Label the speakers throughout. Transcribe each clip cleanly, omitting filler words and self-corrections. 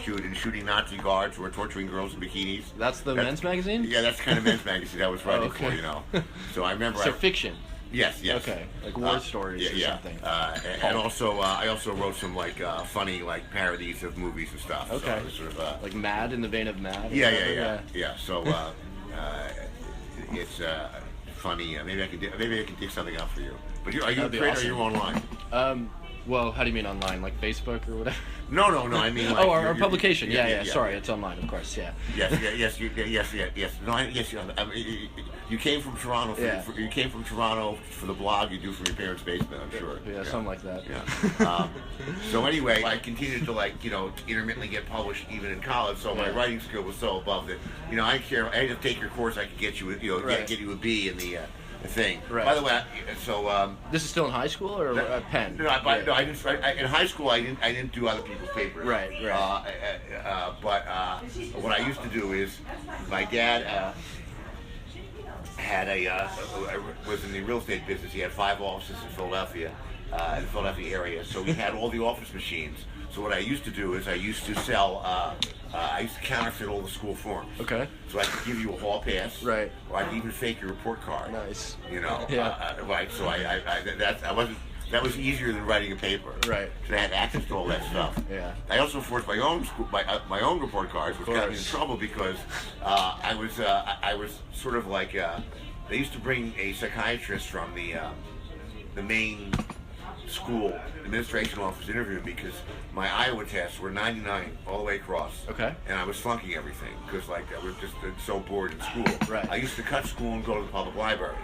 Speaker 1: rescued in shooting Nazi guards who were torturing girls in bikinis.
Speaker 2: That's the men's magazine?
Speaker 1: Yeah, that's the kind of men's magazine I was writing
Speaker 2: okay.
Speaker 1: for, you know. So I remember.
Speaker 2: So fiction.
Speaker 1: Yes.
Speaker 2: Okay, like war stories or something.
Speaker 1: And also, I also wrote some like funny like parodies of movies and stuff.
Speaker 2: Okay.
Speaker 1: So it was sort of
Speaker 2: like Mad in the vein of Mad.
Speaker 1: Yeah. So it's funny. Maybe I can dig something up for you. But are you a creator? Awesome. Or are you online?
Speaker 2: Well, how do you mean online? Like Facebook or whatever?
Speaker 1: No. I mean, like,
Speaker 2: our publication. Yeah. Sorry, it's online, of course. Yeah.
Speaker 1: Yes. No, yes. I mean, you came from Toronto. You came from Toronto for the blog you do from your parents' basement. I'm sure.
Speaker 2: Yeah, something like that.
Speaker 1: Yeah. So anyway, I continued to intermittently get published even in college. So my writing skill was so above that. I didn't care. I had to take your course. I could get you, get you a B in the thing.
Speaker 2: Right.
Speaker 1: By the way,
Speaker 2: this is still in high school or Penn?
Speaker 1: No, I didn't. In high school, I didn't do other people's papers.
Speaker 2: Right.
Speaker 1: But what I used to do is, my dad had was in the real estate business. He had 5 offices in Philadelphia, in the Philadelphia area. So he had all the office machines. So what I used to do is I used to sell. I used to counterfeit all the school forms.
Speaker 2: Okay.
Speaker 1: So I could give you a hall pass.
Speaker 2: Right.
Speaker 1: Or I could even fake your report card.
Speaker 2: Nice.
Speaker 1: Right. So that was easier than writing a paper.
Speaker 2: Right.
Speaker 1: Because I had access to all that stuff.
Speaker 2: Yeah.
Speaker 1: I also forged my own report cards, which got me in trouble because I was sort of like they used to bring a psychiatrist from the main school administration office interview because my Iowa tests were 99 all the way across.
Speaker 2: Okay.
Speaker 1: And I was flunking everything because I was just so bored in school.
Speaker 2: Right.
Speaker 1: I used to cut school and go to the public library.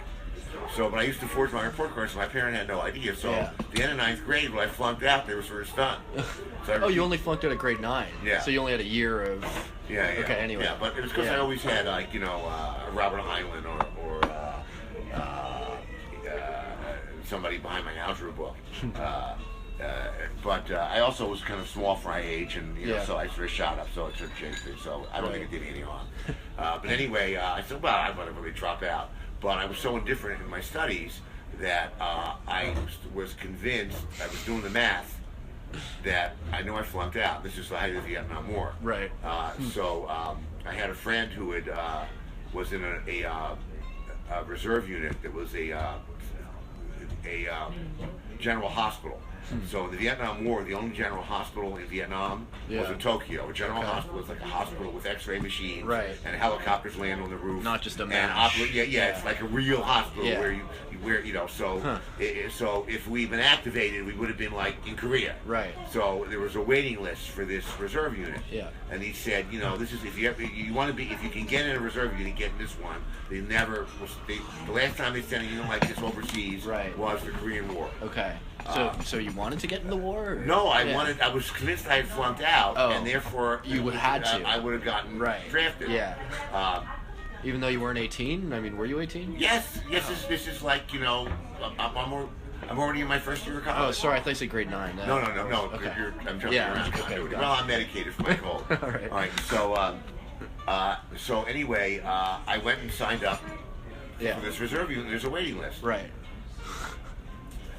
Speaker 1: But I used to forge my report cards, so my parent had no idea. So at the end of 9th grade, when I flunked out, they were sort of stunned. So
Speaker 2: you only flunked out at grade 9.
Speaker 1: Yeah.
Speaker 2: So you only had a year of.
Speaker 1: Yeah.
Speaker 2: Okay. Anyway.
Speaker 1: Yeah, but it was because I always had Robert Heinlein or somebody behind my algebra book. But I also was kind of small for my age, and so I sort of shot up, so it sort of changed things. So I don't think it did me any harm. But anyway, I said, well, I'm going to really drop out. But I was so indifferent in my studies that I was convinced, I was doing the math, that I knew I flunked out. This is the height of the Vietnam War.
Speaker 2: Right.
Speaker 1: So I had a friend who was in a reserve unit that was a general hospital. So in the Vietnam War, the only general hospital in Vietnam was in Tokyo. A general hospital is like a hospital with X-ray machines, and helicopters land on the roof.
Speaker 2: Not just a
Speaker 1: mash. It's like a real hospital where so if we'd been activated, we would have been like in Korea.
Speaker 2: Right.
Speaker 1: So there was a waiting list for this reserve unit.
Speaker 2: Yeah.
Speaker 1: And he said, this is if you can get in a reserve unit, get in this one. The last time they sent a unit like this overseas was the Korean War.
Speaker 2: Okay. So you wanted to get in the war? Or?
Speaker 1: No, I was convinced I had flunked out, and therefore
Speaker 2: you would have had to.
Speaker 1: I would have gotten drafted.
Speaker 2: Yeah. Even though you weren't 18? I mean, were you 18?
Speaker 1: Yes. This is like I'm already in my first year of college.
Speaker 2: Oh, sorry, I thought you said grade 9.
Speaker 1: No.
Speaker 2: Okay.
Speaker 1: I'm jumping around.
Speaker 2: Okay,
Speaker 1: well, I'm medicated for my cold.
Speaker 2: All right.
Speaker 1: So anyway, I went and signed up for this reserve unit. There's a waiting list.
Speaker 2: Right.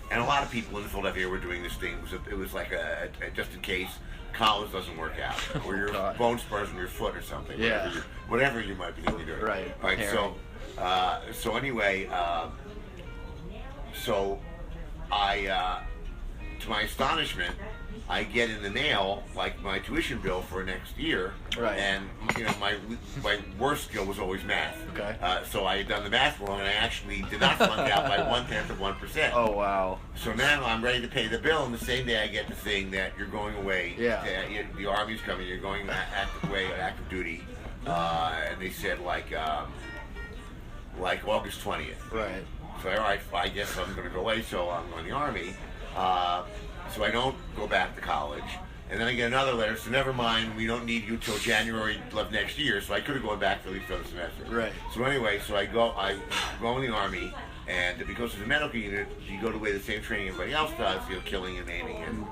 Speaker 1: And a lot of people in Philadelphia were doing this thing. It was like a just in case college doesn't work out, or your bone spurs in your foot or something.
Speaker 2: Yeah.
Speaker 1: Whatever you might be doing.
Speaker 2: Right.
Speaker 1: All right. So anyway, so I, to my astonishment, I get in the mail like my tuition bill for next year.
Speaker 2: Right.
Speaker 1: And my worst skill was always math.
Speaker 2: Okay.
Speaker 1: So I had done the math wrong, and I actually did not flunk out by 1/10%.
Speaker 2: Oh wow.
Speaker 1: So now I'm ready to pay the bill, and the same day I get the thing that you're going away.
Speaker 2: Yeah.
Speaker 1: The Army's coming. You're going active duty. And they said like August 20th.
Speaker 2: Right.
Speaker 1: So all right, I guess I'm going to go away. So I'm going to the Army. So I don't go back to college. And then I get another letter, so never mind, we don't need you till January of next year, so I could have gone back for at least another semester.
Speaker 2: Right.
Speaker 1: So anyway, I go in the Army, and because it's a medical unit, you go to the way the same training everybody else does, killing and aiming, and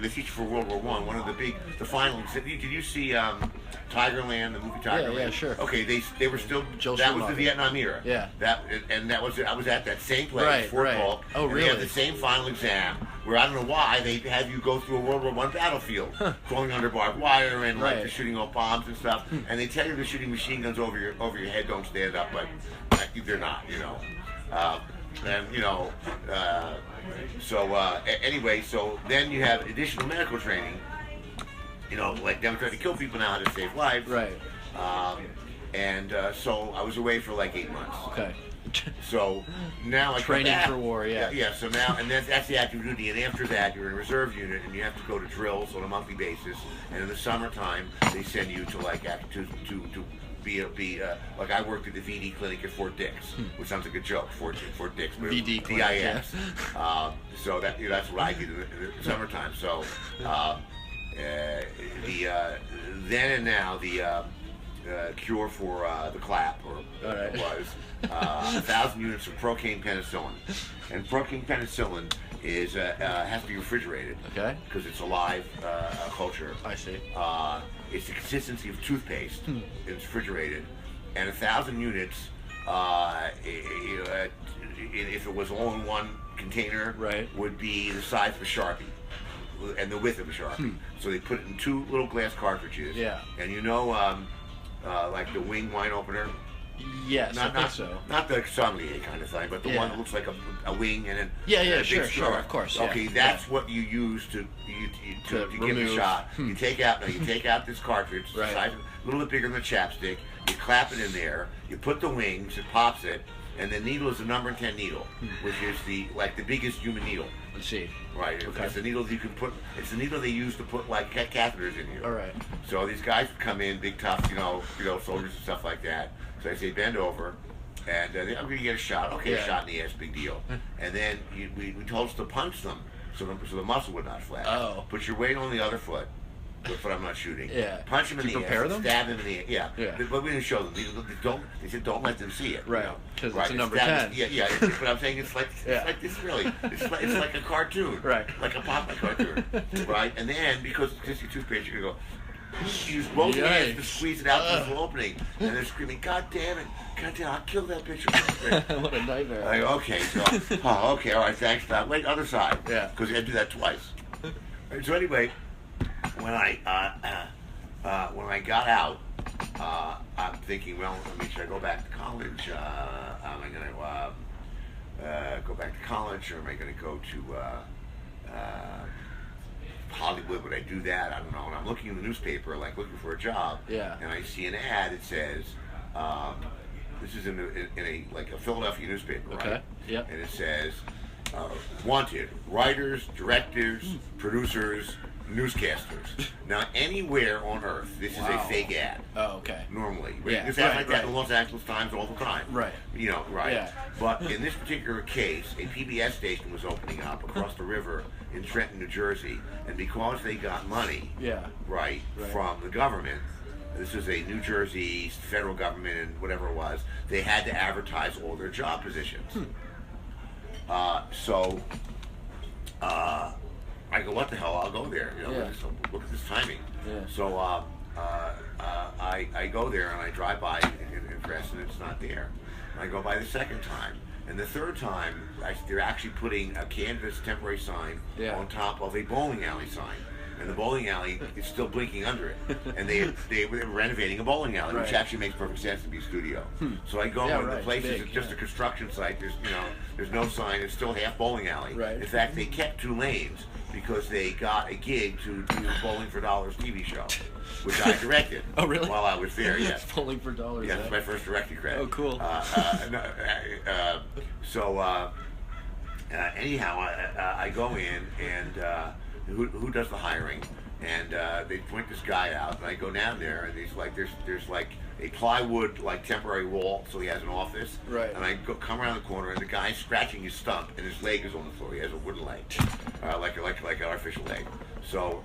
Speaker 1: they teach for World War I. One of the final. Did you see Tigerland, the movie Tigerland?
Speaker 2: Yeah, sure.
Speaker 1: Okay, they were still.
Speaker 2: Joe
Speaker 1: that
Speaker 2: Schumacher.
Speaker 1: was the Vietnam era.
Speaker 2: Yeah.
Speaker 1: I was at that same place, Fort Polk.
Speaker 2: Oh, really?
Speaker 1: They had the same final exam. where I don't know why they have you go through a World War I battlefield, crawling under barbed wire and like they're shooting off bombs and stuff, and they tell you they're shooting machine guns over your head. Don't stand up, but they're not, you know. And you know, anyway, so then you have additional medical training. You know, like them trying to kill people now how to save lives.
Speaker 2: Right.
Speaker 1: So I was away for like 8 months.
Speaker 2: Okay.
Speaker 1: So now I
Speaker 2: training for war, yeah.
Speaker 1: Yeah. So now, and that's the active duty, and after that, you're in a reserve unit, and you have to go to drills on a monthly basis. And in the summertime, they send you to like to be like I worked at the VD clinic at Fort Dix, which sounds like a joke, Fort Dix, but
Speaker 2: VD
Speaker 1: clinic,
Speaker 2: DIX.
Speaker 1: Yeah. So that's what I did in the summertime. So then and now the cure for the clap, or was 1,000 units of procaine penicillin, and procaine penicillin is has to be refrigerated.
Speaker 2: Okay.
Speaker 1: Because it's a live culture.
Speaker 2: I see.
Speaker 1: It's the consistency of toothpaste. It's refrigerated, and 1,000 units. If it was all in one container, would be the size of a Sharpie and the width of a Sharpie. So they put it in 2 little glass cartridges.
Speaker 2: Yeah.
Speaker 1: And you know, like the wing wine opener.
Speaker 2: Yes, I think so.
Speaker 1: Not the sommelier kind of thing, but the one that looks like a wing and then a big
Speaker 2: sure, of course.
Speaker 1: Okay, that's what you use to give the shot. You take out this cartridge, the size, a little bit bigger than a chapstick. You clap it in there. You put the wings. It pops it, and the needle is a number 10 needle, which is the biggest human needle.
Speaker 2: Let's see.
Speaker 1: Right.
Speaker 2: Okay.
Speaker 1: It's the needle you can put. It's the needle they use to put like catheters in you.
Speaker 2: All right.
Speaker 1: So these guys would come in, big tough, you know, soldiers and stuff like that. So I say bend over, and I'm going to get a shot. Okay, a shot in the ass, big deal. And then we told us to punch them, so the muscle would not flex.
Speaker 2: Oh.
Speaker 1: Put your weight on the other foot. The foot I'm not shooting.
Speaker 2: Yeah.
Speaker 1: Punch them in the
Speaker 2: prepare
Speaker 1: ass.
Speaker 2: them?
Speaker 1: Stab them in the ass. Yeah. But we didn't show them. They said don't let them see it.
Speaker 2: Right. Because it's a number 10.
Speaker 1: Yeah. But I'm saying it's like this really. It's like a cartoon.
Speaker 2: Right.
Speaker 1: Like a Popeye cartoon. Right. And then because it's just your toothpaste, you're gonna go. Use both hands to squeeze it out through the opening, and they're screaming, "God damn it! God damn! I'll kill that bitch!"
Speaker 2: What a nightmare!
Speaker 1: Like, okay, so okay, all right, thanks, Doc. Wait, other side.
Speaker 2: Yeah.
Speaker 1: Because you had to do that twice. So anyway, when I got out, I'm thinking, well, I mean, should I go back to college? Am I going to go back to college, or am I going to go to Hollywood? Would I do that? I don't know. And I'm looking in the newspaper, like looking for a job.
Speaker 2: Yeah.
Speaker 1: And I see an ad. It says, this is in a Philadelphia newspaper, right?
Speaker 2: Okay. Yeah.
Speaker 1: And it says, wanted writers, directors, producers, newscasters. Now, anywhere on Earth, this is a fake ad.
Speaker 2: Oh, okay.
Speaker 1: Normally,
Speaker 2: Yeah.
Speaker 1: It's like that in the Los Angeles Times all the time.
Speaker 2: Right.
Speaker 1: You know, right.
Speaker 2: Yeah.
Speaker 1: But in this particular case, a PBS station was opening up across the river in Trenton, New Jersey, and because they got money, right, from the government. This was a New Jersey federal government and whatever it was. They had to advertise all their job positions. I go, what the hell? I'll go there. You know, look at this timing. Yeah. So I go there and I drive by in press and it's not there. And I go by the second time. And the third time, they're actually putting a canvas temporary sign on top of a bowling alley sign. And the bowling alley is still blinking under it. And they were renovating a bowling alley, which actually makes perfect sense to be a studio. So I go and the place is just a construction site. There's no sign. It's still half bowling alley.
Speaker 2: Right.
Speaker 1: In fact, they kept 2 lanes because they got a gig to do Bowling for Dollars TV show, which I directed.
Speaker 2: Oh, really?
Speaker 1: While I was there, yes.
Speaker 2: Bowling for Dollars.
Speaker 1: Yeah, that's my first directing credit.
Speaker 2: Oh, cool.
Speaker 1: Anyhow, I go in and who does the hiring? And they point this guy out, and I go down there, and he's like, there's like a plywood like temporary wall, so he has an office.
Speaker 2: Right.
Speaker 1: And I come around the corner, and the guy's scratching his stump, and his leg is on the floor. He has a wooden leg, like an artificial leg. So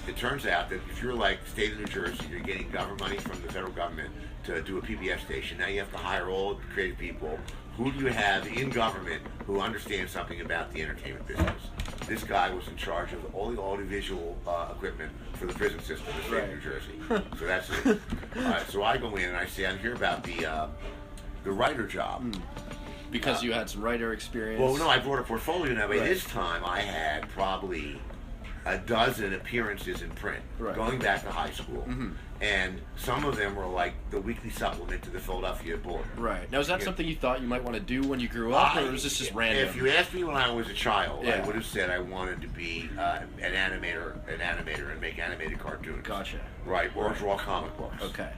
Speaker 1: it turns out that if you're like state of New Jersey, you're getting government money from the federal government to do a PBS station. Now you have to hire all the creative people. Who do you have in government who understands something about the entertainment business? This guy was in charge of all the audiovisual equipment for the prison system in the state of New Jersey. So that's it. So I go in and I say, I hear about the writer job.
Speaker 2: because you had some writer experience.
Speaker 1: Well, no, I brought a portfolio. Now, by
Speaker 2: Right.
Speaker 1: this time, I had probably a dozen appearances in print,
Speaker 2: Right.
Speaker 1: going back to high school,
Speaker 2: Mm-hmm.
Speaker 1: and some of them were like the weekly supplement to the Philadelphia Bulletin.
Speaker 2: Right. Now, is that
Speaker 1: Yeah.
Speaker 2: something you thought you might want to do when you grew up, or was this just random?
Speaker 1: If you asked me when I was a child,
Speaker 2: Yeah.
Speaker 1: I would have said I wanted to be an animator, and make animated cartoons.
Speaker 2: Gotcha.
Speaker 1: Right, or draw comic books.
Speaker 2: Okay.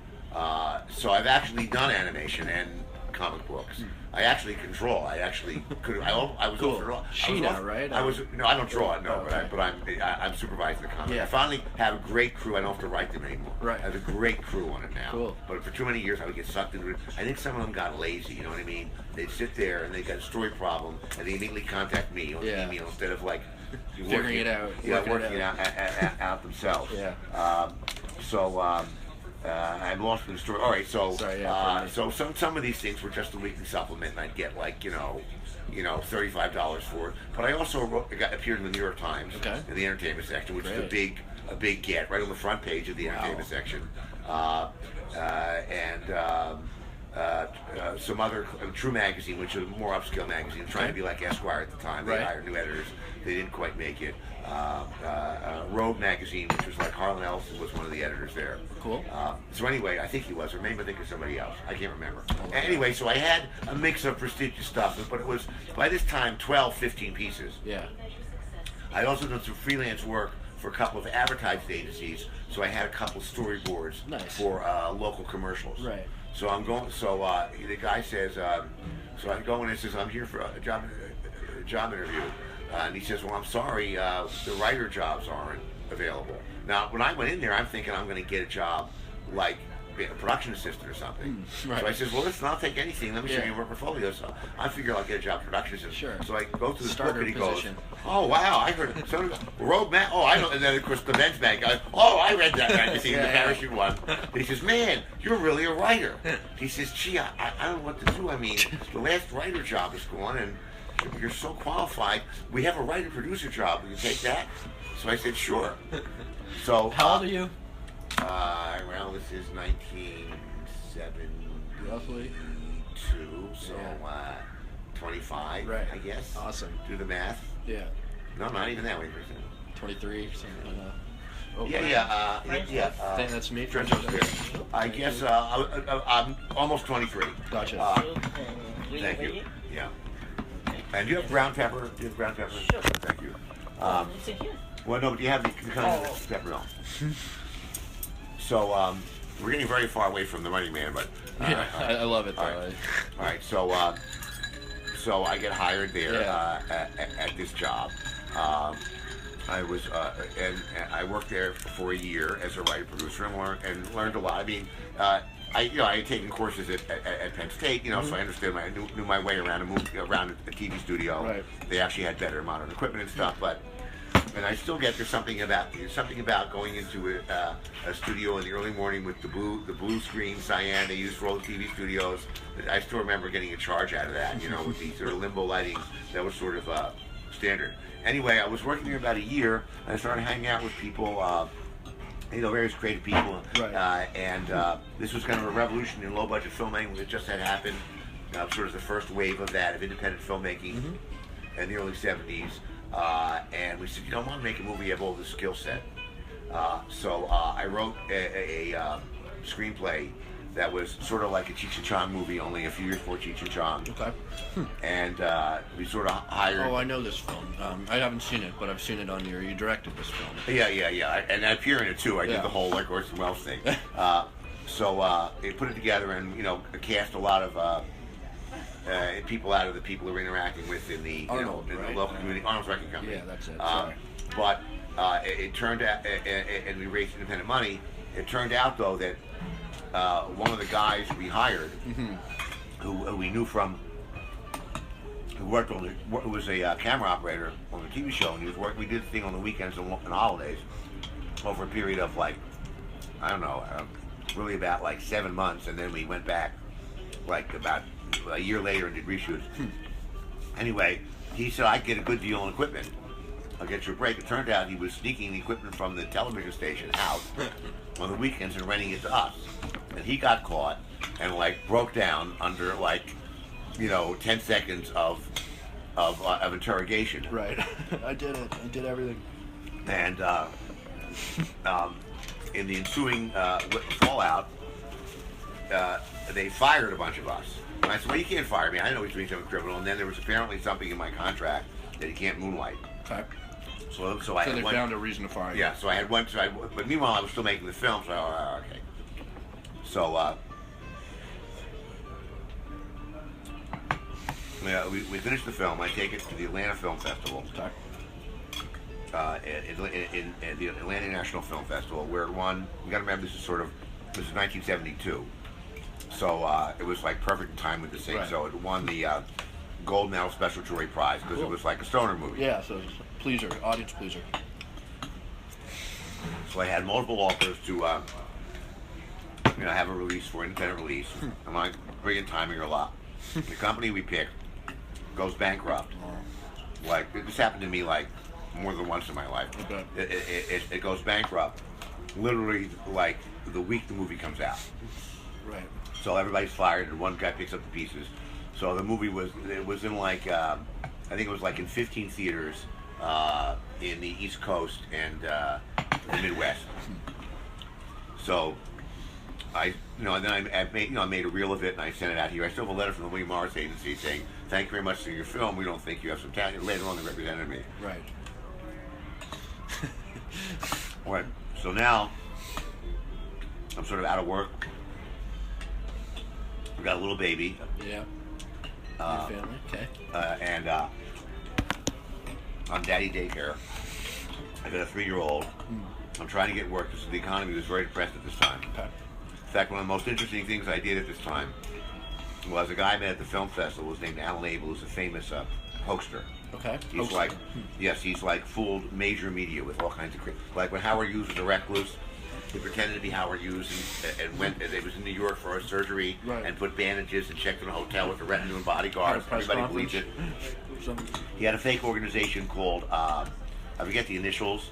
Speaker 1: So I've actually done animation and comic books. I actually can draw. I actually could. I was
Speaker 2: Cool.
Speaker 1: offered.
Speaker 2: Sheena, right?
Speaker 1: I was. No, I don't draw it. No,
Speaker 2: Okay.
Speaker 1: but I'm supervising the comic.
Speaker 2: Yeah.
Speaker 1: I finally have a great crew. I don't have to write them anymore.
Speaker 2: Right.
Speaker 1: I have a great crew on it now.
Speaker 2: Cool.
Speaker 1: But for too many years, I would get sucked into it. I think some of them got lazy. You know what I mean? They'd sit there and they got a story problem, and they immediately contact me on
Speaker 2: Yeah.
Speaker 1: email instead of like
Speaker 2: Figuring it out.
Speaker 1: Yeah,
Speaker 2: Working it
Speaker 1: working it out themselves.
Speaker 2: Yeah.
Speaker 1: I lost the story. All right, so
Speaker 2: Sorry, yeah,
Speaker 1: so some of these things were just a weekly supplement, and I'd get like $35 for it. But I also appeared in the New York Times
Speaker 2: Okay.
Speaker 1: in the entertainment section, which is
Speaker 2: Great.
Speaker 1: a big get right on the front page of the entertainment section, some other True Magazine, which is a more upscale magazine, trying to be like Esquire at the time. They
Speaker 2: Right.
Speaker 1: hired new editors. They didn't quite make it. Road Magazine, which was like Harlan Ellison was one of the editors there.
Speaker 2: Cool.
Speaker 1: So anyway, I think he was, or maybe I think it's somebody else. I can't remember. Anyway, so I had a mix of prestigious stuff, but it was, by this time, 12, 15 pieces.
Speaker 2: Yeah.
Speaker 1: I'd also done some freelance work for a couple of advertising agencies, so I had a couple of storyboards
Speaker 2: Nice.
Speaker 1: for local commercials.
Speaker 2: Right.
Speaker 1: So I'm going. So the guy says, so I go in and says, I'm here for a job interview, and he says, well, I'm sorry, the writer jobs aren't available. Now, when I went in there, I'm thinking I'm going to get a job like being a production assistant or something.
Speaker 2: right.
Speaker 1: So I says, well, listen, I'll take anything. Let me show
Speaker 2: Yeah.
Speaker 1: you my portfolio. So I figure I'll get a job production assistant.
Speaker 2: Sure.
Speaker 1: So I go to the
Speaker 2: Starter
Speaker 1: book and he
Speaker 2: position.
Speaker 1: goes, oh wow, I heard it. So Road Man. Oh, I know. And then of course the men's mag guy. Oh, I read that magazine,
Speaker 2: Yeah,
Speaker 1: the
Speaker 2: yeah.
Speaker 1: parachute one. He says, man, you're really a writer. He says, gee, I don't know what to do. I mean, the last writer job is gone, and you're so qualified. We have a writer producer job. Will you take that? So I said, sure. So
Speaker 2: How old are you?
Speaker 1: Well, this is 1972.
Speaker 2: Roughly.
Speaker 1: So
Speaker 2: Yeah.
Speaker 1: 25,
Speaker 2: Right.
Speaker 1: I guess.
Speaker 2: Awesome.
Speaker 1: Do the math.
Speaker 2: Yeah.
Speaker 1: No, not even that way.
Speaker 2: 23, something like that. Oh,
Speaker 1: Yeah.
Speaker 2: think that's me.
Speaker 1: French upstairs. I guess I'm almost 23.
Speaker 2: Gotcha.
Speaker 1: Thank you. Yeah. And do you have ground pepper? Do you have ground pepper?
Speaker 3: Sure.
Speaker 1: Thank you.
Speaker 3: It's in here.
Speaker 1: Well, no, but you have the kind of pepper on. So we're getting very far away from the Running Man, but
Speaker 2: Yeah, I love it though.
Speaker 1: All right. So I get hired there
Speaker 2: Yeah.
Speaker 1: at this job. I was and I worked there for a year as a writer producer and learned a lot. I mean, I had taken courses at Penn State, so I understood. I knew my way around and moved around a TV studio.
Speaker 2: Right.
Speaker 1: They actually had better modern equipment and stuff, and I still get there's something about going into a studio in the early morning with the blue screen cyan they use for all the TV studios. I still remember getting a charge out of that, with the sort of limbo lighting that was sort of standard. Anyway, I was working there about a year, and I started hanging out with people, various creative people,
Speaker 2: Right.
Speaker 1: and this was kind of a revolution in low-budget filmmaking that just had happened. Sort of the first wave of that, of independent filmmaking in the early 70s. And we said, I want to make a movie, you have all this skill set. So I wrote a screenplay that was sort of like a Cheech and Chong movie, only a few years before Cheech and Chong.
Speaker 2: Okay.
Speaker 1: And we sort of hired...
Speaker 2: Oh, I know this film. I haven't seen it, but I've seen it on your... You directed this film.
Speaker 1: Yeah. And I appear in it too. I did the whole like Orson Welles thing. So they put it together and, cast a lot of people out of the people who were interacting with in the,
Speaker 2: Arnold,
Speaker 1: in
Speaker 2: right?
Speaker 1: the local community. Arnold's Wrecking Company.
Speaker 2: Yeah, that's it. Sorry.
Speaker 1: But it turned out, and we raised independent money. It turned out though that one of the guys we hired, who we knew from, who worked on who was a camera operator on the TV show, and he was working. We did the thing on the weekends and holidays over a period of like, I don't know, really about like 7 months, and then we went back like about a year later and did reshoots. Anyway, he said, I get a good deal on equipment. I'll get you a break. It turned out he was sneaking the equipment from the television station out on the weekends and renting it to us. And he got caught and like broke down under like 10 seconds of interrogation.
Speaker 2: Right. I did it. I did everything.
Speaker 1: And in the ensuing fallout, they fired a bunch of us. And I said, well, you can't fire me. I know he's doing something criminal. And then there was apparently something in my contract that he can't moonlight.
Speaker 2: Okay.
Speaker 1: So
Speaker 2: they found a reason to fire you.
Speaker 1: Yeah, so I had one. But meanwhile, I was still making the film. So okay. So we finished the film. I take it to the Atlanta Film Festival.
Speaker 2: Okay.
Speaker 1: In the Atlanta National Film Festival, where it won. You got to remember, this is 1972. So it was like perfect in time with this thing.
Speaker 2: Right.
Speaker 1: So it won the Gold Medal Special Jury Prize because it was like a stoner movie.
Speaker 2: Yeah, so it's a pleaser, audience pleaser.
Speaker 1: So I had multiple offers to have a release for independent release. I'm like, brilliant timing or luck. The company we picked goes bankrupt. Like, this happened to me like more than once in my life.
Speaker 2: Okay.
Speaker 1: It goes bankrupt literally like the week the movie comes out.
Speaker 2: Right.
Speaker 1: So everybody's fired and one guy picks up the pieces. So the movie was in like I think it was like in 15 theaters in the East Coast and the Midwest. So I made a reel of it and I sent it out here. I still have a letter from the William Morris Agency saying, "Thank you very much for your film. We don't think you have some talent." Later on, they represented me.
Speaker 2: Right.
Speaker 1: Right. So now I'm sort of out of work. We got a little baby.
Speaker 2: Yeah. Your family. Okay.
Speaker 1: And I'm daddy daycare. I got a 3-year-old. I'm trying to get work because the economy was very depressed at this time.
Speaker 2: Okay.
Speaker 1: In fact, one of the most interesting things I did at this time was a guy I met at the film festival was named Alan Abel, who's a famous hoaxer.
Speaker 2: Okay.
Speaker 1: He's he's like fooled major media with all kinds of like when Howard Hughes was a recluse. He pretended to be Howard Hughes and went. It was in New York for a surgery and put bandages and checked in a hotel with a retinue and bodyguards. Everybody believed it. He had a fake organization called I forget the initials,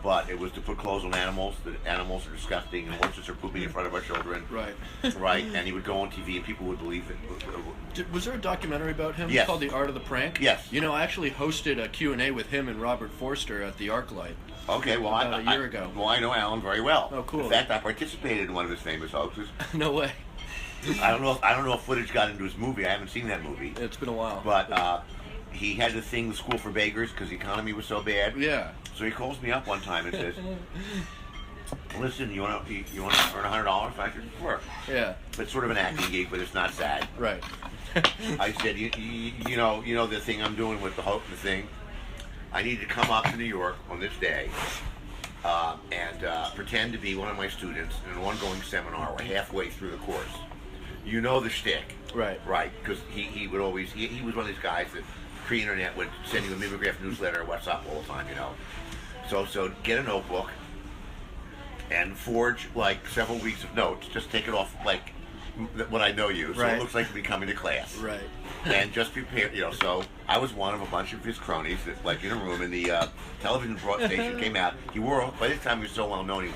Speaker 1: but it was to put clothes on animals. The animals are disgusting and horses are pooping in front of our children.
Speaker 2: Right.
Speaker 1: Right. And he would go on TV and people would believe it.
Speaker 2: Was there a documentary about him?
Speaker 1: Yes.
Speaker 2: Called The Art of the Prank?
Speaker 1: Yes.
Speaker 2: I actually hosted a Q&A with him and Robert Forster at the ArcLight.
Speaker 1: Okay, well,
Speaker 2: about a year ago.
Speaker 1: Well, I know Alan very well.
Speaker 2: Oh, cool.
Speaker 1: In fact, I participated in one of his famous hoaxes.
Speaker 2: No way.
Speaker 1: I don't know if footage got into his movie. I haven't seen that movie.
Speaker 2: It's been a while.
Speaker 1: But he had to sing the School for Beggars because the economy was so bad.
Speaker 2: Yeah.
Speaker 1: So he calls me up one time and says, "Listen, you want to earn $100?" I said, "Sure."
Speaker 2: Yeah.
Speaker 1: It's sort of an acting gig, but it's not sad.
Speaker 2: Right.
Speaker 1: I said, you know the thing I'm doing with the thing. I need to come up to New York on this day and pretend to be one of my students in an ongoing seminar. We're halfway through the course. You know the shtick.
Speaker 2: Right.
Speaker 1: Right, because he would always, he was one of these guys that pre-internet would send you a mimeograph newsletter or what's up all the time, So get a notebook and forge like several weeks of notes. Just take it off like when I know you, so
Speaker 2: right.
Speaker 1: It looks like you'll be coming to class.
Speaker 2: Right.
Speaker 1: And just prepare, so I was one of a bunch of his cronies that, like, in a room, and the television station came out. By this time he was so well known,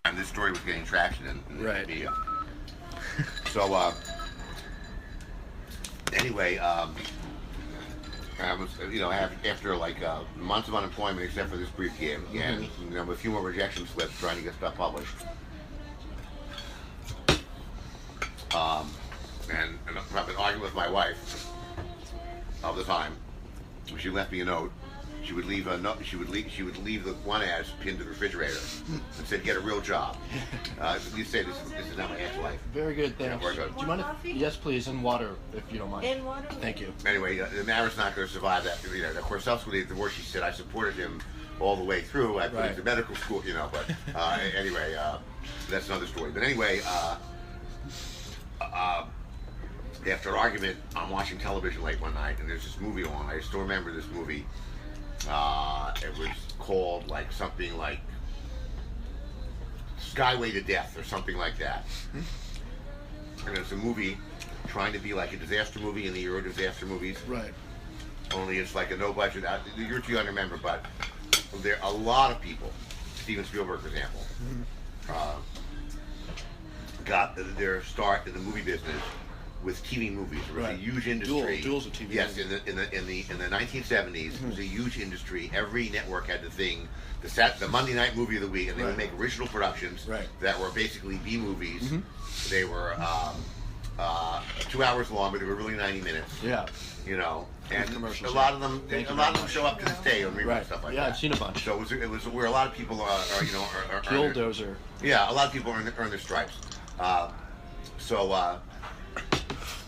Speaker 1: and this story was getting traction in the media. So, anyway, I was, after like months of unemployment, except for this brief gig, and a few more rejection slips trying to get stuff published. And I've been arguing with my wife all the time. She left me a note. She would leave a note. She would leave the one ad pinned to the refrigerator and said, "Get a real job." You say this is not my ex-wife.
Speaker 2: Very good, thanks.
Speaker 1: Yeah, we're good.
Speaker 2: Do you mind if, yes, please, and water, if you don't mind.
Speaker 3: And water.
Speaker 2: Thank you.
Speaker 1: Anyway, the marriage not going to survive that. Of course, subsequently, the divorce, she said, I supported him all the way through. I put him to medical school, But anyway, that's another story. But anyway. After an argument, I'm watching television late one night, and there's this movie on. I still remember this movie. It was called something like Skyway to Death or something like that. And it's a movie trying to be like a disaster movie in the Euro disaster movies.
Speaker 2: Right.
Speaker 1: Only it's like a no budget. You're too young to remember, but there are a lot of people. Steven Spielberg, for example, got their start in the movie business with TV movies. It was a
Speaker 2: Right.
Speaker 1: huge industry.
Speaker 2: Duels of TV
Speaker 1: Yes,
Speaker 2: movies.
Speaker 1: in the 1970s, it was a huge industry. Every network had the thing, the Monday night movie of the week, and they would make original productions
Speaker 2: Right.
Speaker 1: that were basically B movies. They were 2 hours long, but they were really 90 minutes.
Speaker 2: Yeah.
Speaker 1: You know, and
Speaker 2: commercials,
Speaker 1: a lot of them,
Speaker 2: Thank you
Speaker 1: a lot of
Speaker 2: very
Speaker 1: them show up to this day on rerun
Speaker 2: Right.
Speaker 1: stuff like
Speaker 2: Yeah,
Speaker 1: that.
Speaker 2: I've seen a bunch.
Speaker 1: So it was where a lot of people are you know, are
Speaker 2: Killdozer.
Speaker 1: yeah, a lot of people earn their stripes. So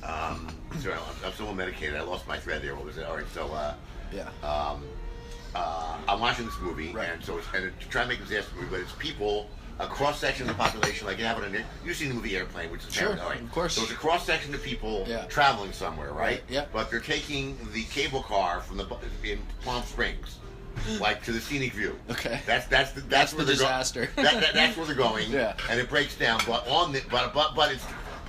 Speaker 1: I'm still medicated. I lost my thread there. What was it? All right, so
Speaker 2: Yeah.
Speaker 1: I'm watching this movie,
Speaker 2: Right.
Speaker 1: and so to try to make this ass movie, but it's people, a cross section of the population, like you have it on. You've seen the movie Airplane, which is
Speaker 2: Sure,
Speaker 1: all right.
Speaker 2: of course.
Speaker 1: So it's a cross section of people
Speaker 2: Yeah.
Speaker 1: traveling somewhere, right?
Speaker 2: Right, yeah.
Speaker 1: But they're taking the cable car from in Palm Springs, like to the scenic view.
Speaker 2: Okay.
Speaker 1: That's
Speaker 2: the
Speaker 1: where they're
Speaker 2: disaster.
Speaker 1: that's where they're going.
Speaker 2: Yeah.
Speaker 1: And it breaks down, but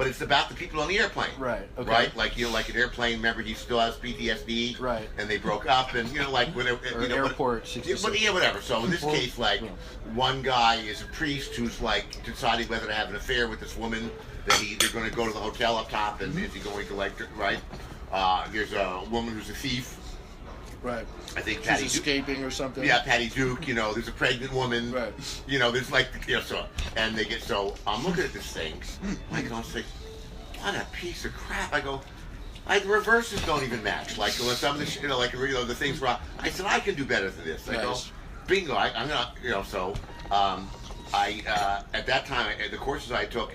Speaker 1: it's about the people on the airplane.
Speaker 2: Right, okay.
Speaker 1: Right. Like like an airplane. Remember, he still has PTSD.
Speaker 2: Right.
Speaker 1: And they broke up, and like whatever.
Speaker 2: Or
Speaker 1: But,
Speaker 2: Airport 66.
Speaker 1: yeah, whatever. So in this
Speaker 2: Well,
Speaker 1: case, like
Speaker 2: yeah.
Speaker 1: one guy is a priest who's like deciding whether to have an affair with this woman that they're going to go to the hotel up top, and is he going to like right? There's a woman who's a thief.
Speaker 2: Right.
Speaker 1: I think
Speaker 2: She's
Speaker 1: Patty
Speaker 2: escaping or something.
Speaker 1: Yeah, Patty Duke. You know, there's a pregnant woman.
Speaker 2: Right.
Speaker 1: You know, there's like and they get so. I'm looking at this thing. I go, what a piece of crap. I go, the reverses don't even match. Like some of the the things wrong. I said I can do better than this. I go,
Speaker 2: Nice.
Speaker 1: bingo. I'm not. So at that time the courses I took.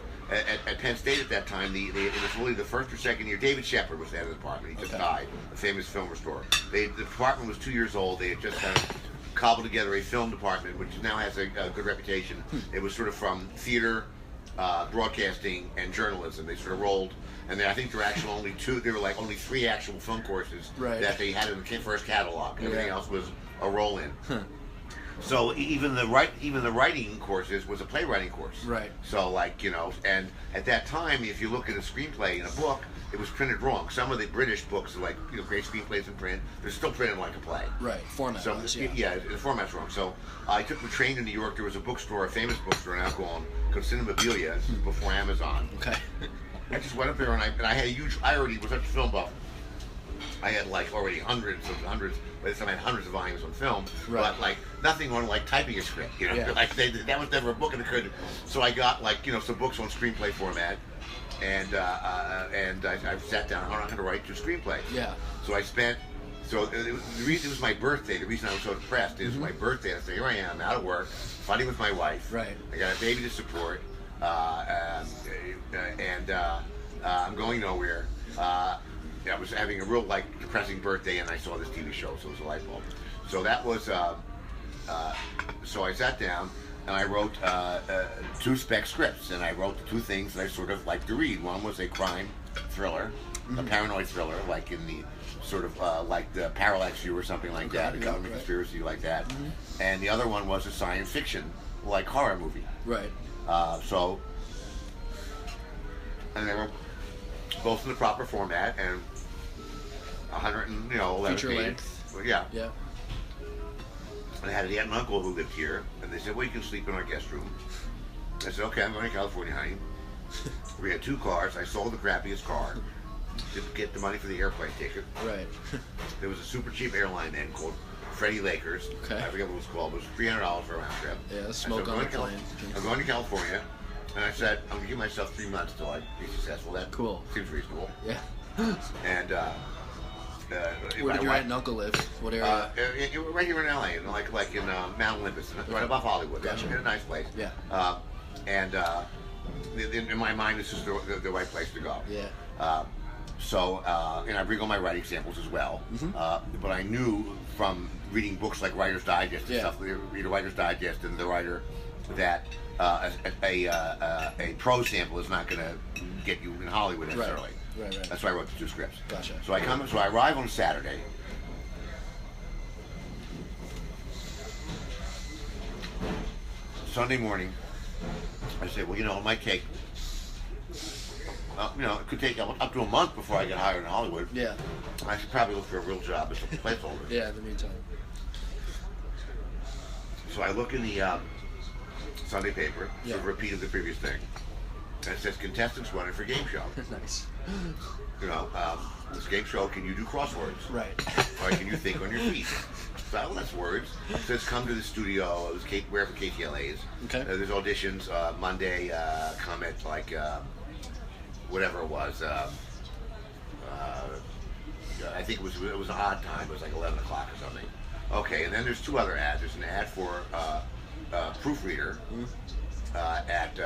Speaker 1: At Penn State at that time, it was really the first or second year. David Shepard was the head of the department. He just died, a famous film restorer. The department was 2 years old. They had just kind of cobbled together a film department, which now has a good reputation. It was sort of from theater, broadcasting, and journalism. They sort of rolled, and I think there were actually only two. There were like only 3 actual film courses that they had in the first catalog. Everything else was a roll-in. So even the writing courses was a playwriting course.
Speaker 2: Right.
Speaker 1: So and at that time, if you look at a screenplay in a book, it was printed wrong. Some of the British books, like great screenplays in print, they're still printed like a play.
Speaker 2: Right. Format.
Speaker 1: So the format's wrong. So I took the train to New York. There was a bookstore, a famous bookstore now called Cinemabilia. This is before Amazon.
Speaker 2: Okay.
Speaker 1: I just went up there and I had a huge. I already was such a film buff. I had already hundreds. By this time, I had hundreds of volumes on film,
Speaker 2: right.
Speaker 1: but nothing on typing a script.
Speaker 2: Yeah.
Speaker 1: That was never a book, and it could. So I got some books on screenplay format, and I sat down. I'm going to write your screenplay.
Speaker 2: Yeah.
Speaker 1: So I spent. So the reason it was my birthday. The reason I was so depressed is my birthday. I said, here I am, out of work, fighting with my wife.
Speaker 2: Right.
Speaker 1: I got a baby to support, and I'm going nowhere. I was having a real depressing birthday, and I saw this TV show, so it was a light bulb. So that was. So I sat down and I wrote 2 spec scripts, and I wrote the 2 things that I sort of liked to read. One was a crime thriller, a paranoid thriller, like in the sort of like the Parallax View or something like that, a government conspiracy like that. And the other one was a science fiction, like horror movie.
Speaker 2: Right.
Speaker 1: And they were both in the proper format and 111
Speaker 2: Feature
Speaker 1: pages.
Speaker 2: length.
Speaker 1: Yeah.
Speaker 2: Yeah.
Speaker 1: And I had an uncle who lived here, and they said, well, you can sleep in our guest room. I said, okay, I'm going to California, honey. We had 2 cars. I sold the crappiest car to get the money for the airplane ticket.
Speaker 2: Right.
Speaker 1: There was a super cheap airline then called Freddie Lakers.
Speaker 2: Okay.
Speaker 1: I forget what it was called. It was $300 for a round trip.
Speaker 2: Yeah, smoke on the plane.
Speaker 1: I'm going to California, and I said, I'm going to give myself 3 months till I be successul. That
Speaker 2: Cool.
Speaker 1: seems reasonable.
Speaker 2: Yeah.
Speaker 1: And
Speaker 2: where did your aunt and uncle live? What area?
Speaker 1: Right here in LA, like in Mount Olympus, right above Hollywood.
Speaker 2: Gotcha.
Speaker 1: In a nice place.
Speaker 2: Yeah.
Speaker 1: And in my mind, this is the right place to go.
Speaker 2: Yeah.
Speaker 1: And I bring all my writing samples as well. But I knew from reading books like Writer's Digest and stuff, read a Writer's Digest and the writer, that a prose sample is not going to get you in Hollywood necessarily.
Speaker 2: Right.
Speaker 1: That's why I wrote the 2 scripts.
Speaker 2: Gotcha.
Speaker 1: So I arrive on Saturday. Sunday morning, I said, well, it might take, it could take up to a month before I get hired in Hollywood.
Speaker 2: Yeah.
Speaker 1: I should probably look for a real job as a placeholder.
Speaker 2: Yeah, in the meantime.
Speaker 1: So I look in the Sunday paper, sort of repeat of the previous thing. and it says contestants running for game show.
Speaker 2: Nice.
Speaker 1: You know, this game show, can you do crosswords?
Speaker 2: Right.
Speaker 1: Or can you think on your feet? So, well, that's words. It says come to the studio. It was wherever KTLA is.
Speaker 2: Okay.
Speaker 1: There's auditions Monday. Come at like whatever it was. I think it was an odd time. It was like 11 o'clock or something. Okay, and then there's two other ads. There's an ad for proofreader at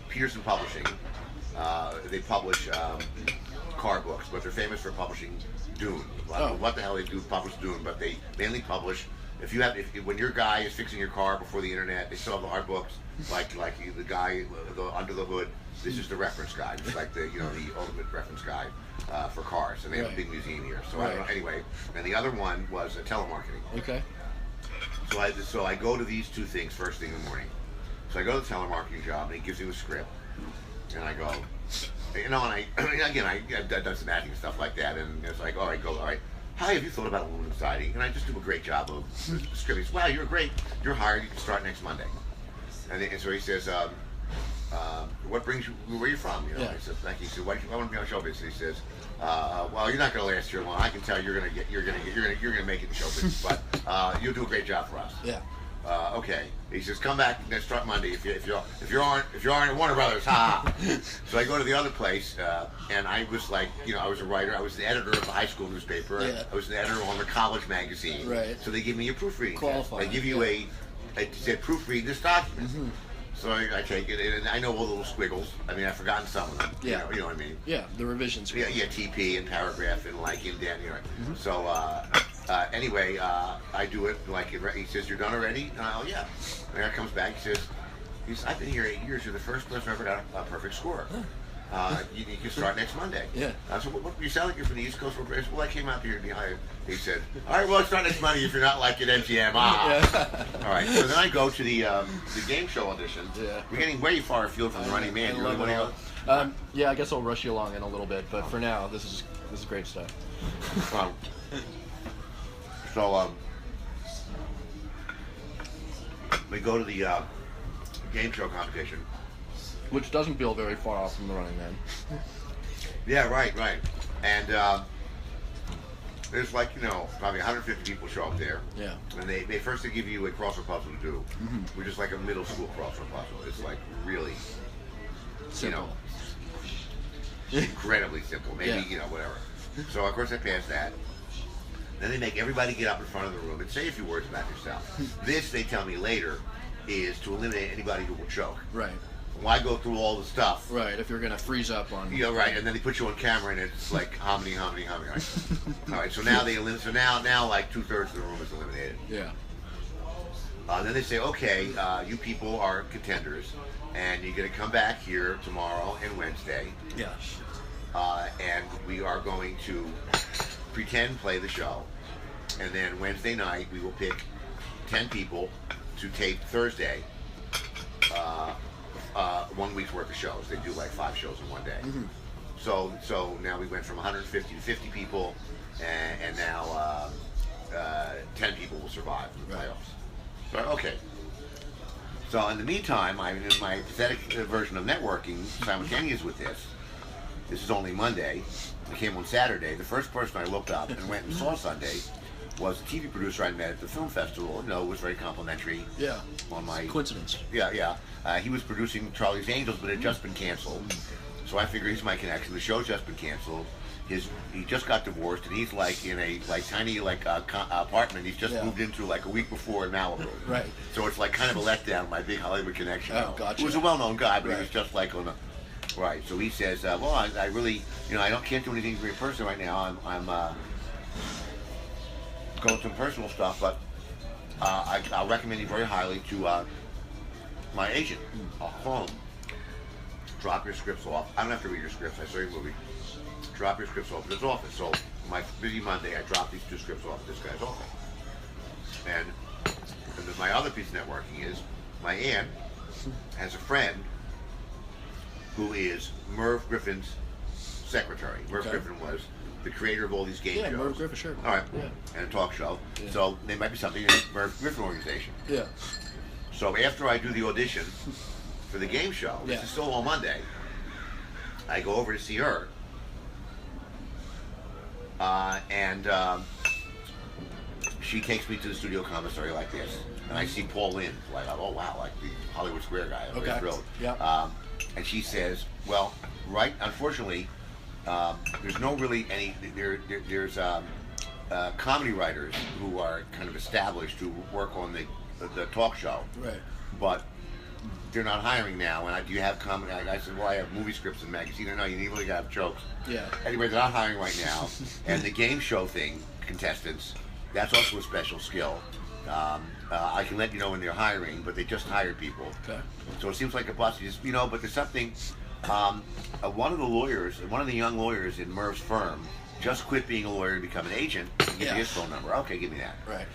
Speaker 1: Peterson Publishing. They publish car books, but they're famous for publishing Dune. What the hell they do publish Dune, but they mainly publish. When your guy is fixing your car before the internet, they still have the hard books, like the guy under the hood. This is the reference guide. It's like the ultimate reference guide for cars, and they have a big museum here. So I don't know. Anyway, and the other one was telemarketing.
Speaker 2: Okay.
Speaker 1: So I go to these two things first thing in the morning. So I go to the telemarketing job, and he gives me a script, and I go, and I've done some acting and stuff like that, and it's like, all right. Hi, have you thought about aluminum siding? And I just do a great job of the script. He says, wow, you're great. You're hired. You can start next Monday. And so he says, what brings you? Where are you from? You know. I said, thank you. He said, why want to be on show business? He says, well, you're not going to last here long. I can tell you're going to make it in show business, but you'll do a great job for us.
Speaker 2: Yeah.
Speaker 1: Okay. He says, come back and start Monday if you aren't at Warner Brothers. Ha. So I go to the other place, and I was like, I was a writer. I was the editor of the high school newspaper.
Speaker 2: Yeah.
Speaker 1: I was the editor on the college magazine.
Speaker 2: Right.
Speaker 1: So they give me a proofreading
Speaker 2: Qualified.
Speaker 1: test. They give you it said proofread this document. Mm-hmm. So I take it, and I know all the little squiggles. I mean, I've forgotten some of them.
Speaker 2: Yeah.
Speaker 1: You know what I mean?
Speaker 2: Yeah, the revisions.
Speaker 1: Yeah, TP and paragraph and like indent.
Speaker 2: Mm-hmm.
Speaker 1: So anyway, I do it like he says, "You're done already?" Yeah. And there comes back. He says, "I've been here 8 years. You're the first person ever got a perfect score. You can start next Monday."
Speaker 2: Yeah.
Speaker 1: So what you sound like you're from the East Coast. Well, I came out here to be hired. He said, "All right, well, start next Monday if you're not like at MGM."
Speaker 2: Yeah.
Speaker 1: All right. So then I go to the game show audition.
Speaker 2: Yeah.
Speaker 1: We're getting way far afield from the Running Man.
Speaker 2: I love it all. Yeah, I guess I'll rush you along in a little bit, but for now, this is great stuff.
Speaker 1: We go to the game show competition,
Speaker 2: which doesn't feel very far off from the Running Man.
Speaker 1: Yeah, right. And there's like probably 150 people show up there.
Speaker 2: Yeah. And
Speaker 1: they give you a crossword puzzle to do, which is like a middle school crossword puzzle. It's like really
Speaker 2: simple.
Speaker 1: Incredibly simple. Maybe whatever. So of course I passed that. Then they make everybody get up in front of the room and say a few words about yourself. This, they tell me later, is to eliminate anybody who will choke.
Speaker 2: Right.
Speaker 1: Why go through all the stuff?
Speaker 2: Right, if you're going to freeze up on...
Speaker 1: Right, and then they put you on camera and it's like hominy. Right? All right, so now now like 2/3 of the room is eliminated.
Speaker 2: Yeah.
Speaker 1: Then they say, okay, you people are contenders, and you're going to come back here tomorrow and Wednesday.
Speaker 2: Yeah.
Speaker 1: And we are going to pretend play the show, and then Wednesday night we will pick 10 people to tape Thursday 1 week's worth of shows. They do like 5 shows in one day. Mm-hmm. So now we went from 150 to 50 people, and now 10 people will survive the playoffs. So, okay. So in the meantime, I'm in my pathetic version of networking simultaneous with this. This is only Monday. I came on Saturday. The first person I looked up and went and saw Sunday was a TV producer I met at the film festival. Was very complimentary.
Speaker 2: Yeah.
Speaker 1: On my
Speaker 2: coincidence.
Speaker 1: Yeah. He was producing Charlie's Angels, but it had just been canceled. So I figure he's my connection. The show's just been canceled. He just got divorced, and he's like in a tiny apartment. He's just moved into like a week before in Malibu.
Speaker 2: Right.
Speaker 1: So it's like kind of a letdown. My big Hollywood connection.
Speaker 2: Oh, gotcha.
Speaker 1: He was a well-known guy, but he was just like on a. Right, so he says, well, I really, I can't do anything for your person right now. I'm going through personal stuff, but I'll recommend you very highly to my agent. I'll call him. Drop your scripts off. I don't have to read your scripts. I saw your movie. Drop your scripts off at his office. So my busy Monday, I drop these 2 scripts off at this guy's office. And then my other piece of networking is my aunt has a friend who is Merv Griffin's secretary. Merv Griffin was the creator of all these game shows.
Speaker 2: Yeah, Merv Griffin, sure.
Speaker 1: All right,
Speaker 2: yeah.
Speaker 1: And a talk show. Yeah. So there might be something in the Merv Griffin organization.
Speaker 2: Yeah.
Speaker 1: So after I do the audition for the game show, which is still on Monday, I go over to see her, and she takes me to the studio commissary like this, and I see Paul Lynde, like, oh wow, like the Hollywood Square guy. I'm very thrilled.
Speaker 2: Yeah.
Speaker 1: And she says, well, right, unfortunately, there's no really any, there's comedy writers who are kind of established who work on the talk show.
Speaker 2: Right.
Speaker 1: But they're not hiring now. And do you have comedy? I said, well, I have movie scripts and magazines. No, you really got to have jokes.
Speaker 2: Yeah.
Speaker 1: Anyway, they're not hiring right now. And the game show thing, contestants, that's also a special skill. I can let you know when they're hiring, but they just hired people.
Speaker 2: Okay.
Speaker 1: So it seems like a bust. But there's something. One of the young lawyers in Merv's firm, just quit being a lawyer to become an agent. Give me his phone number. Okay, give me that.
Speaker 2: Right.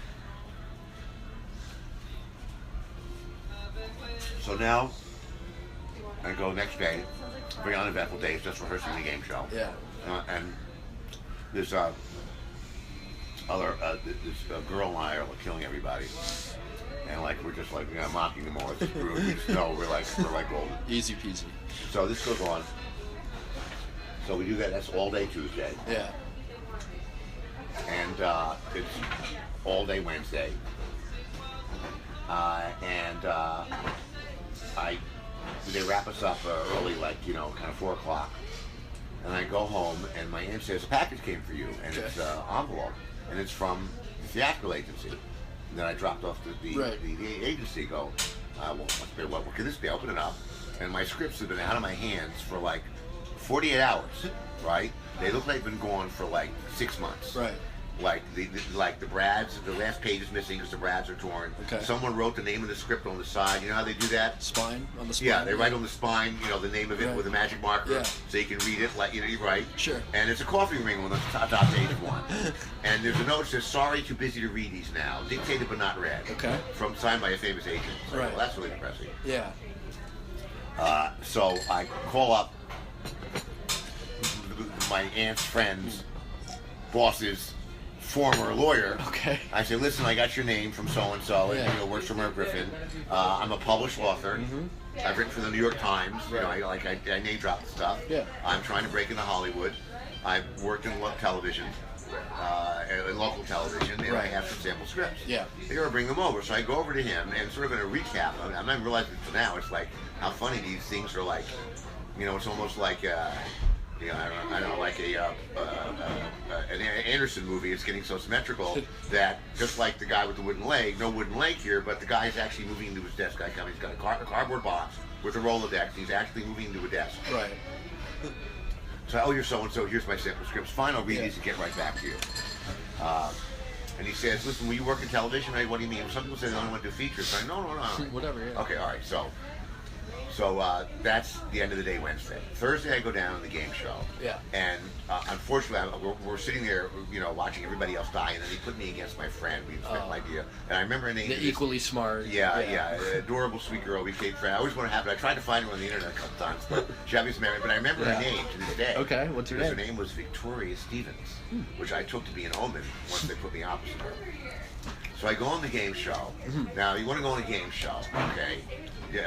Speaker 1: So now I go next day, very uneventful day, it's just rehearsing the game show.
Speaker 2: Yeah.
Speaker 1: And this girl and I are killing everybody, and like we're just like mocking them all. It's screwed. We just know we're like golden.
Speaker 2: Easy peasy.
Speaker 1: So this goes on. So we do that. That's all day Tuesday.
Speaker 2: Yeah.
Speaker 1: And it's all day Wednesday. They wrap us up early, like kind of 4 o'clock. And I go home, and my aunt says, "A package came for you," and it's an envelope, and it's from the theatrical agency. And then I dropped off the agency. Go, what could this be? I open it up, and my scripts have been out of my hands for like 48 hours. Right? They look like they've been gone for like 6 months.
Speaker 2: Right.
Speaker 1: Like the brads, the last page is missing because the brads are torn.
Speaker 2: Okay.
Speaker 1: Someone wrote the name of the script on the side. You know how they do that?
Speaker 2: Spine on the spine.
Speaker 1: Yeah, they write on the spine, the name of it with a magic marker, so you can read it. Like you write.
Speaker 2: Sure.
Speaker 1: And it's a coffee ring on the top page one. And there's a note that says, "Sorry, too busy to read these now. Dictated but not read."
Speaker 2: Okay.
Speaker 1: Signed by a famous agent. So,
Speaker 2: right.
Speaker 1: Well, that's really depressing.
Speaker 2: Yeah.
Speaker 1: So I call up my aunt's friend's boss's former lawyer.
Speaker 2: Okay.
Speaker 1: I say, listen, I got your name from so and so, and works for Merv Griffin. I'm a published author.
Speaker 2: Mm-hmm.
Speaker 1: I've written for the New York Times.
Speaker 2: Right.
Speaker 1: I name drop the stuff.
Speaker 2: Yeah.
Speaker 1: I'm trying to break into Hollywood. I've worked in television, in local television, and I have some sample scripts.
Speaker 2: Yeah.
Speaker 1: They gotta bring them over. So I go over to him and sort of in a recap. I'm not realizing it now. It's like how funny these things are. Like, it's almost like. I don't know, like an Anderson movie. It's getting so symmetrical that just like the guy with the wooden leg, no wooden leg here, but the guy is actually moving into his desk. He's got a cardboard box with a Rolodex. He's actually moving into a desk.
Speaker 2: Right.
Speaker 1: So, oh, you're so and so. Here's my sample scripts. Fine, I'll read these and get right back to you. And he says, listen, when you work in television, what do you mean? Some people say they only want to do features. So I no.
Speaker 2: Whatever. Yeah.
Speaker 1: Okay, all right. So that's the end of the day Wednesday. Thursday I go down to the game show.
Speaker 2: Yeah.
Speaker 1: And unfortunately, we're sitting there, watching everybody else die, and then he put me against my friend. We spent my idea. And I remember her name.
Speaker 2: The equally smart.
Speaker 1: Yeah. Adorable, sweet girl. We became friends. I always want to have it. I tried to find her on the internet a couple times, but she obviously married. But I remember her name to this day.
Speaker 2: Okay, what's her name?
Speaker 1: Her name was Victoria Stevens, which I took to be an omen once they put me opposite her. So I go on the game show. Now, you want to go on a game show, okay?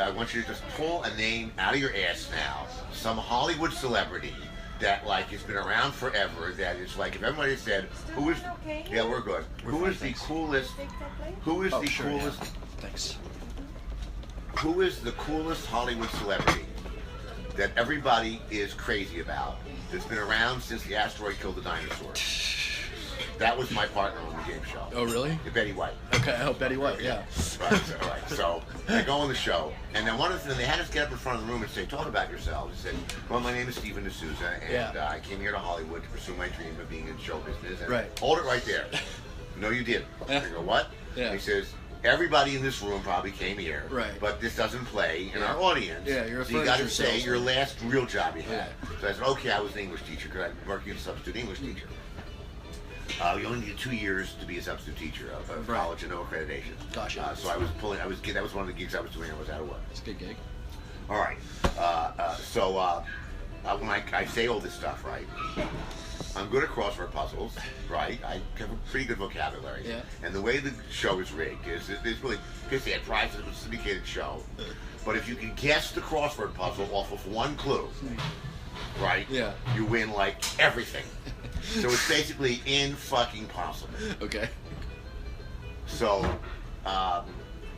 Speaker 1: I want you to just pull a name out of your ass now. Some Hollywood celebrity that has been around forever. That is like, if everybody said, "Who is?" Yeah, we're good. Who is the coolest? Who is the coolest?
Speaker 2: Thanks.
Speaker 1: Who is the coolest Hollywood celebrity that everybody is crazy about? That's been around since the asteroid killed the dinosaurs. That was my partner on the game show.
Speaker 2: Oh, really?
Speaker 1: Betty White.
Speaker 2: Okay, Betty White, yeah.
Speaker 1: Right. So I go on the show, and then they had us get up in front of the room and say, talk about yourselves. He said, well, my name is Stephen Souza, and I came here to Hollywood to pursue my dream of being in show business. And hold it right there. No, you didn't. I go, what?
Speaker 2: Yeah.
Speaker 1: He says, everybody in this room probably came here,
Speaker 2: right?
Speaker 1: But this doesn't play in our audience.
Speaker 2: Yeah, you're a
Speaker 1: so you got to say your last real job you had.
Speaker 2: Yeah.
Speaker 1: So I said, okay, I was an English teacher because I'm working as a substitute English teacher. You only need 2 years to be a substitute teacher of college and no accreditation.
Speaker 2: Gotcha.
Speaker 1: So that was one of the gigs I was doing. I was out of work.
Speaker 2: It's a good gig.
Speaker 1: All right. When I say all this stuff, right? I'm good at crossword puzzles, right? I have a pretty good vocabulary.
Speaker 2: Yeah.
Speaker 1: And the way the show is rigged is it's really pissy. I tried to a syndicated show, but if you can guess the crossword puzzle off of one clue, right?
Speaker 2: Yeah.
Speaker 1: You win like everything. So it's basically fucking possible.
Speaker 2: Okay.
Speaker 1: So, I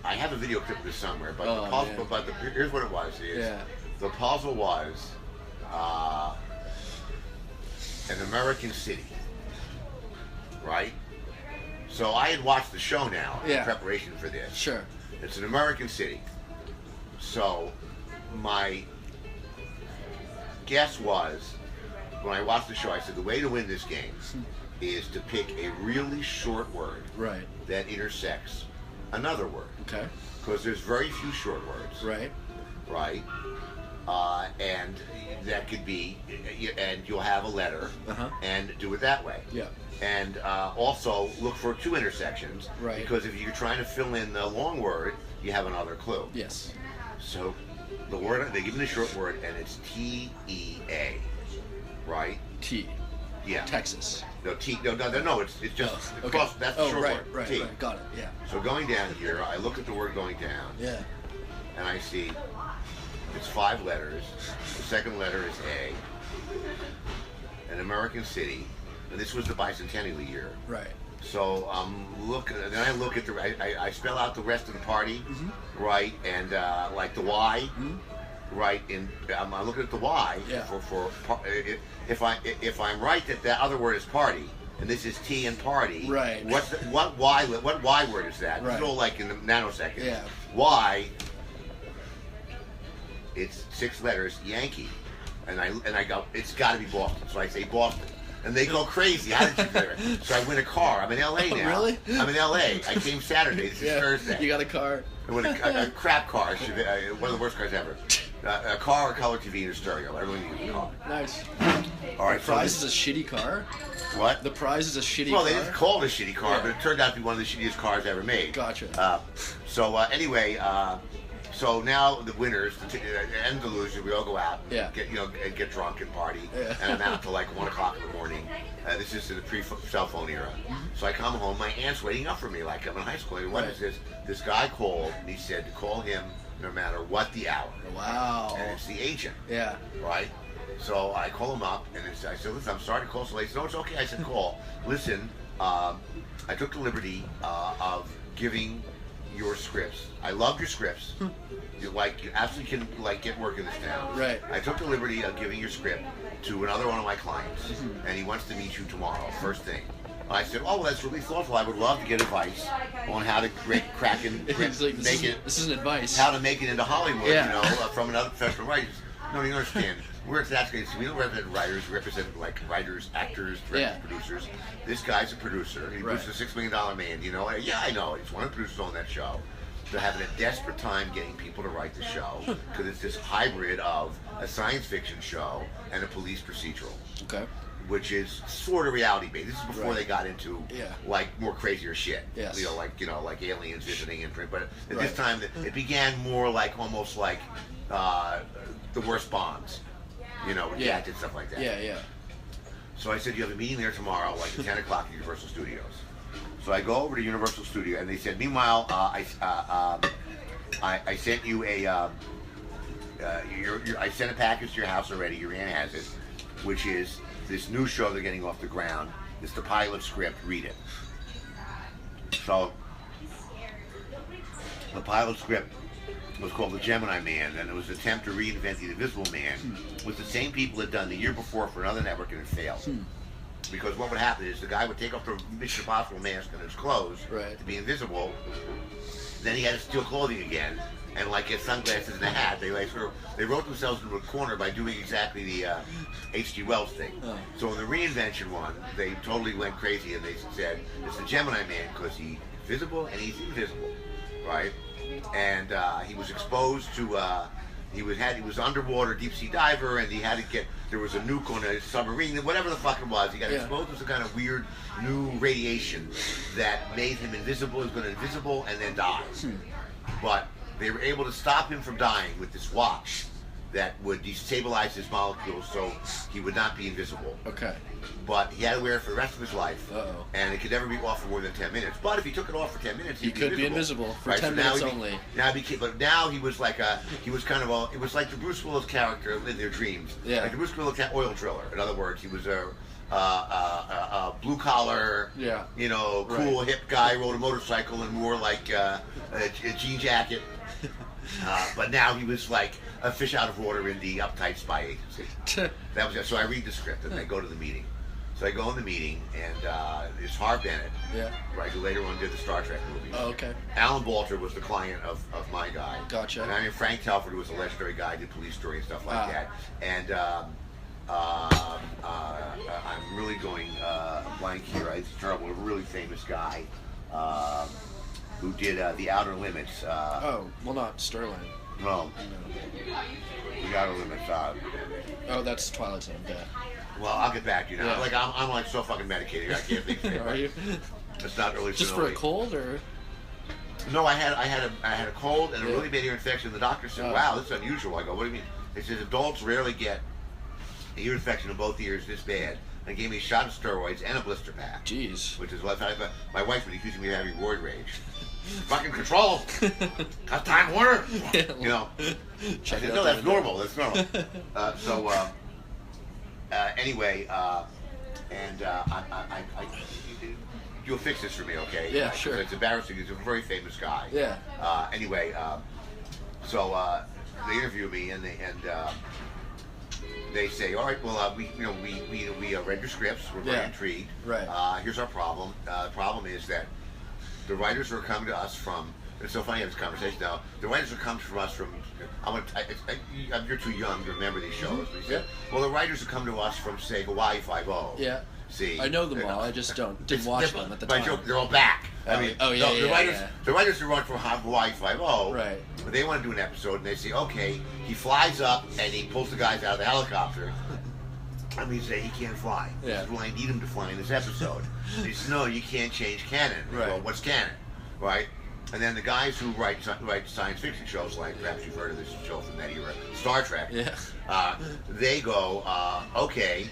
Speaker 1: have a video clip of this somewhere, but the puzzle, here's what it was. The puzzle was an American city, right? So I had watched the show now in preparation for this.
Speaker 2: Sure.
Speaker 1: It's an American city. So my guess was, when I watched the show, I said the way to win this game is to pick a really short word that intersects another word.
Speaker 2: Okay.
Speaker 1: Because there's very few short words.
Speaker 2: Right.
Speaker 1: Right. And that could be, and you'll have a letter, and do it that way.
Speaker 2: Yeah.
Speaker 1: And also look for two intersections.
Speaker 2: Right.
Speaker 1: Because if you're trying to fill in the long word, you have another clue.
Speaker 2: Yes.
Speaker 1: So the word, they give me the short word, and it's T-E-A. Right?
Speaker 2: T.
Speaker 1: Yeah.
Speaker 2: Texas.
Speaker 1: No, T. No, it's just
Speaker 2: okay.
Speaker 1: That's the short word.
Speaker 2: Right.
Speaker 1: T.
Speaker 2: Right. Got it. Yeah.
Speaker 1: So going down here, I look at the word going down.
Speaker 2: Yeah.
Speaker 1: And I see it's 5 letters. The second letter is A. An American city, and this was the bicentennial year.
Speaker 2: Right.
Speaker 1: So then I look at I spell out the rest of the party, right, and like the Y, right, and I'm looking at the Y for if I'm right that the other word is party, and this is T and party,
Speaker 2: right?
Speaker 1: What Y word is that?
Speaker 2: Right.
Speaker 1: It's all like in the nanoseconds.
Speaker 2: Yeah.
Speaker 1: Y. It's 6 letters, Yankee, and I go, it's got to be Boston. So I say Boston. And they go crazy. How did you do it? So I win a car. I'm in LA now.
Speaker 2: Really?
Speaker 1: I'm in LA. I came Saturday. This is Thursday.
Speaker 2: You got a car.
Speaker 1: I win a crap car. One of the worst cars ever. A car, a color TV, and a stereo. I really need a car.
Speaker 2: Nice.
Speaker 1: All right.
Speaker 2: The prize is a shitty car?
Speaker 1: What?
Speaker 2: The prize is a shitty car?
Speaker 1: Well, they didn't call it a shitty car, but it turned out to be one of the shittiest cars ever made.
Speaker 2: Gotcha.
Speaker 1: Anyway, so now the winners, and the losers, we all go out, get drunk and party, and I'm out till like 1 o'clock in the morning. This is in the pre-cell phone era. So I come home, my aunt's waiting up for me like I'm in high school. What is this? This guy called, and he said to call him no matter what the hour.
Speaker 2: Wow.
Speaker 1: And it's the agent.
Speaker 2: Yeah.
Speaker 1: Right? So I call him up, and I said, listen, I'm sorry to call so late. He said, no, it's okay. I said, call. Listen, I took the liberty of giving your scripts. I love your scripts. You absolutely can get work in this town.
Speaker 2: Right.
Speaker 1: I took the liberty of giving your script to another one of my clients, and he wants to meet you tomorrow, first thing. I said, oh, well, that's really thoughtful. I would love to get advice on how to crack and make it.
Speaker 2: This isn't advice.
Speaker 1: How to make it into Hollywood, from another professional writer. No, you understand. We don't represent writers. We represent writers, actors, directors, producers. This guy's a producer. He produces a $6 million man. Yeah, I know. He's one of the producers on that show. They're having a desperate time getting people to write the show because it's this hybrid of a science fiction show and a police procedural. Okay. Which is sort of reality based. This is before they got into more crazier shit.
Speaker 2: Yes.
Speaker 1: Like aliens visiting and but at this time it began more almost like the worst Bonds. With gadgets and stuff like that.
Speaker 2: Yeah.
Speaker 1: So I said, you have a meeting there tomorrow, at 10 o'clock at Universal Studios. So I go over to Universal Studios, and they said, meanwhile, I sent you I sent a package to your house already. Your aunt has it, which is this new show they're getting off the ground. It's the pilot script. Read it. So the pilot script was called The Gemini Man, and it was an attempt to reinvent the Invisible Man with the same people had done the year before for another network, and it failed. Because what would happen is the guy would take off the Mission Impossible mask and his clothes to be invisible. Then he had to steal clothing again, and get sunglasses and a hat. They wrote themselves into a corner by doing exactly the H.G. Wells thing. So in the reinvention one, they totally went crazy, and they said it's the Gemini Man because he's visible and he's invisible, right? And he was exposed to he was underwater deep sea diver, and there was a nuke on a submarine, whatever the fuck it was. He got exposed to some kind of weird new radiation that made him invisible. He was going to invisible and then die. But they were able to stop him from dying with this watch that would destabilize his molecules so he would not be invisible.
Speaker 2: Okay.
Speaker 1: But he had to wear it for the rest of his life,
Speaker 2: Uh-oh.
Speaker 1: and it could never be off for more than 10 minutes. But if he took it off for 10 minutes,
Speaker 2: He could be invisible for
Speaker 1: right?
Speaker 2: 10
Speaker 1: so
Speaker 2: minutes only.
Speaker 1: But now he was like it was like the Bruce Willis character in Their Dreams.
Speaker 2: Yeah.
Speaker 1: Like the Bruce Willis oil driller. In other words, he was a blue collar,
Speaker 2: Yeah.
Speaker 1: you know, cool hip guy, rode a motorcycle and wore like a jean jacket. But now he was like a fish out of water in the uptight spy agency. That was it. So I read the script and I go to the meeting. So I go in the meeting and it's Harv Bennett,
Speaker 2: Yeah.
Speaker 1: right, who later on did the Star Trek movies.
Speaker 2: Oh, okay.
Speaker 1: Alan Balter was the client of my guy.
Speaker 2: Gotcha.
Speaker 1: And I mean Frank Telford, who was a legendary guy, did Police Story and stuff like that. And I'm really going blank here. It's terrible. A really famous guy who did The Outer Limits.
Speaker 2: Oh, well, not Sterling.
Speaker 1: No, The Outer Limits.
Speaker 2: Oh, that's Twilight Zone. Yeah.
Speaker 1: Well, I'll get back to you now.
Speaker 2: Yeah.
Speaker 1: Like I'm like so fucking medicated. I can't think straight.
Speaker 2: Are you?
Speaker 1: It's not really
Speaker 2: Just for a cold, or?
Speaker 1: No, I had a cold and a really bad ear infection. The doctor said,
Speaker 2: Oh.
Speaker 1: "Wow, this is unusual." I go, "What do you mean?" They said adults rarely get an ear infection in both ears this bad. And gave me a shot of steroids and a blister pack.
Speaker 2: Jeez.
Speaker 1: Which is what my wife would accuse me of having roid rage. Fucking control. Got time, Warner. You know. I said, no, that's normal. That's normal. Anyway, you'll fix this for me, okay?
Speaker 2: Yeah, sure.
Speaker 1: It's embarrassing. He's a very famous guy.
Speaker 2: Yeah.
Speaker 1: Anyway, they interview me and they say, all right, well, we read your scripts. We're very intrigued.
Speaker 2: Right.
Speaker 1: Here's our problem. The problem is that the writers are coming to us from. It's so funny to have this conversation now. The writers are coming from us from. You're too young to remember these shows.
Speaker 2: Yeah.
Speaker 1: Well, the writers have come to us from, say, Hawaii Five-0.
Speaker 2: Yeah.
Speaker 1: See,
Speaker 2: I know them all. I just didn't watch them at the time.
Speaker 1: Joke, they're all back.
Speaker 2: Oh,
Speaker 1: the writers who run from Hawaii Five-0,
Speaker 2: right?
Speaker 1: But they want to do an episode, and they say, okay, he flies up and he pulls the guys out of the helicopter. I mean, say he can't fly.
Speaker 2: Yeah.
Speaker 1: This is why I need him to fly in this episode. He says, no, you can't change canon.
Speaker 2: Right.
Speaker 1: Well, what's canon, right? And then the guys who write science fiction shows, like perhaps you've heard of this show from that era, Star Trek.
Speaker 2: Yeah.
Speaker 1: They go, okay.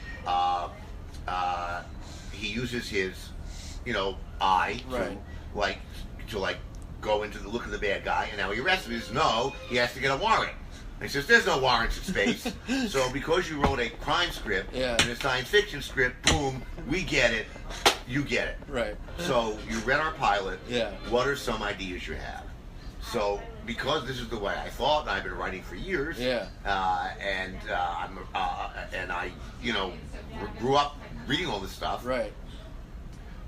Speaker 1: He uses his, eye to go into the look of the bad guy, and now he arrests him. He says, no, he has to get a warrant. And he says, there's no warrants in space. So because you wrote a crime script and a science fiction script, boom, we get it, you get it.
Speaker 2: Right.
Speaker 1: So you read our pilot.
Speaker 2: Yeah.
Speaker 1: What are some ideas you have? So because this is the way I thought, and I've been writing for years.
Speaker 2: Yeah.
Speaker 1: And I grew up reading all this stuff.
Speaker 2: Right.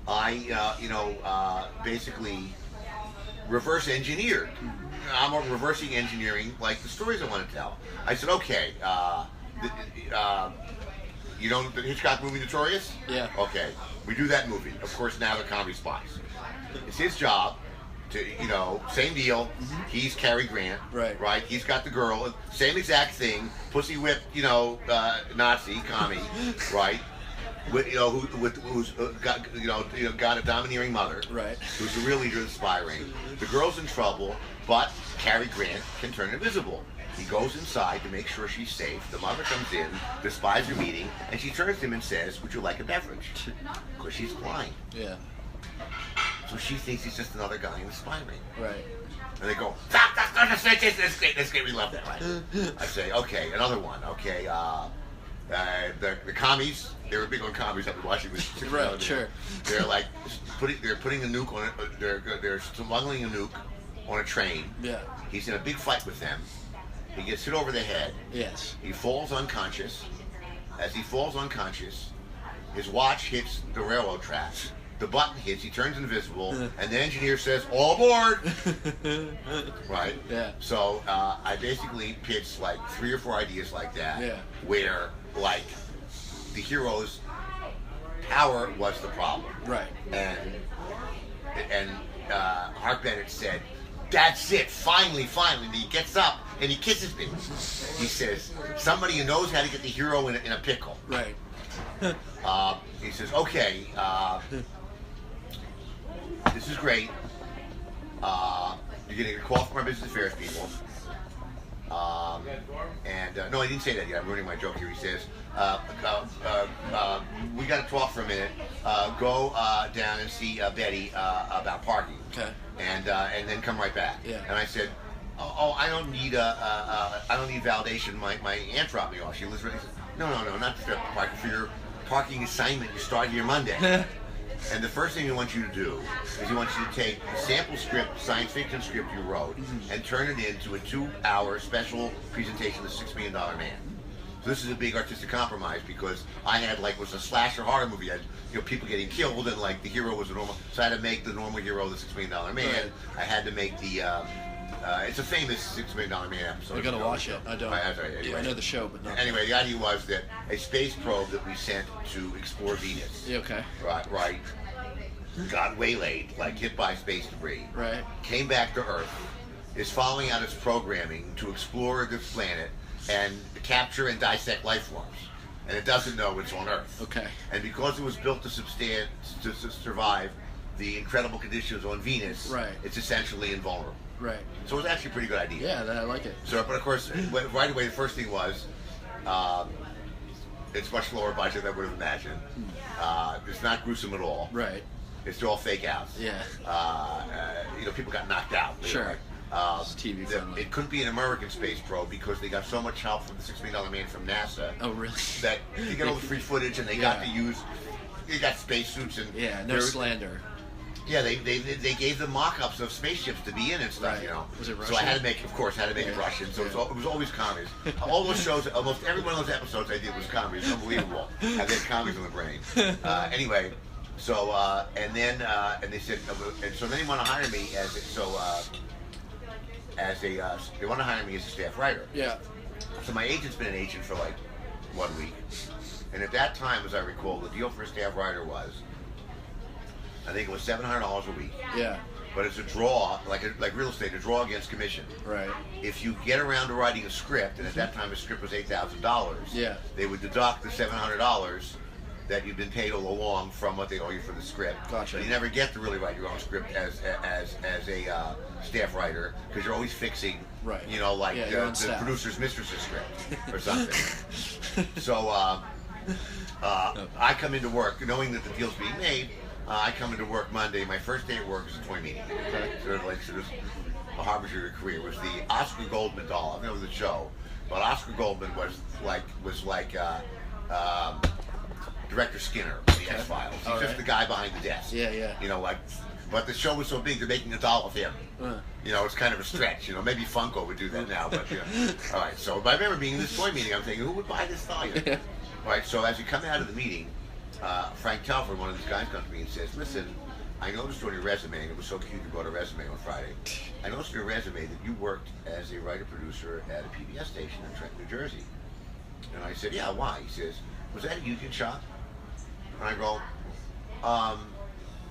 Speaker 1: I basically reverse engineered. I'm reversing engineering like the stories I want to tell. I said, okay, you know the Hitchcock movie Notorious?
Speaker 2: Yeah.
Speaker 1: Okay, we do that movie. Of course, now they're comedy spies. It's his job to, same deal. Mm-hmm. He's Cary Grant.
Speaker 2: Right.
Speaker 1: Right. He's got the girl. Same exact thing. Pussy whipped, Nazi commie. Right. Who's got a domineering mother.
Speaker 2: Right.
Speaker 1: Who's the real leader of the spy ring. The girl's in trouble, but Cary Grant can turn invisible. He goes inside to make sure she's safe. The mother comes in, the spies are meeting, and she turns to him and says, would you like a beverage? Because she's blind.
Speaker 2: Yeah.
Speaker 1: So she thinks he's just another guy in the spy ring.
Speaker 2: Right.
Speaker 1: And they go, stop, that's great, we love that, right? I say, okay, another one, okay, the commies, they were big on commies. I've been watching this.
Speaker 2: Right, sure.
Speaker 1: They're putting a nuke on it. They're smuggling a nuke on a train.
Speaker 2: Yeah.
Speaker 1: He's in a big fight with them. He gets hit over the head.
Speaker 2: Yes.
Speaker 1: He falls unconscious. As he falls unconscious, his watch hits the railroad tracks. The button hits. He turns invisible, and the engineer says, "All aboard!" Right.
Speaker 2: Yeah.
Speaker 1: So I basically pitched like 3 or 4 ideas like that.
Speaker 2: Yeah.
Speaker 1: Where the hero's power was the problem.
Speaker 2: Right.
Speaker 1: And Harv Bennett said, "That's it. Finally." And he gets up and he kisses me. He says, "Somebody who knows how to get the hero in a pickle."
Speaker 2: Right.
Speaker 1: He says, "Okay, this is great. You're getting a call from our business affairs people, and no, I didn't say that yet. I'm ruining my joke here. He says, we got to talk for a minute. Go down and see Betty about parking.
Speaker 2: Okay.
Speaker 1: And then come right back.
Speaker 2: Yeah.
Speaker 1: And I said, oh, I don't need validation. My aunt dropped me off. She lives right. He said, no, not for parking, for your parking assignment. You start here Monday. And the first thing he wants you to do is he wants you to take the sample script, science fiction script you wrote, and turn it into a 2-hour special presentation of the $6 Million Man. So this is a big artistic compromise because I had was a slasher horror movie. I had people getting killed and the hero was a normal. So I had to make the normal hero the $6 Million Man.
Speaker 2: Right.
Speaker 1: I had to make the. It's a famous $6 Million Man episode.
Speaker 2: I gotta watch it. I don't.
Speaker 1: Anyway.
Speaker 2: I know the show, but not.
Speaker 1: Anyway, the idea was that a space probe that we sent to explore Venus.
Speaker 2: Yeah, okay.
Speaker 1: Right. Got waylaid, hit by space debris.
Speaker 2: Right.
Speaker 1: Came back to Earth, is following out its programming to explore this planet and capture and dissect life forms. And it doesn't know it's on Earth.
Speaker 2: Okay.
Speaker 1: And because it was built to survive the incredible conditions on Venus,
Speaker 2: right.
Speaker 1: It's essentially invulnerable.
Speaker 2: Right.
Speaker 1: So it was actually a pretty good idea.
Speaker 2: Yeah, I like it.
Speaker 1: So, but of course, right away, the first thing was, it's much lower budget than I would have imagined. It's not gruesome at all.
Speaker 2: Right.
Speaker 1: It's all fake outs.
Speaker 2: Yeah.
Speaker 1: People got knocked out.
Speaker 2: Sure. It's TV friendly.
Speaker 1: It couldn't be an American space probe because they got so much help from the $6 Million Man from NASA.
Speaker 2: Oh, really?
Speaker 1: That they got all the free footage and they got to use. They got spacesuits and.
Speaker 2: Yeah. No slander.
Speaker 1: Yeah, they gave them mock-ups of spaceships to be in and stuff,
Speaker 2: right. Was it Russian?
Speaker 1: So I had to make, it Russian. So it was always commies. All those shows, almost every one of those episodes I did was commies. It's unbelievable. I had commies in the brain. Anyway, so and they said, and so then they want to hire me they want to hire me as a staff writer.
Speaker 2: Yeah.
Speaker 1: So my agent's been an agent for 1 week, and at that time, as I recall, the deal for a staff writer was. I think it was $700 a week.
Speaker 2: Yeah.
Speaker 1: But it's a draw, like real estate, a draw against commission.
Speaker 2: Right.
Speaker 1: If you get around to writing a script, and at that time a script was $8,000,
Speaker 2: yeah,
Speaker 1: they would deduct the $700 that you've been paid all along from what they owe you for the script.
Speaker 2: Gotcha.
Speaker 1: But you never get to really write your own script as a staff writer because you're always fixing,
Speaker 2: right.
Speaker 1: The producer's mistress's script or something. So I come into work knowing that the deal's being made. I come into work Monday. My first day at work is a toy meeting.
Speaker 2: Okay.
Speaker 1: Sort of a harbinger of your career. It was the Oscar Goldman doll. I've never the show, but Oscar Goldman was like Director Skinner in the X-Files. He's just the guy behind the desk.
Speaker 2: Yeah.
Speaker 1: But the show was so big they're making a doll of him. It's kind of a stretch. Maybe Funko would do that now, but all right. So, but I remember being in this toy meeting. I'm thinking, who would buy this doll? All right. So as you come out of the meeting. Frank Telford, one of these guys, comes to me and says, listen, I noticed on your resume, and it was so cute you brought a resume on Friday, I noticed on your resume that you worked as a writer-producer at a PBS station in Trenton, New Jersey. And I said, yeah, why? He says, was that a union shop? And I go,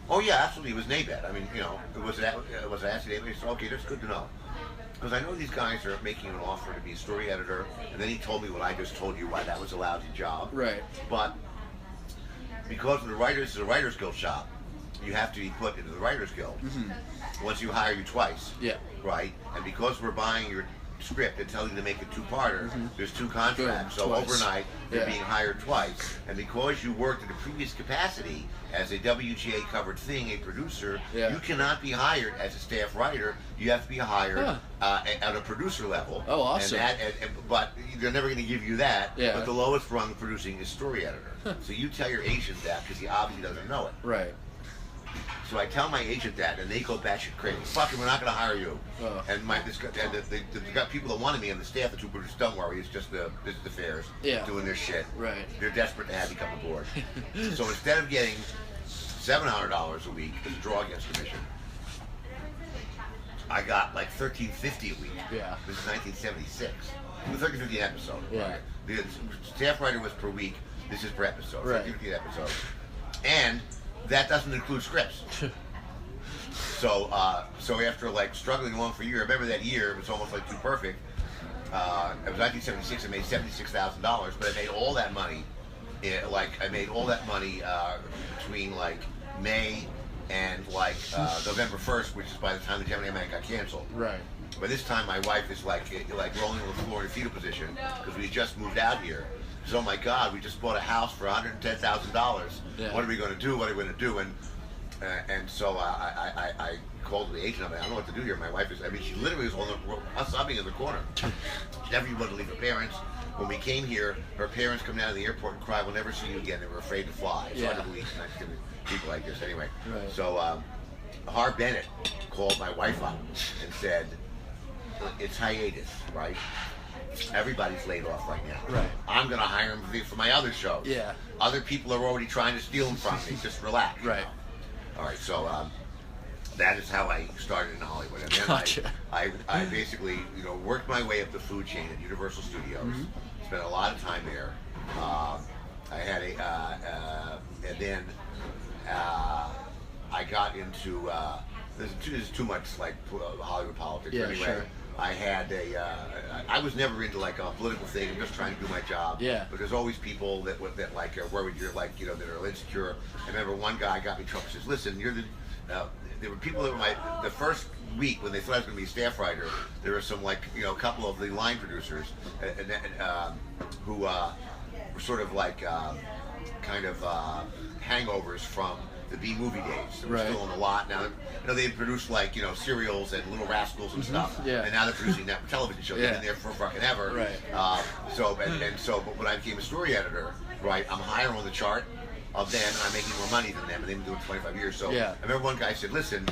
Speaker 1: oh yeah, absolutely, it was NABED. I mean, was it actually NABED? He said, okay, that's good to know. Because I know these guys are making an offer to be a story editor, and then he told me what I just told you, why that was a lousy job.
Speaker 2: Right.
Speaker 1: But because the Writers is a Writers Guild shop, you have to be put into the Writers Guild. Once you hire you twice.
Speaker 2: Yeah.
Speaker 1: Right? And because we're buying your script and telling you to make a two-parter, there's two contracts. So
Speaker 2: twice.
Speaker 1: Overnight, you're being hired twice. And because you worked in a previous capacity as a WGA covered thing, a producer, you cannot be hired as a staff writer. You have to be hired at a producer level.
Speaker 2: Oh, awesome.
Speaker 1: But they're never going to give you that.
Speaker 2: Yeah.
Speaker 1: But the lowest rung of producing is story editor. So you tell your agent that because he obviously doesn't know it.
Speaker 2: Right.
Speaker 1: So I tell my agent that, and they go batshit crazy. Fuck it, we're not going to hire you. And the got people that wanted me on the staff, the two producers, don't worry, it's just the business affairs doing their shit.
Speaker 2: Right.
Speaker 1: They're desperate to have you come aboard. So instead of getting $700 a week as a draw against commission, I got like $13.50 a week.
Speaker 2: Yeah.
Speaker 1: This is 1976. It was $13.50 an episode.
Speaker 2: Yeah.
Speaker 1: The staff writer was per week. This is per episode.
Speaker 2: Right.
Speaker 1: $13.50 an episode. And that doesn't include scripts. So after struggling along for a year, I remember that year, it was almost too perfect. It was 1976. I made $76,000, but I made all that money. Between May and November 1st, which is by the time the Gemini Man got canceled.
Speaker 2: Right.
Speaker 1: By this time, my wife is like rolling on the floor in a fetal position because we just moved out here. So, oh my God, we just bought a house for $110,000.
Speaker 2: Yeah.
Speaker 1: What are we going to do? What are we going to do? And so I called the agent. I'm like, I don't know what to do here. My wife is, I mean, she literally was sobbing in the corner. She never even wanted to leave her parents. When we came here, her parents come down to the airport and cry, we'll never see you again. They were afraid to fly. It's hard to believe people like this. Anyway, so Harv Bennett called my wife up and said, it's hiatus, right? Everybody's laid off right now.
Speaker 2: Right.
Speaker 1: I'm going to hire him for my other shows.
Speaker 2: Yeah.
Speaker 1: Other people are already trying to steal him from me. Just relax.
Speaker 2: Right.
Speaker 1: You know? All right, so that is how I started in Hollywood. And then
Speaker 2: Gotcha.
Speaker 1: I basically, worked my way up the food chain at Universal Studios. Spent a lot of time there. I had and then I got into, this is too much like Hollywood politics.
Speaker 2: Yeah,
Speaker 1: anyway,
Speaker 2: sure.
Speaker 1: I had I was never into like a political thing. I'm just trying to do my job.
Speaker 2: Yeah.
Speaker 1: But there's always people that like are worried you're like, that are insecure. I remember one guy got me in trouble. Says, listen, you're the, there were people that were the first week when they thought I was going to be a staff writer, there were some like, a couple of the line producers who were sort of like kind of hangovers from the B movie days. They were still on the lot. Now, they produced like, serials and Little Rascals and stuff.
Speaker 2: Yeah.
Speaker 1: And now they're producing that television show. They've been there for fucking ever.
Speaker 2: Right.
Speaker 1: But when I became a story editor, right, I'm higher on the chart of them, and I'm making more money than them, and they've been doing it 25 years. So I remember one guy said, listen,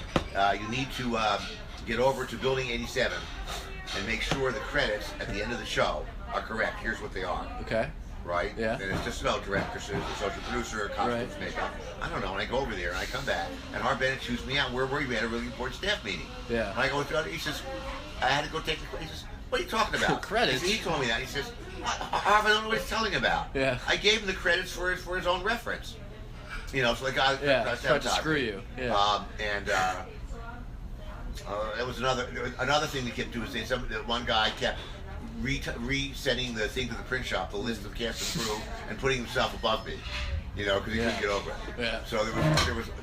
Speaker 1: you need to get over to Building 87 and make sure the credits at the end of the show are correct. Here's what they are.
Speaker 2: Okay.
Speaker 1: Right?
Speaker 2: Yeah.
Speaker 1: And it's just about director, associate producer, costumes, makeup. I don't know. And I go over there and I come back, and Harv Bennett shoots me out. Where were you? We had a really important staff meeting.
Speaker 2: Yeah.
Speaker 1: And I go through it. He says, I had to go take the credits. He says, what are you talking about?
Speaker 2: Credits?
Speaker 1: He told me that. He says, Harv, I don't know what he's telling about.
Speaker 2: Yeah.
Speaker 1: I gave him the credits for his own reference. So the guy
Speaker 2: tried to screw you. Yeah.
Speaker 1: There was another thing that kept doing. One guy kept resetting the thing to the print shop, the list of cast and crew, and putting himself above me, because he couldn't get over it.
Speaker 2: Yeah.
Speaker 1: So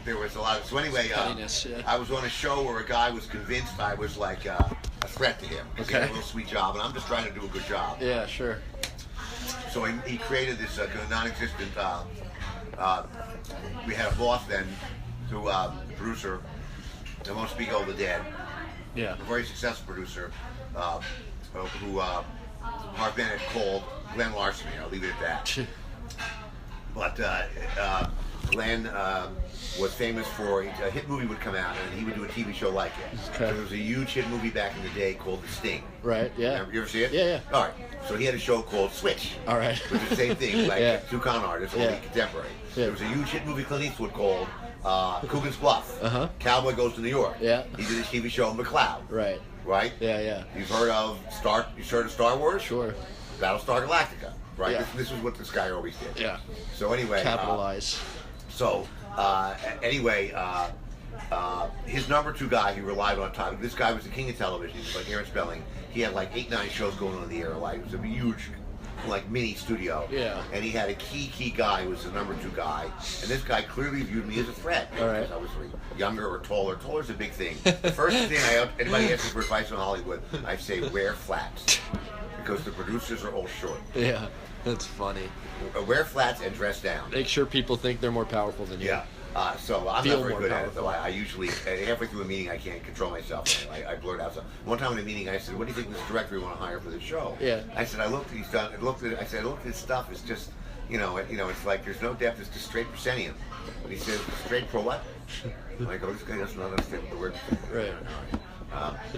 Speaker 1: there was a lot of. So anyway, I was on a show where a guy was convinced I was like a threat to him. He had a real sweet job, and I'm just trying to do a good job.
Speaker 2: Yeah, sure.
Speaker 1: So he created this non-existent. We had a boss then, who the producer, I won't speak over the dead.
Speaker 2: Yeah.
Speaker 1: A very successful producer. Who Harv Bennett called Glenn Larson. I'll leave it at that. But Glenn was famous for a hit movie would come out and he would do a TV show like it.
Speaker 2: Okay.
Speaker 1: So there was a huge hit movie back in the day called The Sting.
Speaker 2: Right. Yeah.
Speaker 1: You ever see it?
Speaker 2: Yeah.
Speaker 1: All right. So he had a show called Switch.
Speaker 2: All right.
Speaker 1: Which is the same thing, like two con artists, only contemporary.
Speaker 2: Yeah.
Speaker 1: There was a huge hit movie Clint Eastwood called Coogan's Bluff. Cowboy Goes to New York.
Speaker 2: Yeah.
Speaker 1: He did a TV show McCloud.
Speaker 2: Right.
Speaker 1: Right?
Speaker 2: Yeah.
Speaker 1: You've heard of Star Wars?
Speaker 2: Sure.
Speaker 1: Battlestar Galactica, right?
Speaker 2: Yeah.
Speaker 1: This is what this guy always did.
Speaker 2: Yeah.
Speaker 1: So anyway,
Speaker 2: capitalize.
Speaker 1: His number two guy he relied on top. This guy was the king of television. He was like Aaron Spelling. He had like 8-9 shows going on in the air. Like it was a huge, like mini studio.
Speaker 2: Yeah.
Speaker 1: And he had a key guy who was the number two guy. And this guy clearly viewed me as a threat.
Speaker 2: All right.
Speaker 1: Because I was younger or taller. Taller is a big thing. The first thing anybody asks me for advice on Hollywood, I say wear flats. Because the producers are all short.
Speaker 2: Yeah, that's funny.
Speaker 1: Wear flats and dress down.
Speaker 2: Make sure people think they're more powerful than you.
Speaker 1: Yeah. So I'm
Speaker 2: Feel
Speaker 1: not very
Speaker 2: more
Speaker 1: good at it,
Speaker 2: powerful.
Speaker 1: though. I usually, halfway through a meeting, I can't control myself. I blurt out. So one time in a meeting, I said, "What do you think of this director we want to hire for this show?"
Speaker 2: Yeah.
Speaker 1: I said, "I looked at his stuff. It's just, it's like there's no depth. It's just straight proscenium." And he said, "Straight pro what?" I'm like, "Oh, this guy doesn't understand what the word."
Speaker 2: Right.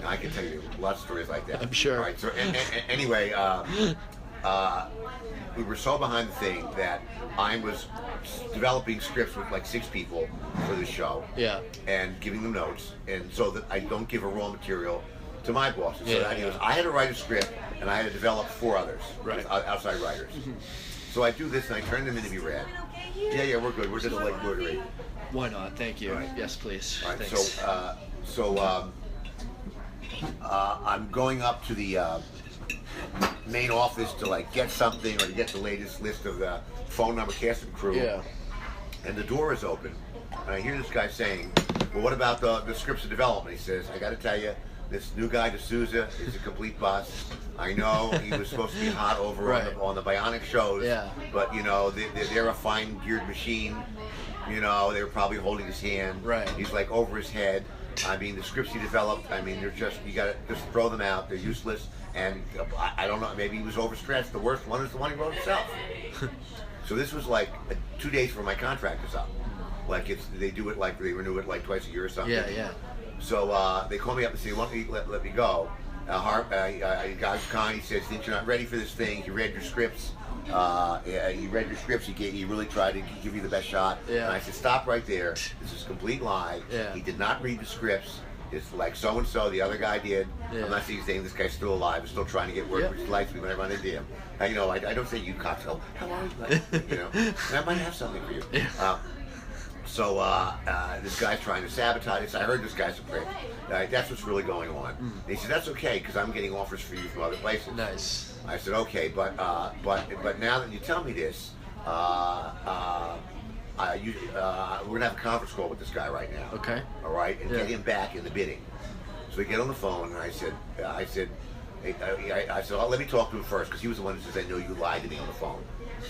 Speaker 1: I can tell you lots of stories like that.
Speaker 2: I'm sure.
Speaker 1: All right. So anyway. We were so behind the thing that I was developing scripts with like 6 people for the show.
Speaker 2: Yeah.
Speaker 1: And giving them notes, and so that I don't give a raw material to my bosses. So
Speaker 2: Yeah.
Speaker 1: I had to write a script, and I had to develop 4 others,
Speaker 2: Right.
Speaker 1: outside writers. So I do this, and I turn them in to be read. Yeah, we're good. We're just like glittery.
Speaker 2: Why not? Thank you.
Speaker 1: Right.
Speaker 2: Yes, please.
Speaker 1: All right.
Speaker 2: Thanks.
Speaker 1: I'm going up to the main office to like get something or to get the latest list of the phone number, cast and crew.
Speaker 2: Yeah.
Speaker 1: And the door is open, and I hear this guy saying, "Well, what about the scripts of development?" He says, "I got to tell you, this new guy, the Souza, is a complete bust. I know he was supposed to be hot over
Speaker 2: Right.
Speaker 1: on the Bionic shows,
Speaker 2: Yeah.
Speaker 1: but you know they're a fine geared machine. You know, they were probably holding his hand.
Speaker 2: Right.
Speaker 1: He's like over his head. I mean, the scripts he developed, I mean, they're just, you gotta just throw them out. They're useless. And I don't know, maybe he was overstressed. The worst one is the one he wrote himself. So this was like 2 days before my contract is up. Like they do it like, they renew it like twice a year or something.
Speaker 2: Yeah, yeah.
Speaker 1: So they call me up and say, "Why don't you let me go?" Guy Khan, he says, "Think you're not ready for this thing? You read your scripts. You read your scripts. He really tried to give you the best shot."
Speaker 2: Yeah.
Speaker 1: And I said, "Stop right there. This is a complete lie.
Speaker 2: Yeah.
Speaker 1: He did not read the scripts. It's like so and so. The other guy did.
Speaker 2: Yeah.
Speaker 1: I'm not saying this guy's still alive. He's still trying to get work,
Speaker 2: Yeah.
Speaker 1: which likes me when I run into him. And, you know, I don't say you cocktail. How are you? You know, and I might have something for you."
Speaker 2: Yeah.
Speaker 1: So this guy's trying to sabotage us. I heard this guy's a prick. That's what's really going on. And he said, "That's okay, because I'm getting offers for you from other places."
Speaker 2: Nice.
Speaker 1: I said, "Okay, but now that you tell me this, we're gonna have a conference call with this guy right now.
Speaker 2: Okay.
Speaker 1: All right, and
Speaker 2: Yeah.
Speaker 1: get him back in the bidding." So we get on the phone, and I said, "Oh, let me talk to him first, because he was the one who says, 'I know you lied to me on the phone.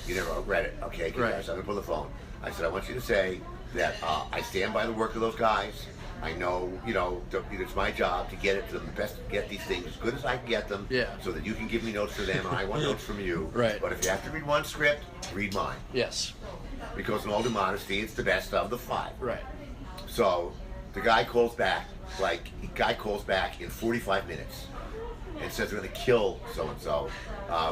Speaker 1: You never read it.'" "Okay, good."
Speaker 2: Right.
Speaker 1: So I'm gonna put on the phone. I said, "I want you to say that I stand by the work of those guys. I know, you know, it's my job to get it to them the best, get these things as good as I can get them,
Speaker 2: Yeah.
Speaker 1: so that you can give me notes for them, and I want notes from you.
Speaker 2: Right.
Speaker 1: But if you have to read one script, read mine,
Speaker 2: Yes.
Speaker 1: because in all due modesty, it's the best of the 5.
Speaker 2: Right.
Speaker 1: So the guy calls back, in 45 minutes and says, "We're going to kill so and so.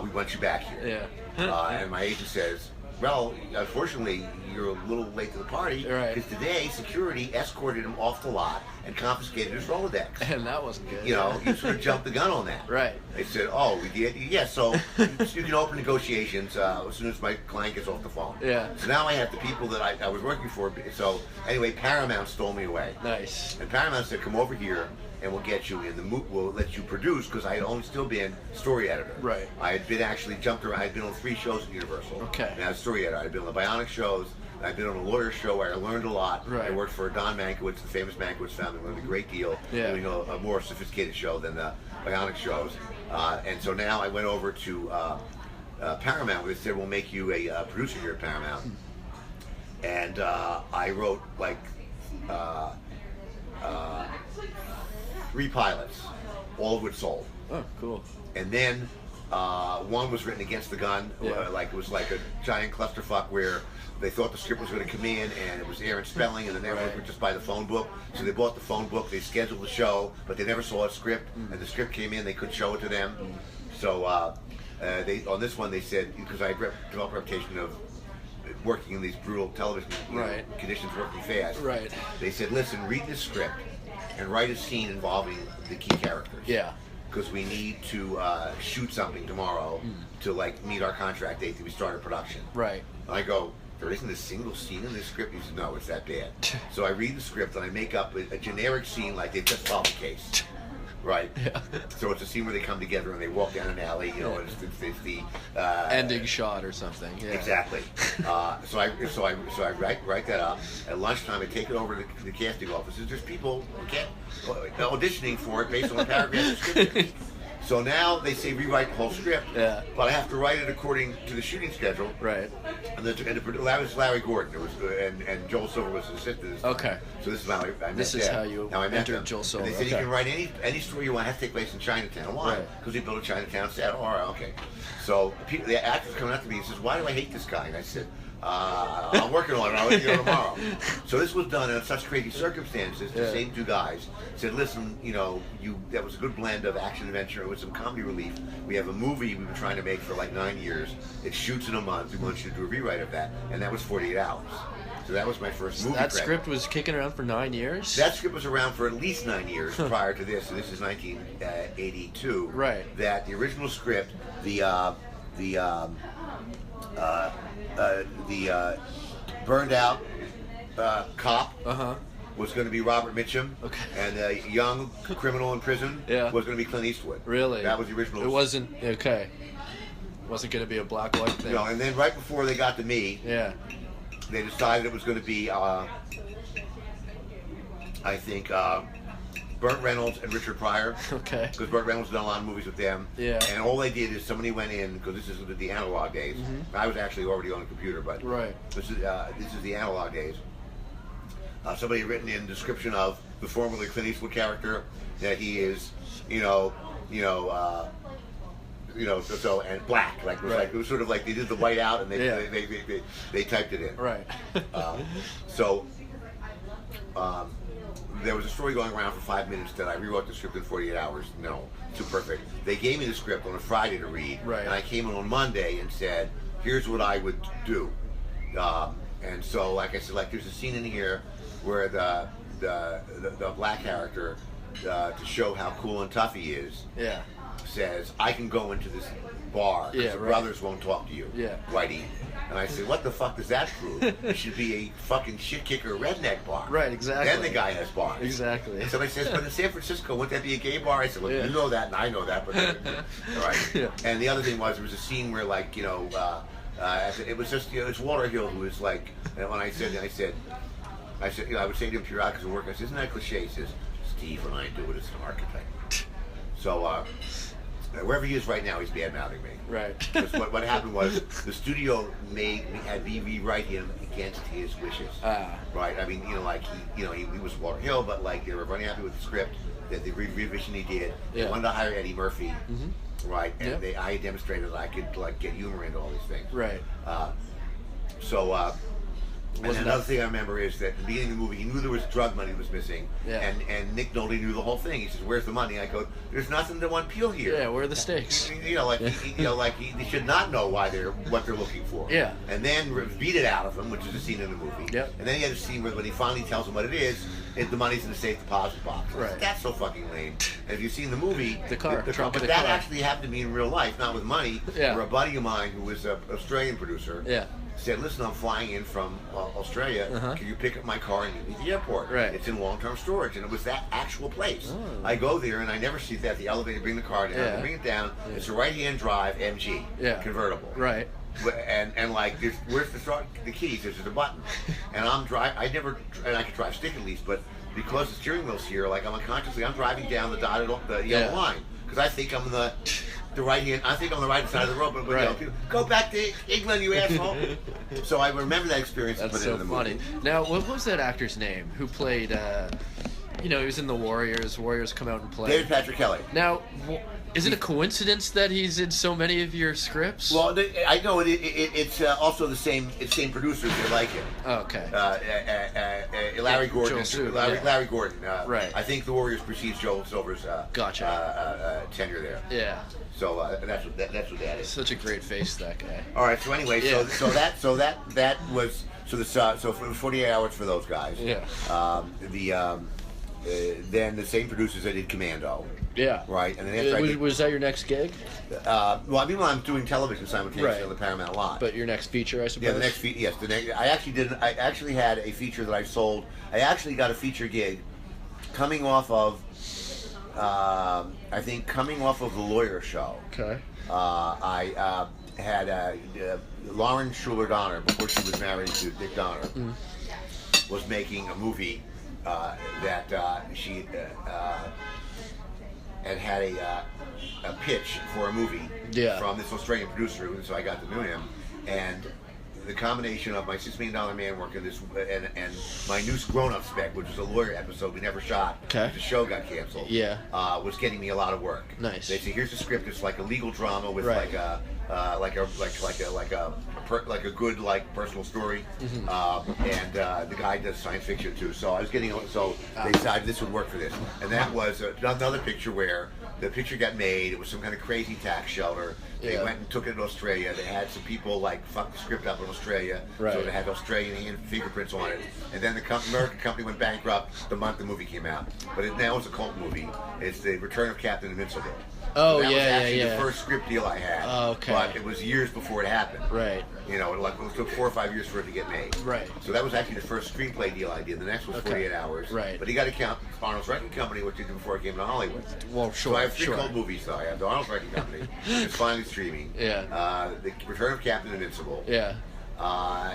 Speaker 1: We want you back here."
Speaker 2: Yeah.
Speaker 1: And my agent says, "Well, unfortunately, you're a little late to the party,
Speaker 2: Right.
Speaker 1: because today security escorted him off the lot and confiscated his Rolodex."
Speaker 2: And that wasn't good.
Speaker 1: You know, you sort of jumped the gun on that.
Speaker 2: Right.
Speaker 1: They said, "Oh, we did? Yeah, so you can open negotiations as soon as my client gets off the phone."
Speaker 2: Yeah.
Speaker 1: So now I have the people that I was working for. So anyway, Paramount stole me away.
Speaker 2: Nice.
Speaker 1: And Paramount said, "Come over here and we'll get you in the we'll let you produce," because I had only still been story editor.
Speaker 2: Right.
Speaker 1: I had been actually jumped around. I had been on 3 shows at Universal.
Speaker 2: Okay.
Speaker 1: And I was story editor. I had been on the Bionic shows. I've been on a lawyer show where I learned a lot.
Speaker 2: Right.
Speaker 1: I worked for Don Mankiewicz, the famous Mankiewicz family, learned a great deal.
Speaker 2: Yeah.
Speaker 1: Doing a more sophisticated show than the Bionic shows. And so now I went over to Paramount, where they said, "We'll make you a producer here at Paramount." And I wrote like 3 pilots, all of which sold.
Speaker 2: Oh, cool.
Speaker 1: And then one was written against the gun.
Speaker 2: Yeah.
Speaker 1: Like it was like a giant clusterfuck where they thought the script was going to come in, and it was Aaron Spelling, and the network
Speaker 2: Right.
Speaker 1: would just buy the phone book. So they bought the phone book, they scheduled the show, but they never saw a script. And the script came in, they couldn't show it to them. So they on this one they said, because I had developed a reputation of working in these brutal television
Speaker 2: Right.
Speaker 1: conditions, working fast.
Speaker 2: Right.
Speaker 1: They said, "Listen, read this script and write a scene involving the key characters."
Speaker 2: Yeah.
Speaker 1: Because we need to shoot something tomorrow to like meet our contract date that we started production.
Speaker 2: Right.
Speaker 1: And I go, "There isn't a single scene in this script." He said, "No, it's that bad." So I read the script and I make up a generic scene like they've just solved the case. Right.
Speaker 2: Yeah.
Speaker 1: So it's a scene where they come together and they walk down an alley. You know,
Speaker 2: Yeah.
Speaker 1: it's the
Speaker 2: Ending shot or something. Yeah.
Speaker 1: Exactly. So I write that up. At lunchtime, I take it over to the casting offices. There's people auditioning for it based on the paragraph description. So now they say rewrite the whole script.
Speaker 2: Yeah.
Speaker 1: But I have to write it according to the shooting schedule.
Speaker 2: Right.
Speaker 1: And that was Larry Gordon. It was and Joel Silver was his assistant.
Speaker 2: Okay.
Speaker 1: So this is how I met
Speaker 2: This is
Speaker 1: them.
Speaker 2: how you
Speaker 1: Now I met
Speaker 2: entered
Speaker 1: them.
Speaker 2: Joel
Speaker 1: And
Speaker 2: Silver.
Speaker 1: they said,
Speaker 2: Okay.
Speaker 1: "You can write any story you want. It has to take place in Chinatown." Why?
Speaker 2: Right.
Speaker 1: Because we built a Chinatown set. All right, okay. So the actor's coming up to me and says, "Why do I hate this guy?" And I said, "I'm working on it. I'll let you know tomorrow." So this was done in such crazy circumstances. The
Speaker 2: Yeah.
Speaker 1: same 2 guys said, "Listen, you know, that was a good blend of action adventure with some comedy relief. We have a movie we've been trying to make for like 9 years. It shoots in a month. We want you to do a rewrite of that." And that was 48 hours. So that was my first movie
Speaker 2: That
Speaker 1: credit.
Speaker 2: script was kicking around for 9 years?
Speaker 1: That script was around for at least 9 years prior to this. So this is 1982.
Speaker 2: Right.
Speaker 1: That the original script, the burned out cop
Speaker 2: Uh-huh.
Speaker 1: was going to be Robert Mitchum.
Speaker 2: Okay.
Speaker 1: And the young criminal in prison
Speaker 2: Yeah.
Speaker 1: was going to be Clint Eastwood.
Speaker 2: Really?
Speaker 1: That was the original.
Speaker 2: It wasn't, okay. Wasn't going to be a black white thing.
Speaker 1: You know, and then right before they got to me,
Speaker 2: Yeah.
Speaker 1: they decided it was going to be, I think, Burt Reynolds and Richard Pryor.
Speaker 2: Okay.
Speaker 1: Because Burt Reynolds done a lot of movies with them.
Speaker 2: Yeah.
Speaker 1: And all they did is somebody went in, because this is the analog days. I was actually already on a computer, but
Speaker 2: Right.
Speaker 1: this is the analog days. Somebody had written in description of the formerly Clint Eastwood character that he is, so and black, like it was
Speaker 2: Right.
Speaker 1: like it was sort of like they did the white out and
Speaker 2: Yeah.
Speaker 1: they typed it in.
Speaker 2: Right.
Speaker 1: So there was a story going around for 5 minutes that I rewrote the script in 48 hours. No, too perfect. They gave me the script on a Friday to read,
Speaker 2: Right.
Speaker 1: and I came in on Monday and said, "Here's what I would do." And so, like I said, like there's a scene in here where the black character, to show how cool and tough he is,
Speaker 2: Yeah.
Speaker 1: says, "I can go into this bar because
Speaker 2: Yeah,
Speaker 1: the
Speaker 2: right.
Speaker 1: brothers won't talk to you,
Speaker 2: Yeah.
Speaker 1: Whitey." And I said, "What the fuck does that prove? It should be a fucking shit kicker redneck bar."
Speaker 2: Right, exactly.
Speaker 1: Then the guy has bars.
Speaker 2: Exactly.
Speaker 1: And somebody says, "But in San Francisco, wouldn't that be a gay bar?" I said, "Look,
Speaker 2: Yeah.
Speaker 1: you know that, and I know that, but all right."
Speaker 2: Yeah.
Speaker 1: And the other thing was, there was a scene where, like, it was just, it's Walter Hill who was like, and when I said, I would say to him periodically at work, I said, "Isn't that a cliche?" He says, "Steve, when I do it, it's an archetype." So, wherever he is right now, he's bad mouthing me.
Speaker 2: Right.
Speaker 1: Because what happened was the studio had me rewrite him against his wishes. Right. I mean, he was Walter Hill, but like they were very happy with the script, that the revision he did. They
Speaker 2: Yeah.
Speaker 1: wanted to hire Eddie Murphy. Right. And
Speaker 2: Yep.
Speaker 1: I demonstrated that I could like get humor into all these things.
Speaker 2: Right.
Speaker 1: And
Speaker 2: Wasn't
Speaker 1: another
Speaker 2: that-
Speaker 1: thing I remember is that at the beginning of the movie, he knew there was drug money was missing,
Speaker 2: Yeah.
Speaker 1: and Nick Nolte knew the whole thing. He says, "Where's the money?" I go, "There's nothing to unpeel here."
Speaker 2: Yeah, where are the stakes?
Speaker 1: They should not know what they're looking for.
Speaker 2: Yeah.
Speaker 1: And then beat it out of him, which is a scene in the movie.
Speaker 2: Yep.
Speaker 1: And then he had a scene where when he finally tells him what it is, the money's in the safe deposit box.
Speaker 2: Right.
Speaker 1: That's so fucking lame. And if you've seen the movie,
Speaker 2: The car, trunk
Speaker 1: but
Speaker 2: of the
Speaker 1: that
Speaker 2: car.
Speaker 1: actually happened to me in real life, not with money.
Speaker 2: Yeah.
Speaker 1: Where a buddy of mine who was an Australian producer.
Speaker 2: Yeah.
Speaker 1: Said, "Listen, I'm flying in from Australia.
Speaker 2: Uh-huh.
Speaker 1: Can you pick up my car and meet me at the airport?"
Speaker 2: Right.
Speaker 1: It's in long-term storage, and it was that actual place.
Speaker 2: Oh.
Speaker 1: I go there, and I never see that. The elevator, bring the car down,
Speaker 2: Yeah.
Speaker 1: they bring it down.
Speaker 2: Yeah.
Speaker 1: It's a right-hand drive MG,
Speaker 2: Yeah.
Speaker 1: convertible.
Speaker 2: Right.
Speaker 1: And like, where's the keys? There's a button, and I'm I could drive stick at least, but because the steering wheel's here, like I'm driving down the yellow line because I think I'm the right hand. I think I'm on the right side of the road, but
Speaker 2: Right.
Speaker 1: people, go back to England, you asshole. So I remember that experience. And
Speaker 2: That's
Speaker 1: put it
Speaker 2: so
Speaker 1: in the
Speaker 2: funny.
Speaker 1: movie.
Speaker 2: Now, what was that actor's name who played? He was in the Warriors. Warriors come out and play.
Speaker 1: David Patrick Kelly.
Speaker 2: Now, is it a coincidence that he's in so many of your scripts?
Speaker 1: Well, I know it's also the same producers that like him.
Speaker 2: Oh, okay.
Speaker 1: Larry Gordon.
Speaker 2: Joel Silver,
Speaker 1: Larry Gordon.
Speaker 2: Right.
Speaker 1: I think the Warriors precedes Joel Silver's tenure there.
Speaker 2: Yeah.
Speaker 1: So that's what that is.
Speaker 2: Such a great face, that guy.
Speaker 1: All right. So anyway,
Speaker 2: Yeah.
Speaker 1: that was so it was 48 hours for those guys.
Speaker 2: Yeah.
Speaker 1: Then the same producers that did Commando.
Speaker 2: Yeah.
Speaker 1: Right. And then after I did,
Speaker 2: Was that your next gig?
Speaker 1: meanwhile I'm doing television simultaneously
Speaker 2: Right.
Speaker 1: on the Paramount lot.
Speaker 2: But your next feature, I suppose.
Speaker 1: Yeah, the next yes. I actually had a feature that I sold. I actually got a feature gig coming off of the Lawyer Show.
Speaker 2: Okay.
Speaker 1: I had Lauren Schuler Donner, before she was married to Dick Donner, was making a movie that she had a pitch for a movie from this Australian producer, and so I got to know him. And the combination of my $6 Million Man work and my new grown-up spec, which was a lawyer episode we never shot,
Speaker 2: Okay.
Speaker 1: the show got canceled.
Speaker 2: Yeah.
Speaker 1: Was getting me a lot of work.
Speaker 2: Nice.
Speaker 1: They say, "Here's the script. It's like a legal drama with
Speaker 2: Right.
Speaker 1: like a good personal story." And the guy does science fiction too. So they decided this would work for this. And that was another picture where the picture got made. It was some kind of crazy tax shelter. They
Speaker 2: Yeah.
Speaker 1: went and took it to Australia. They had some people fuck the script up in Australia,
Speaker 2: Right.
Speaker 1: so they had Australian hand fingerprints on it. And then the American company went bankrupt the month the movie came out. But now it's a cult movie. It's the Return of Captain Invincible.
Speaker 2: Oh,
Speaker 1: So that was
Speaker 2: yeah,
Speaker 1: actually
Speaker 2: yeah.
Speaker 1: the first script deal I had.
Speaker 2: Oh, okay.
Speaker 1: But it was years before it happened.
Speaker 2: Right.
Speaker 1: It took 4 or 5 years for it to get made.
Speaker 2: Right.
Speaker 1: So that was actually the first screenplay deal I did. The next was
Speaker 2: Okay.
Speaker 1: 48 Hours.
Speaker 2: Right.
Speaker 1: But you got to count Arnold's Wrecking Company, which I did before I came to Hollywood.
Speaker 2: Well, sure.
Speaker 1: So I have 3
Speaker 2: sure.
Speaker 1: cult movies, though. I have the Arnold's Wrecking Company. It's finally streaming.
Speaker 2: Yeah.
Speaker 1: The Return of Captain Invincible.
Speaker 2: Yeah.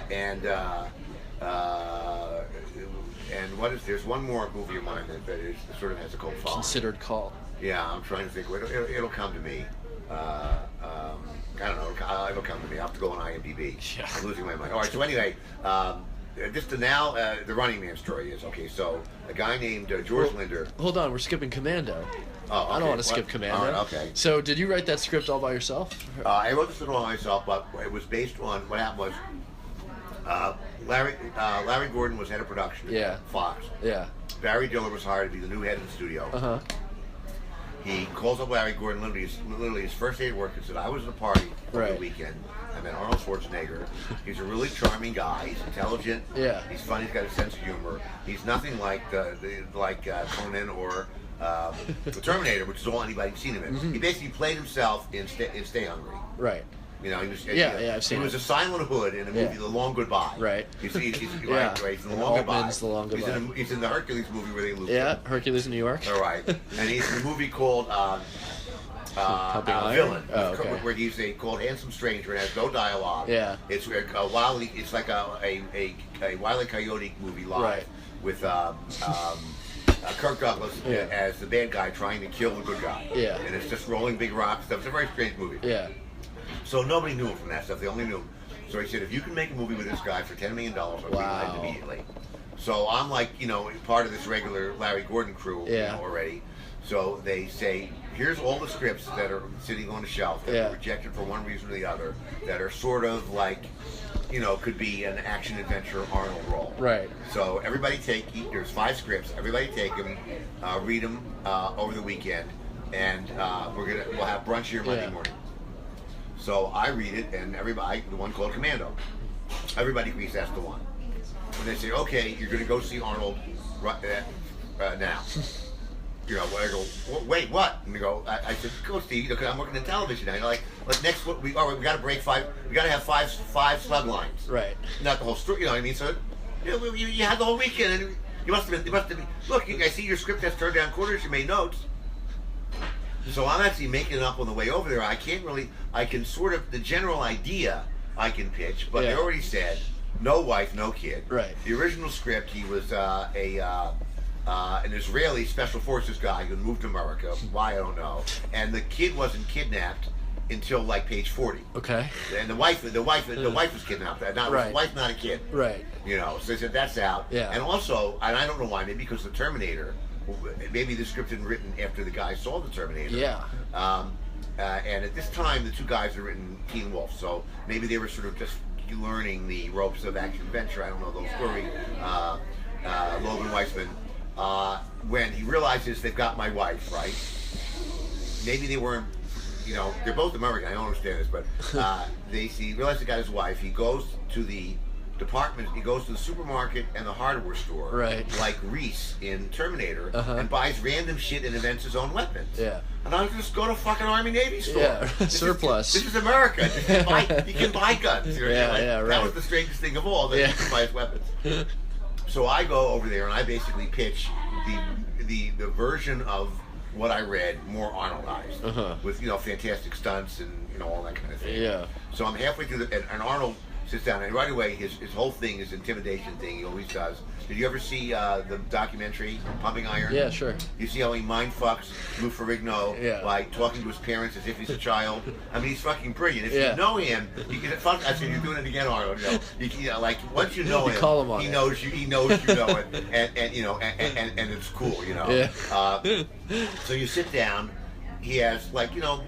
Speaker 1: And There's one more movie of mine that is sort of has a cult following.
Speaker 2: Considered cult.
Speaker 1: Yeah, I'm trying to think. It'll come to me. I don't know. It'll come to me. I'll have to go on IMDb.
Speaker 2: Yeah.
Speaker 1: I'm losing my mind. All right. So anyway, just to now, the Running Man story is okay. So a guy named George Linder.
Speaker 2: Hold on, we're skipping Commando.
Speaker 1: Oh, okay.
Speaker 2: I don't want to skip Commando.
Speaker 1: All right, okay.
Speaker 2: So, did you write that script all by yourself?
Speaker 1: I wrote this all myself, but it was based on what happened was Larry Gordon was head of production at Fox.
Speaker 2: Yeah.
Speaker 1: Barry Diller was hired to be the new head of the studio.
Speaker 2: Uh-huh.
Speaker 1: He calls up Larry Gordon, literally his first day at work, and said, I was at a party over the weekend. I met Arnold Schwarzenegger. He's a really charming guy. He's intelligent.
Speaker 2: Yeah.
Speaker 1: He's funny. He's got a sense of humor. He's nothing like Conan or the Terminator, which is all anybody's seen him in.
Speaker 2: Mm-hmm.
Speaker 1: He basically played himself in Stay Hungry.
Speaker 2: Right.
Speaker 1: You know, he was.
Speaker 2: I've seen
Speaker 1: he was
Speaker 2: it.
Speaker 1: a silent hood in a movie, The Long Goodbye.
Speaker 2: Right.
Speaker 1: He's right. He's in The
Speaker 2: And
Speaker 1: Long Goodbye.
Speaker 2: Altman's The Long Goodbye.
Speaker 1: He's in the Hercules movie where they lose.
Speaker 2: Yeah,
Speaker 1: him.
Speaker 2: Hercules in New York.
Speaker 1: All right. And he's in a movie called
Speaker 2: Pumping
Speaker 1: Villain,
Speaker 2: Iron? Oh, okay.
Speaker 1: where he's called Handsome Stranger and has no dialogue.
Speaker 2: Yeah.
Speaker 1: It's like a Wile E. Coyote movie live
Speaker 2: Right.
Speaker 1: with Kirk Douglas as the bad guy trying to kill the good guy.
Speaker 2: Yeah.
Speaker 1: And it's just rolling big rocks stuff. It's a very strange movie.
Speaker 2: Yeah.
Speaker 1: So nobody knew him from that stuff. They only knew him. So he said, if you can make a movie with this guy for $10 million, I'll be glad immediately. So I'm like, part of this regular Larry Gordon crew already. So they say, here's all the scripts that are sitting on the shelf that are rejected for one reason or the other, that are sort of like, could be an action adventure Arnold role.
Speaker 2: Right.
Speaker 1: So everybody there's 5 scripts. Everybody take them, read them over the weekend, and we'll have brunch here Monday morning. So I read it, and the one called Commando. Everybody agrees that's the one. And they say, okay, you're going to go see Arnold now. I go, wait, what? And they go, I said, go, Steve, because I'm working in television now. Like next, we got to break 5. We got to have five slug lines.
Speaker 2: Right.
Speaker 1: Not the whole story. You know what I mean? So, you had the whole weekend, and you must have been. Look, I see your script has turned down quarters. You made notes. So I'm actually making it up on the way over there. I can sort of, the general idea I can pitch, but they already said, no wife, no kid.
Speaker 2: Right.
Speaker 1: The original script, he was an Israeli special forces guy who moved to America. Why, I don't know. And the kid wasn't kidnapped until like page 40.
Speaker 2: Okay.
Speaker 1: And the wife was kidnapped.
Speaker 2: Right.
Speaker 1: Wife, not a kid.
Speaker 2: Right.
Speaker 1: So they said that's out.
Speaker 2: Yeah.
Speaker 1: And also, and I don't know why, maybe because the Terminator, maybe the script had been written after the guy saw the Terminator.
Speaker 2: Yeah.
Speaker 1: And at this time, the 2 guys had written Teen Wolf, so maybe they were sort of just learning the ropes of action adventure. I don't know those stories. Logan Weissman, when he realizes they've got my wife, right? Maybe they weren't. They're both American. I don't understand this, but he realizes they got his wife. He goes to the department. He goes to the supermarket and the hardware store,
Speaker 2: right?
Speaker 1: Like Reese in Terminator, and buys random shit and invents his own weapons.
Speaker 2: Yeah.
Speaker 1: And I'll just go to fucking Army Navy store.
Speaker 2: Yeah, surplus.
Speaker 1: This is America. You can buy guns.
Speaker 2: Right.
Speaker 1: That was the strangest thing of all. That you can buy his weapons. So I go over there and I basically pitch the version of what I read, more Arnoldized, with fantastic stunts and all that kind of thing.
Speaker 2: Yeah.
Speaker 1: So I'm halfway through and Arnold sits down and right away his whole thing, his intimidation thing, he always does. Did you ever see the documentary Pumping Iron?
Speaker 2: Yeah, sure.
Speaker 1: You see how he mind fucks Lou Ferrigno by talking to his parents as if he's a child. I mean, he's fucking brilliant. If you know him, you can. I said, you're doing it again, Arnold. Like once you know him,
Speaker 2: call him on
Speaker 1: he knows you. He knows you know it, and it's cool,
Speaker 2: Yeah.
Speaker 1: So you sit down. He has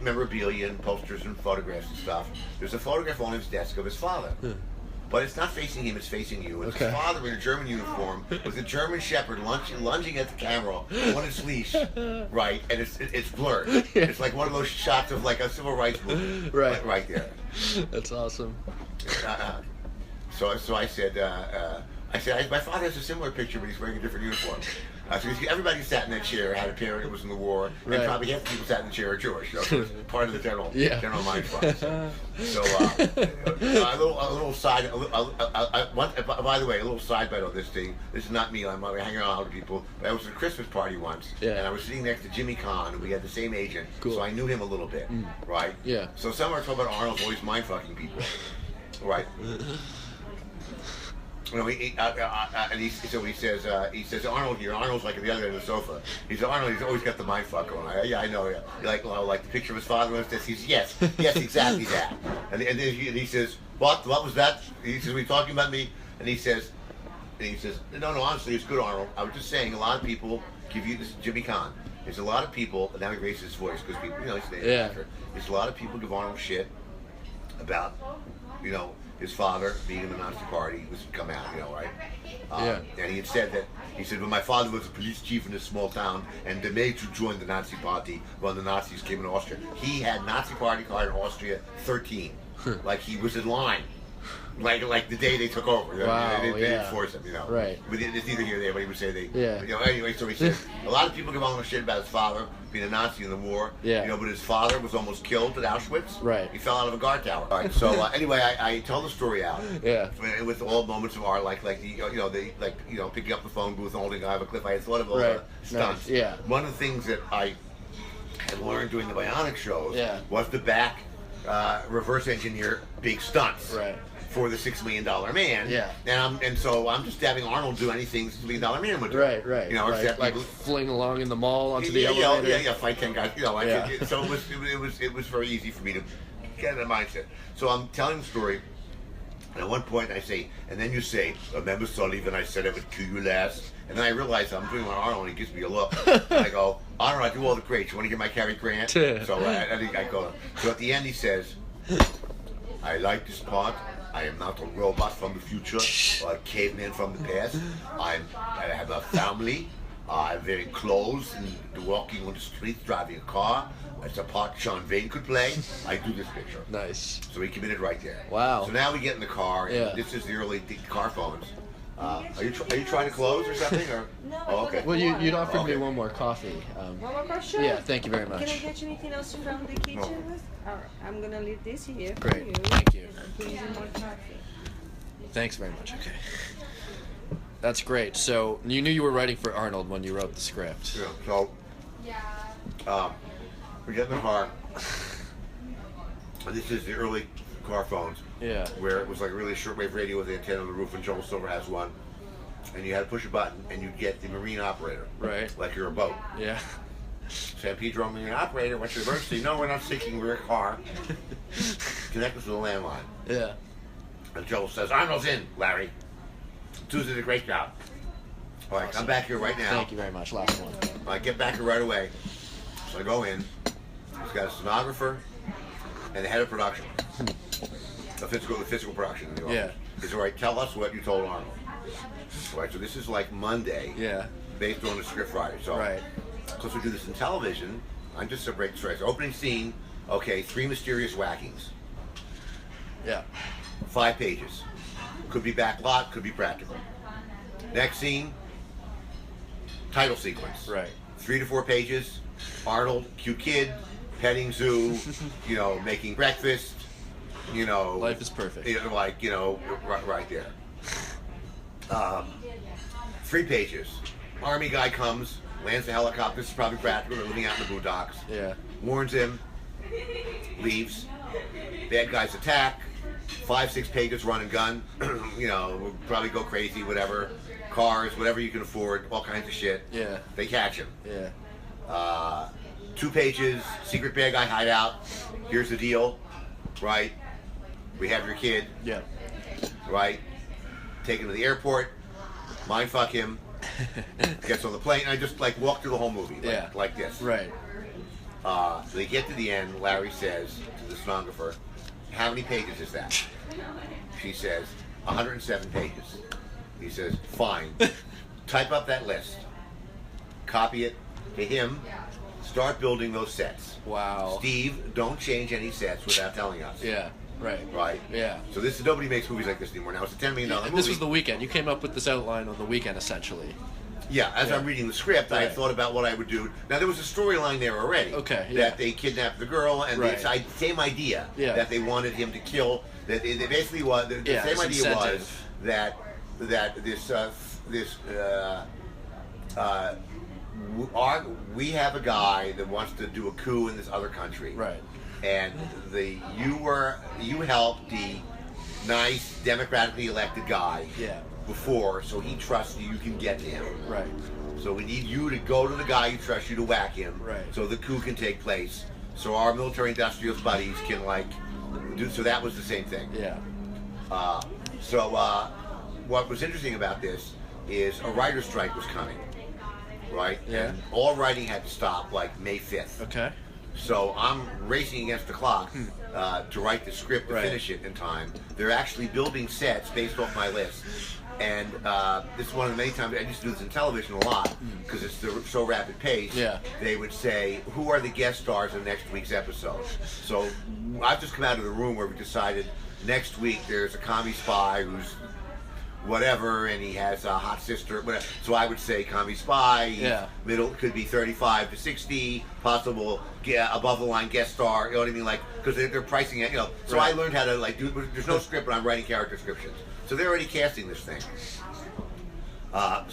Speaker 1: memorabilia and posters and photographs and stuff. There's a photograph on his desk of his father. But it's not facing him, it's facing you. It's his father in a German uniform with a German shepherd lunging at the camera on his leash, right? And it's blurred. It's like one of those shots of like a civil rights movie, right there.
Speaker 2: That's awesome.
Speaker 1: So I said, my father has a similar picture, but he's wearing a different uniform. So everybody sat in that chair had a parent that was in the war, and probably half the people sat in the chair are Jewish. So it's part of the general mind fuck. So a little side. By the way, a little side bite on this thing. This is not me. I'm hanging around with people. But I was at a Christmas party once, and I was sitting next to Jimmy Kahn, and we had the same agent, so I knew him a little bit, right?
Speaker 2: Yeah.
Speaker 1: So some are talking about Arnold's always mind fucking people, right? You know, and he says Arnold here. Arnold's like at the other end of the sofa. He said Arnold. He's always got the mind fuck going. Yeah, I know. Yeah, like the picture of his father was this. He's yes, exactly that. And then he says, what was that? He says, "Were you talking about me?" And he says, no, honestly, it's good, Arnold. I was just saying, a lot of people give you this. Jimmy Kahn. There's a lot of people. And now he raises his voice because people, he's the actor. There's a lot of people give Arnold shit about, his father being in the Nazi party was come out, right? And he had said that, well, my father was a police chief in a small town and they made to join the Nazi party when the Nazis came in Austria. He had Nazi party card in Austria 13. Like he was in line. Like the day they took over.
Speaker 2: Wow,
Speaker 1: they didn't force him,
Speaker 2: Right.
Speaker 1: But it's neither here nor there, but he would say anyway, so he said, a lot of people give on shit about his father being a Nazi in the war.
Speaker 2: Yeah.
Speaker 1: But his father was almost killed at Auschwitz.
Speaker 2: Right.
Speaker 1: He fell out of a guard tower. All right, so anyway, I tell the story out.
Speaker 2: Yeah.
Speaker 1: With all moments of art, like picking up the phone booth and holding a cliff. I had thought of all the stunts.
Speaker 2: Nice. Yeah.
Speaker 1: One of the things that I had learned doing the Bionic shows was to back reverse engineer big stunts.
Speaker 2: Right.
Speaker 1: For the $6 Million Man.
Speaker 2: Yeah.
Speaker 1: And so I'm just having Arnold do anything $6 Million Man would do.
Speaker 2: Right.
Speaker 1: Except
Speaker 2: like fling along in the mall onto the elevator.
Speaker 1: Yeah, fight 10 guys. So it was very easy for me to get in the mindset. So I'm telling the story, and at one point I say, and then you say, remember Sullivan, I said I would kill you last? And then I realize I'm doing my Arnold, and he gives me a look. And I go, Arnold, I do all the greats. You want to get my Cary Grant? So I think I go. So at the end he says, I like this part. I am not a robot from the future or a caveman from the past. I have a family. I'm very close and walking on the streets, driving a car. It's a part Sean Vane could play. I do this picture.
Speaker 2: Nice.
Speaker 1: So he committed right there.
Speaker 2: Wow.
Speaker 1: So now we get in the car. And this is the early car phones. Are you trying to close or something? Or?
Speaker 3: No.
Speaker 1: Oh, okay.
Speaker 2: Well, you'd offered me one more coffee.
Speaker 3: One more coffee?
Speaker 2: Yeah, thank you very much.
Speaker 3: Can I get you anything else from the kitchen?
Speaker 1: No.
Speaker 3: All right, I'm gonna leave this here for
Speaker 2: Great,
Speaker 3: you.
Speaker 2: thank you.
Speaker 3: Bring you more coffee.
Speaker 2: Thanks very much. Okay. That's great. So you knew you were writing for Arnold when you wrote the script.
Speaker 1: Yeah, so we get in the car. And this is the early car phones.
Speaker 2: Yeah.
Speaker 1: Where it was like a really shortwave radio with the antenna on the roof, and Joel Silver has one. And you had to push a button, and you get the marine operator.
Speaker 2: Right.
Speaker 1: Like you're a boat.
Speaker 2: Yeah.
Speaker 1: San Pedro marine operator, what's your emergency? No, we're not sinking, we're a car. Connect us with a landline.
Speaker 2: Yeah.
Speaker 1: And Joel says, Arnold's in, Larry. Souza did a great job. All right,
Speaker 2: Awesome.
Speaker 1: I'm back here right now.
Speaker 2: Thank you very much. Last one.
Speaker 1: I get back here right away. So I go in. He's got a stenographer and the head of production. The physical production in the office.
Speaker 2: Yeah.
Speaker 1: He said, all right, tell us what you told Arnold. All right, so this is like Monday.
Speaker 2: Yeah.
Speaker 1: Based on the script Friday. So,
Speaker 2: right.
Speaker 1: Because we do this in television, I'm just a break the strikes. Opening scene, okay, 3 mysterious whackings.
Speaker 2: Yeah.
Speaker 1: 5 pages. Could be backlot, could be practical. Next scene, title sequence.
Speaker 2: Right.
Speaker 1: 3 to 4 pages. Arnold, cute kid, petting zoo, making breakfast,
Speaker 2: Life is perfect.
Speaker 1: Right there. 3 pages. Army guy comes, lands the helicopter. This is probably practical. They're living out in the boondocks.
Speaker 2: Yeah.
Speaker 1: Warns him, leaves. Bad guys attack. 5-6 pages, run and gun. We'll probably go crazy, whatever. Cars, whatever you can afford, all kinds of shit.
Speaker 2: Yeah.
Speaker 1: They catch him.
Speaker 2: Yeah.
Speaker 1: 2 pages, secret bad guy hideout. Here's the deal, right? We have your kid,
Speaker 2: Yeah.
Speaker 1: right? Take him to the airport, mind fuck him, gets on the plane. I just walk through the whole movie, like this.
Speaker 2: Right.
Speaker 1: So they get to the end. Larry says to the stenographer, "How many pages is that?" She says, 107 pages. He says, "Fine. Type up that list. Copy it to him. Start building those sets.
Speaker 2: Wow.
Speaker 1: Steve, don't change any sets without telling us."
Speaker 2: Yeah. Right.
Speaker 1: Right?
Speaker 2: Yeah.
Speaker 1: So nobody makes movies like this anymore. Now it's a $10 million movie.
Speaker 2: And this was the weekend. You came up with this outline on the weekend, essentially.
Speaker 1: Yeah, as I'm reading the script, I
Speaker 2: Right.
Speaker 1: thought about what I would do. Now, there was a storyline there already.
Speaker 2: Okay, yeah.
Speaker 1: That they kidnapped the girl, and
Speaker 2: Right.
Speaker 1: same idea.
Speaker 2: Yeah.
Speaker 1: That they wanted him to kill. That it basically was, the same
Speaker 2: it's
Speaker 1: idea
Speaker 2: incentive.
Speaker 1: was that we have a guy that wants to do a coup in this other country.
Speaker 2: Right.
Speaker 1: And you helped the nice, democratically elected guy.
Speaker 2: Yeah.
Speaker 1: before, so he trusts you can get to him.
Speaker 2: Right.
Speaker 1: So we need you to go to the guy who trusts you to whack him,
Speaker 2: Right.
Speaker 1: so the coup can take place. So our military industrial buddies can do. So that was the same thing.
Speaker 2: Yeah.
Speaker 1: What was interesting about this is a writer's strike was coming, right?
Speaker 2: Yeah.
Speaker 1: And all writing had to stop like May 5th.
Speaker 2: Okay.
Speaker 1: So I'm racing against the clock to write the script to
Speaker 2: Right.
Speaker 1: finish it in time. They're actually building sets based off my list. And this is one of the many times I used to do this in television a lot because it's so rapid pace.
Speaker 2: Yeah.
Speaker 1: They would say, "Who are the guest stars in next week's episode?" So I've just come out of the room where we decided next week there's a commie spy who's whatever, and he has a hot sister. Whatever. So I would say commie spy.
Speaker 2: Yeah.
Speaker 1: Middle could be 35 to 60, possible above the line guest star. You know what I mean? Like because they're pricing it. You know. So
Speaker 2: Right.
Speaker 1: I learned how to like do. There's no script, but I'm writing character descriptions. So they're already casting this thing. I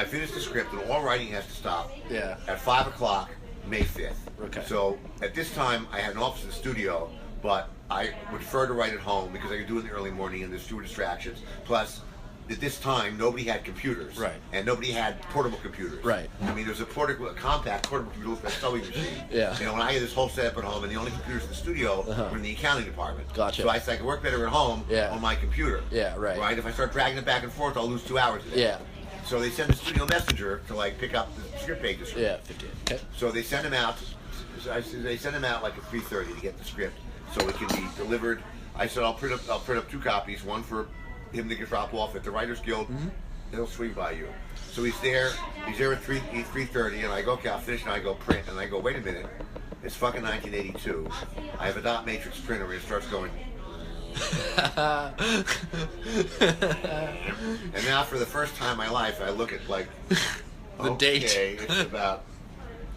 Speaker 1: finished the script, and all writing has to stop.
Speaker 2: Yeah.
Speaker 1: At 5 o'clock, May 5th.
Speaker 2: Okay.
Speaker 1: So at this time, I had an office in the studio, but I would prefer to write at home because I could do it in the early morning and there's fewer distractions. Plus, at this time, nobody had computers.
Speaker 2: Right.
Speaker 1: And nobody had portable computers.
Speaker 2: Right.
Speaker 1: I mean, there was a compact portable computer with a sewing machine.
Speaker 2: Yeah.
Speaker 1: You know, when I had this whole setup at home, and the only computers in the studio were in the accounting department.
Speaker 2: Gotcha.
Speaker 1: So I said I could work better at home on my computer.
Speaker 2: Yeah, right.
Speaker 1: Right? If I start dragging it back and forth, I'll lose 2 hours a day.
Speaker 2: Yeah.
Speaker 1: So they send the studio messenger to like pick up the script pages.
Speaker 2: Yeah, 58. Okay.
Speaker 1: So they send him out. They send him out like at 3:30 to get the script, so it can be delivered. I said I'll print up 2 copies, one for him to get drop off at the Writers Guild. He'll swing by you. So he's there at 3:30, and I go, okay, I'll finish, and I go print, and I go, wait a minute, it's fucking 1982. I have a dot matrix printer, and it starts going. And now for the first time in my life, I look at like
Speaker 2: The date.
Speaker 1: It's about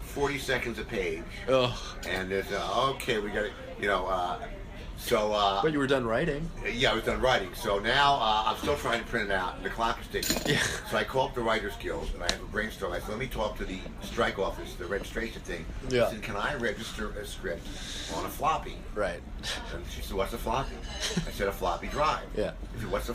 Speaker 1: 40 seconds a page.
Speaker 2: Oh.
Speaker 1: And there's okay, we got it.
Speaker 2: But you were done writing.
Speaker 1: Yeah, I was done writing. So now I'm still trying to print it out, and the clock is ticking.
Speaker 2: Yeah.
Speaker 1: So I call up the Writers Guild, and I have a brainstorm. I said, let me talk to the strike office, the registration thing.
Speaker 2: Yeah.
Speaker 1: I said, can I register a script on a floppy?
Speaker 2: Right.
Speaker 1: And she said, what's a floppy? I said, a floppy drive.
Speaker 2: Yeah.
Speaker 1: She said, what's a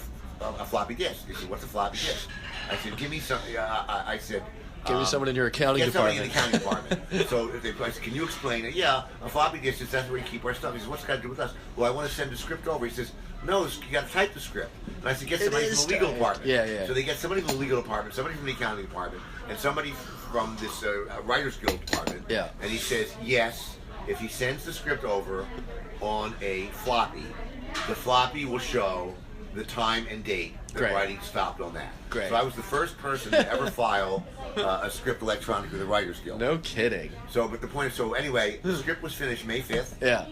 Speaker 1: floppy disk? She said, what's a floppy disk? I said, give me something. I said,
Speaker 2: Give me someone in your accounting department.
Speaker 1: Get somebody in the accounting department. So I said, can you explain it? Yeah, a floppy disk is that's where we keep our stuff. He says, what's it got to do with us? Well, I want to send the script over. He says, no, you got to type the script. And I said, get somebody from the legal department.
Speaker 2: Yeah.
Speaker 1: So they get somebody from the legal department, somebody from the accounting department, and somebody from this Writers Guild department.
Speaker 2: Yeah.
Speaker 1: And he says, yes, if he sends the script over on a floppy, the floppy will show the time and date that
Speaker 2: Great.
Speaker 1: writing stopped on that.
Speaker 2: Great.
Speaker 1: So I was the first person to ever file a script electronically with the Writers Guild.
Speaker 2: No kidding.
Speaker 1: So, but the point is, so anyway, the script was finished May 5th.
Speaker 2: Yeah.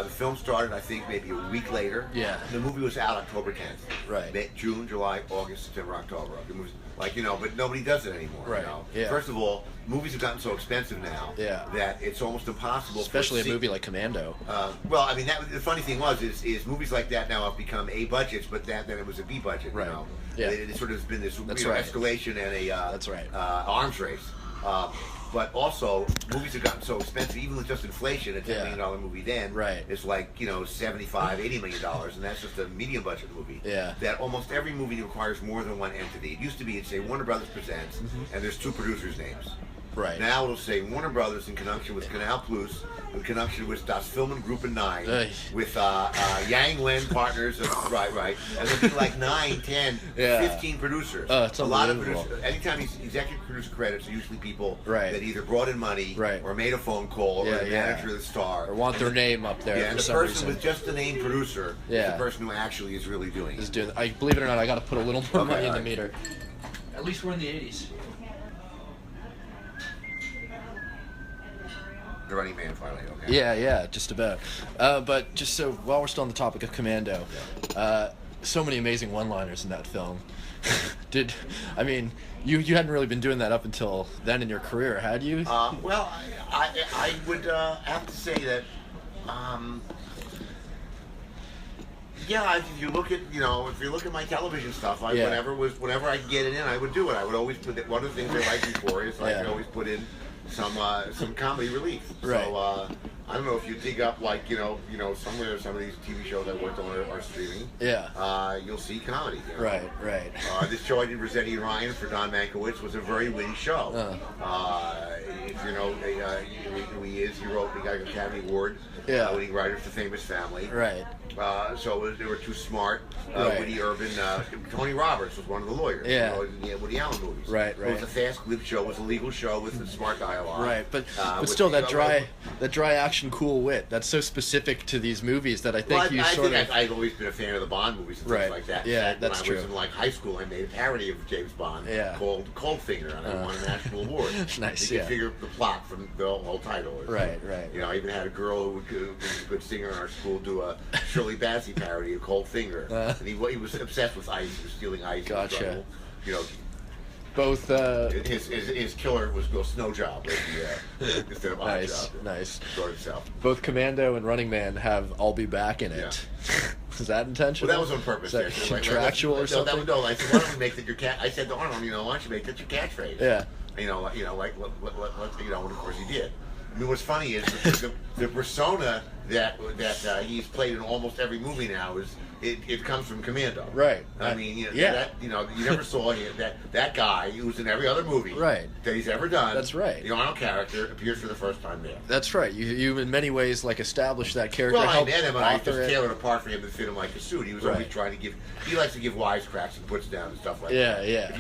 Speaker 1: The film started, I think, maybe a week later.
Speaker 2: Yeah.
Speaker 1: The movie was out October 10th.
Speaker 2: Right.
Speaker 1: June, July, August, September, October. It was like, but nobody does it anymore.
Speaker 2: Right.
Speaker 1: You know?
Speaker 2: Yeah.
Speaker 1: First of all, movies have gotten so expensive now that it's almost impossible.
Speaker 2: Especially a movie like Commando.
Speaker 1: Well, I mean, the funny thing is movies like that now have become A budgets, but then it was a B budget.
Speaker 2: Right.
Speaker 1: You know?
Speaker 2: Yeah.
Speaker 1: It sort of has been this
Speaker 2: That's right.
Speaker 1: escalation and a
Speaker 2: That's right.
Speaker 1: Arms race. But also, movies have gotten so expensive, even with just inflation, a $10 million movie then is like, $75, $80 million, and that's just a medium budget movie.
Speaker 2: Yeah.
Speaker 1: That almost every movie requires more than one entity. It used to be, it'd say Warner Brothers Presents, and there's 2 producers' names.
Speaker 2: Right.
Speaker 1: Now it'll say Warner Brothers in conjunction with Canal Plus, in conjunction with Das Filmen Gruppe 9, with Yang Wen Partners, right. And there'll be like 9, 10, 15 producers.
Speaker 2: It's
Speaker 1: a lot of
Speaker 2: unbelievable.
Speaker 1: producers. Anytime these executive producer credits are usually people
Speaker 2: Right.
Speaker 1: that either brought in money
Speaker 2: Right.
Speaker 1: or made a phone call or the manager of the star.
Speaker 2: Or want their name up there
Speaker 1: and
Speaker 2: for
Speaker 1: the
Speaker 2: some
Speaker 1: person
Speaker 2: reason.
Speaker 1: with just the name producer is the person who actually is really doing it.
Speaker 2: Is doing. I believe it or not, I got to put a little more money in the
Speaker 1: alright.
Speaker 2: meter. At least we're in the 80s.
Speaker 1: The Running Man finally, okay.
Speaker 2: Yeah, just about. But just so, while we're still on the topic of Commando, so many amazing one-liners in that film. You hadn't really been doing that up until then in your career, had you?
Speaker 1: Well, I would have to say that, if you look at my television stuff, whenever I could get it in, I would do it. I would always put it. One of the things I like before is I could always put in some comedy relief.
Speaker 2: Right.
Speaker 1: So I don't know if you dig up like somewhere some of these TV shows I worked on are streaming.
Speaker 2: Yeah.
Speaker 1: You'll see comedy.
Speaker 2: Right. Right.
Speaker 1: This show I did Rossetti and Ryan for Don Mankiewicz was a very witty show. If you know who he is, he wrote, he got an Academy Award winning writer for Famous Family.
Speaker 2: Right.
Speaker 1: So they were two smart,
Speaker 2: Right.
Speaker 1: witty, urban. Tony Roberts was one of the lawyers.
Speaker 2: Yeah.
Speaker 1: In the Woody Allen movies.
Speaker 2: Right.
Speaker 1: It was a fast, glib show. It was a legal show with smart dialogue.
Speaker 2: Right, but
Speaker 1: with
Speaker 2: still
Speaker 1: the,
Speaker 2: that dry action, cool wit. That's so specific to these movies that I think
Speaker 1: I've always been a fan of the Bond movies and things like that.
Speaker 2: Yeah,
Speaker 1: In fact,
Speaker 2: that's
Speaker 1: when
Speaker 2: true.
Speaker 1: I was in like high school, I made a parody of James Bond called Coldfinger, and I won a national award.
Speaker 2: Nice,
Speaker 1: You can figure the plot from the whole title.
Speaker 2: Right.
Speaker 1: I even had a girl who was a good singer in our school do a Shirley Bassey parody of Coldfinger, and he was obsessed with ice. He was stealing ice.
Speaker 2: Gotcha.
Speaker 1: Both.
Speaker 2: Both.
Speaker 1: His killer was go snow job instead of odd job.
Speaker 2: Nice.
Speaker 1: Sort itself.
Speaker 2: Both Commando and Running Man have "I'll be back" in it. Was that intentional?
Speaker 1: Well, that was on purpose.
Speaker 2: Is that contractual or something?
Speaker 1: No, I said, why don't we make that your cat? I said to Arnold, why don't you make that your catchphrase?
Speaker 2: Yeah.
Speaker 1: And of course he did. I mean, what's funny is the persona that he's played in almost every movie now is it comes from Commando.
Speaker 2: Right.
Speaker 1: I mean, you never saw him, that guy who's in every other movie that he's ever done.
Speaker 2: That's right.
Speaker 1: The Arnold character appears for the first time there.
Speaker 2: That's right. You in many ways established that character.
Speaker 1: Well, I met him and I just
Speaker 2: it.
Speaker 1: tailored a part for him to fit him like a suit. He was always trying to give. He likes to give wisecracks and puts down and stuff like that.
Speaker 2: Yeah.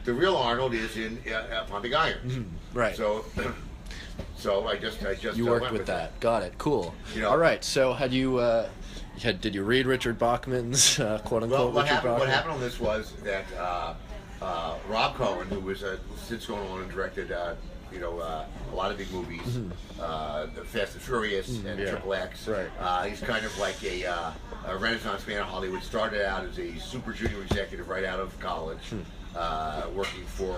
Speaker 1: The real Arnold is in Pumping Iron.
Speaker 2: Right.
Speaker 1: So I just
Speaker 2: you worked with that. Got it. Cool. All right. So did you read Richard Bachman's quote unquote
Speaker 1: what
Speaker 2: Richard Bachman?
Speaker 1: What happened on this was that Rob Cohen, who was since gone on and directed a lot of big movies, Fast and Furious and Triple X.
Speaker 2: Right.
Speaker 1: He's kind of like a Renaissance man of Hollywood. Started out as a super junior executive right out of college, working for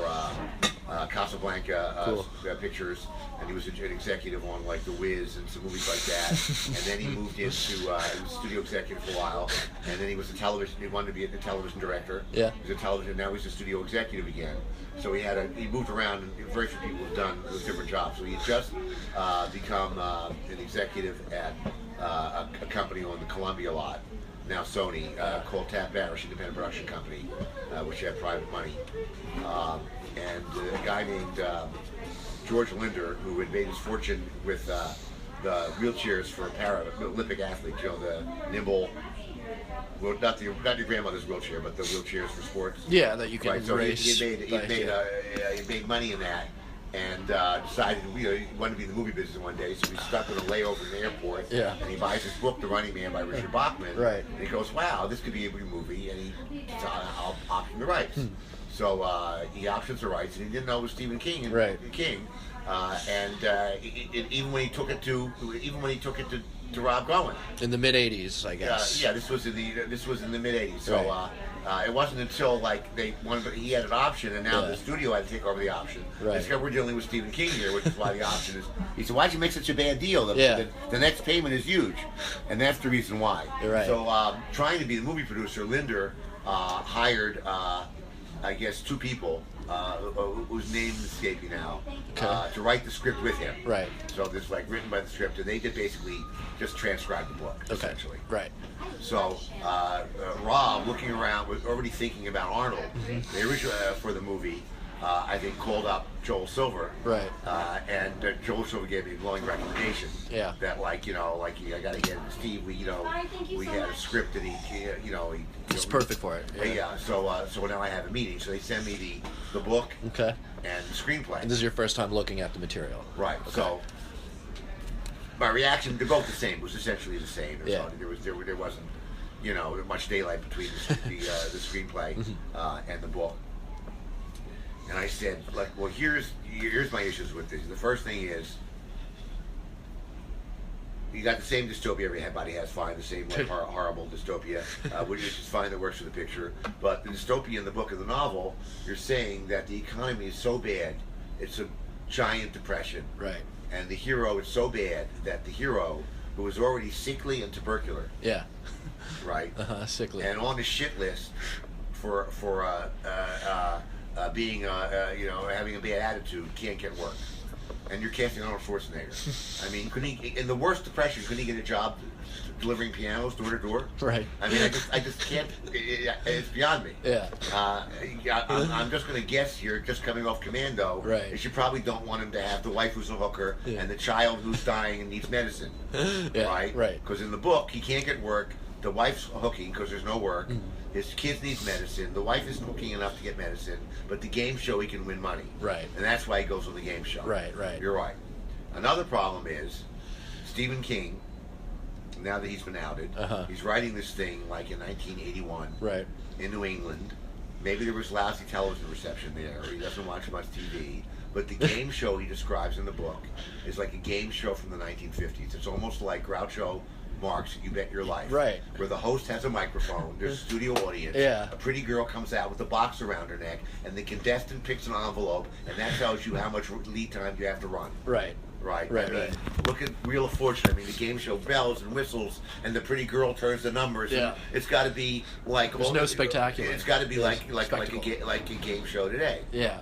Speaker 1: Casablanca Pictures, and he was an executive on like The Wiz and some movies like that. And then he moved into he was a studio executive for a while, and then he was he wanted to be a television director.
Speaker 2: Yeah.
Speaker 1: He was a television. Now he's a studio executive again. So he moved around, and very few people have done those different jobs. So he had just become an executive at a company on the Columbia lot, now Sony, called Tap Barish Independent Production Company, which had private money. And a guy named George Linder, who had made his fortune with the wheelchairs for Paralympic athletes, the nimble. Well, not your grandmother's wheelchair, but the wheelchairs for sports.
Speaker 2: Yeah, that you can
Speaker 1: right. So
Speaker 2: race.
Speaker 1: he made money in that, and decided he wanted to be in the movie business one day. So he stuck in a layover in the airport.
Speaker 2: Yeah.
Speaker 1: And he buys his book, The Running Man by Richard Bachman.
Speaker 2: Right.
Speaker 1: And he goes, "Wow, this could be a movie," and he decides, "I'll option the rights." So he options the rights, and he didn't know it was Stephen King. Even when he took it to Rob Cohen
Speaker 2: in the mid '80s, I guess.
Speaker 1: This was in the mid '80s. So it wasn't until he had an option, and now the studio had to take over the option.
Speaker 2: Right.
Speaker 1: Because we're dealing with Stephen King here, which is why the option is. He said, "Why'd you make such a bad deal? The next payment is huge," and that's the reason why.
Speaker 2: Right.
Speaker 1: So trying to be the movie producer, Linder hired. I guess 2 people whose names escape me now to write the script with him.
Speaker 2: Right.
Speaker 1: So this written by the script, and they did basically just transcribe the book essentially.
Speaker 2: Right.
Speaker 1: So Rob, looking around, was already thinking about Arnold. The original for the movie. I think called up Joel Silver.
Speaker 2: Right.
Speaker 1: And Joel Silver gave me a glowing recommendation.
Speaker 2: Yeah.
Speaker 1: That I got to get Steve. We had a script that
Speaker 2: It's perfect for it.
Speaker 1: Yeah. So now I have a meeting. So they send me the book.
Speaker 2: Okay.
Speaker 1: And the screenplay.
Speaker 2: And this is your first time looking at the material.
Speaker 1: Right. Okay. So my reaction, they're both the same. It was essentially the same.
Speaker 2: Yeah.
Speaker 1: So there wasn't much daylight between the screenplay and the book. And I said, well, here's my issues with this. The first thing is, you got the same dystopia everybody has, fine, the same horrible dystopia, which is fine, that works for the picture. But the dystopia in the book of the novel, you're saying that the economy is so bad, it's a giant depression.
Speaker 2: Right.
Speaker 1: And the hero is so bad that the hero, who is already sickly and tubercular.
Speaker 2: Yeah.
Speaker 1: Right.
Speaker 2: Sickly.
Speaker 1: And on the shit list for being having a bad attitude, can't get work. and you're casting Arnold Schwarzenegger. I mean, couldn't he, in the worst depression, couldn't he get a job delivering pianos door to door?
Speaker 2: Right.
Speaker 1: I mean, I just can't. It's beyond me.
Speaker 2: Yeah.
Speaker 1: I'm just going to guess you're just coming off Commando.
Speaker 2: Right.
Speaker 1: Is you probably don't want him to have the wife who's a hooker
Speaker 2: Yeah.
Speaker 1: and the child who's dying and needs medicine.
Speaker 2: Yeah,
Speaker 1: Right.
Speaker 2: right.
Speaker 1: Because in the book, he can't get work. The wife's hooking because there's no work.
Speaker 2: Mm.
Speaker 1: His kids need medicine. The wife isn't hooking enough to get medicine. But the game show, he can win money.
Speaker 2: Right.
Speaker 1: And that's why he goes on the game show.
Speaker 2: Right, right.
Speaker 1: You're right. Another problem is Stephen King. Now that he's been outed, he's writing this thing like in 1981
Speaker 2: Right.
Speaker 1: in New England. Maybe there was lousy television reception there. Or he doesn't watch much TV. But the game show he describes in the book is like a game show from the 1950s. It's almost like Groucho Marx, You Bet Your Life.
Speaker 2: Right.
Speaker 1: Where the host has a microphone, there's a studio audience,
Speaker 2: Yeah.
Speaker 1: a pretty girl comes out with a box around her neck, and the contestant picks an envelope, and that tells you how much lead time you have to run.
Speaker 2: Right.
Speaker 1: Right.
Speaker 2: Right,
Speaker 1: I mean,
Speaker 2: right.
Speaker 1: look at Wheel of Fortune. I mean, the game show bells and whistles, and the pretty girl turns the numbers.
Speaker 2: Yeah.
Speaker 1: And it's got to be like.
Speaker 2: There's no spectacular.
Speaker 1: It's got to be like
Speaker 2: Spectacle.
Speaker 1: a game show today.
Speaker 2: Yeah.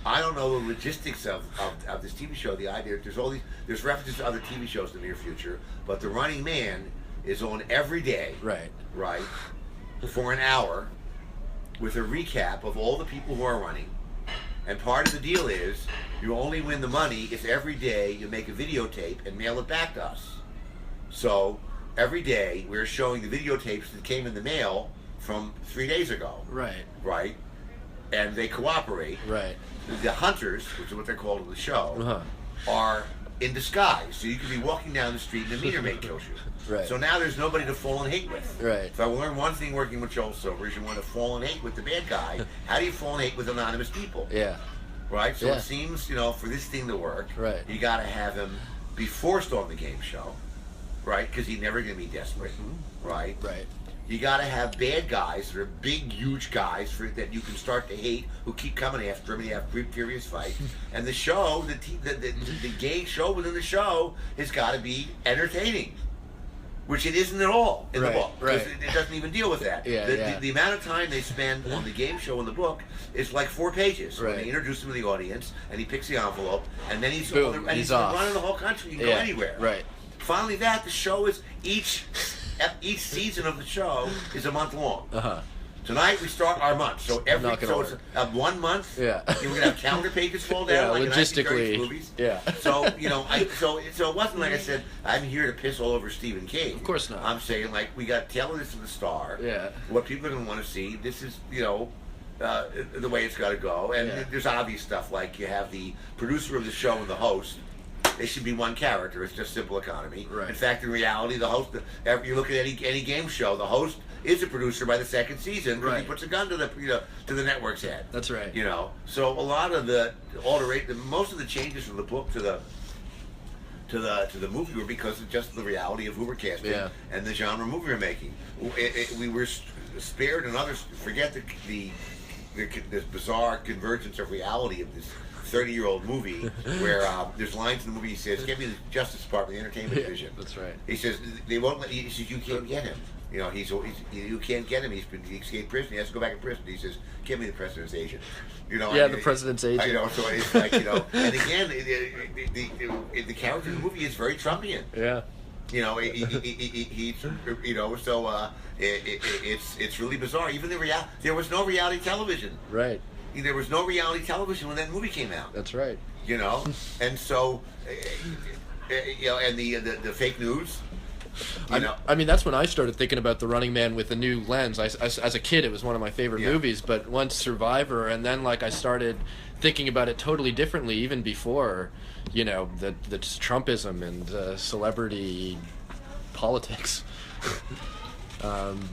Speaker 1: I don't know the logistics of this TV show. The idea there's references to other TV shows in the near future, but The Running Man is on every day.
Speaker 2: Right.
Speaker 1: Right. For an hour, with a recap of all the people who are running. And part of the deal is you only win the money if every day you make a videotape and mail it back to us. So every day we're showing the videotapes that came in the mail from 3 days ago.
Speaker 2: Right.
Speaker 1: Right? And they cooperate.
Speaker 2: Right.
Speaker 1: The hunters, which is what they're called in the show, are in disguise. So you could be walking down the street and the meter maid kills you.
Speaker 2: Right.
Speaker 1: So now there's nobody to fall in hate with.
Speaker 2: Right.
Speaker 1: So I learned one thing working with Joel Silver is you want to fall in hate with the bad guy. How do you fall in hate with anonymous people?
Speaker 2: Yeah.
Speaker 1: Right? So
Speaker 2: Yeah.
Speaker 1: it seems, for this thing to work,
Speaker 2: Right.
Speaker 1: you got to have him be forced on the game show, right? Because he's never going to be desperate, right?
Speaker 2: Right.
Speaker 1: You got to have bad guys that are big, huge guys that you can start to hate, who keep coming after him, and you have furious fights. And the show, the gay show within the show, has got to be entertaining, which it isn't at all in the book.
Speaker 2: Right.
Speaker 1: Because it doesn't even deal with that.
Speaker 2: Yeah,
Speaker 1: The amount of time they spend on the game show in the book is like 4 pages.
Speaker 2: Right.
Speaker 1: When they introduce him to the audience, and he picks the envelope, and then he's
Speaker 2: Boom, he's off.
Speaker 1: running the whole country. You can go anywhere.
Speaker 2: Right.
Speaker 1: Finally, the show is each season of the show is a month long. Tonight we start our month, so it's 1 month.
Speaker 2: Yeah.
Speaker 1: You're gonna have calendar pages fall down like in
Speaker 2: logistically.
Speaker 1: 1930s movies.
Speaker 2: Yeah.
Speaker 1: So so it wasn't like I said I'm here to piss all over Stephen King.
Speaker 2: Of course not.
Speaker 1: I'm saying like we got telling this to the star.
Speaker 2: Yeah.
Speaker 1: What people are gonna want to see. This is the way it's got to go. And there's obvious stuff like you have the producer of the show and the host. They should be one character. It's just simple economy.
Speaker 2: Right.
Speaker 1: In fact, in reality, the host. You look at any game show, the host is a producer by the second season because he puts a gun to the network's head.
Speaker 2: That's right.
Speaker 1: So a lot of most of the changes from the book to the movie were because of just the reality of who we're casting and the genre movie we're making. We were spared and others forget this bizarre convergence of reality of this 30-year-old movie where there's lines in the movie he says, "Give me the Justice Department, the Entertainment Division."
Speaker 2: That's right.
Speaker 1: He says they won't let you. He says you can't get him. You can't get him. He escaped prison. He has to go back in prison. He says, "Give me the president's agent."
Speaker 2: The president's agent.
Speaker 1: So it's like and again, the character in the movie is very Trumpian.
Speaker 2: Yeah.
Speaker 1: It's really bizarre. Even there was no reality television.
Speaker 2: Right.
Speaker 1: There was no reality television when that movie came out.
Speaker 2: That's right.
Speaker 1: And so, and the fake news.
Speaker 2: I mean, that's when I started thinking about The Running Man with a new lens. As a kid, it was one of my favorite movies, but once Survivor, and then I started thinking about it totally differently, even before, the Trumpism and celebrity politics.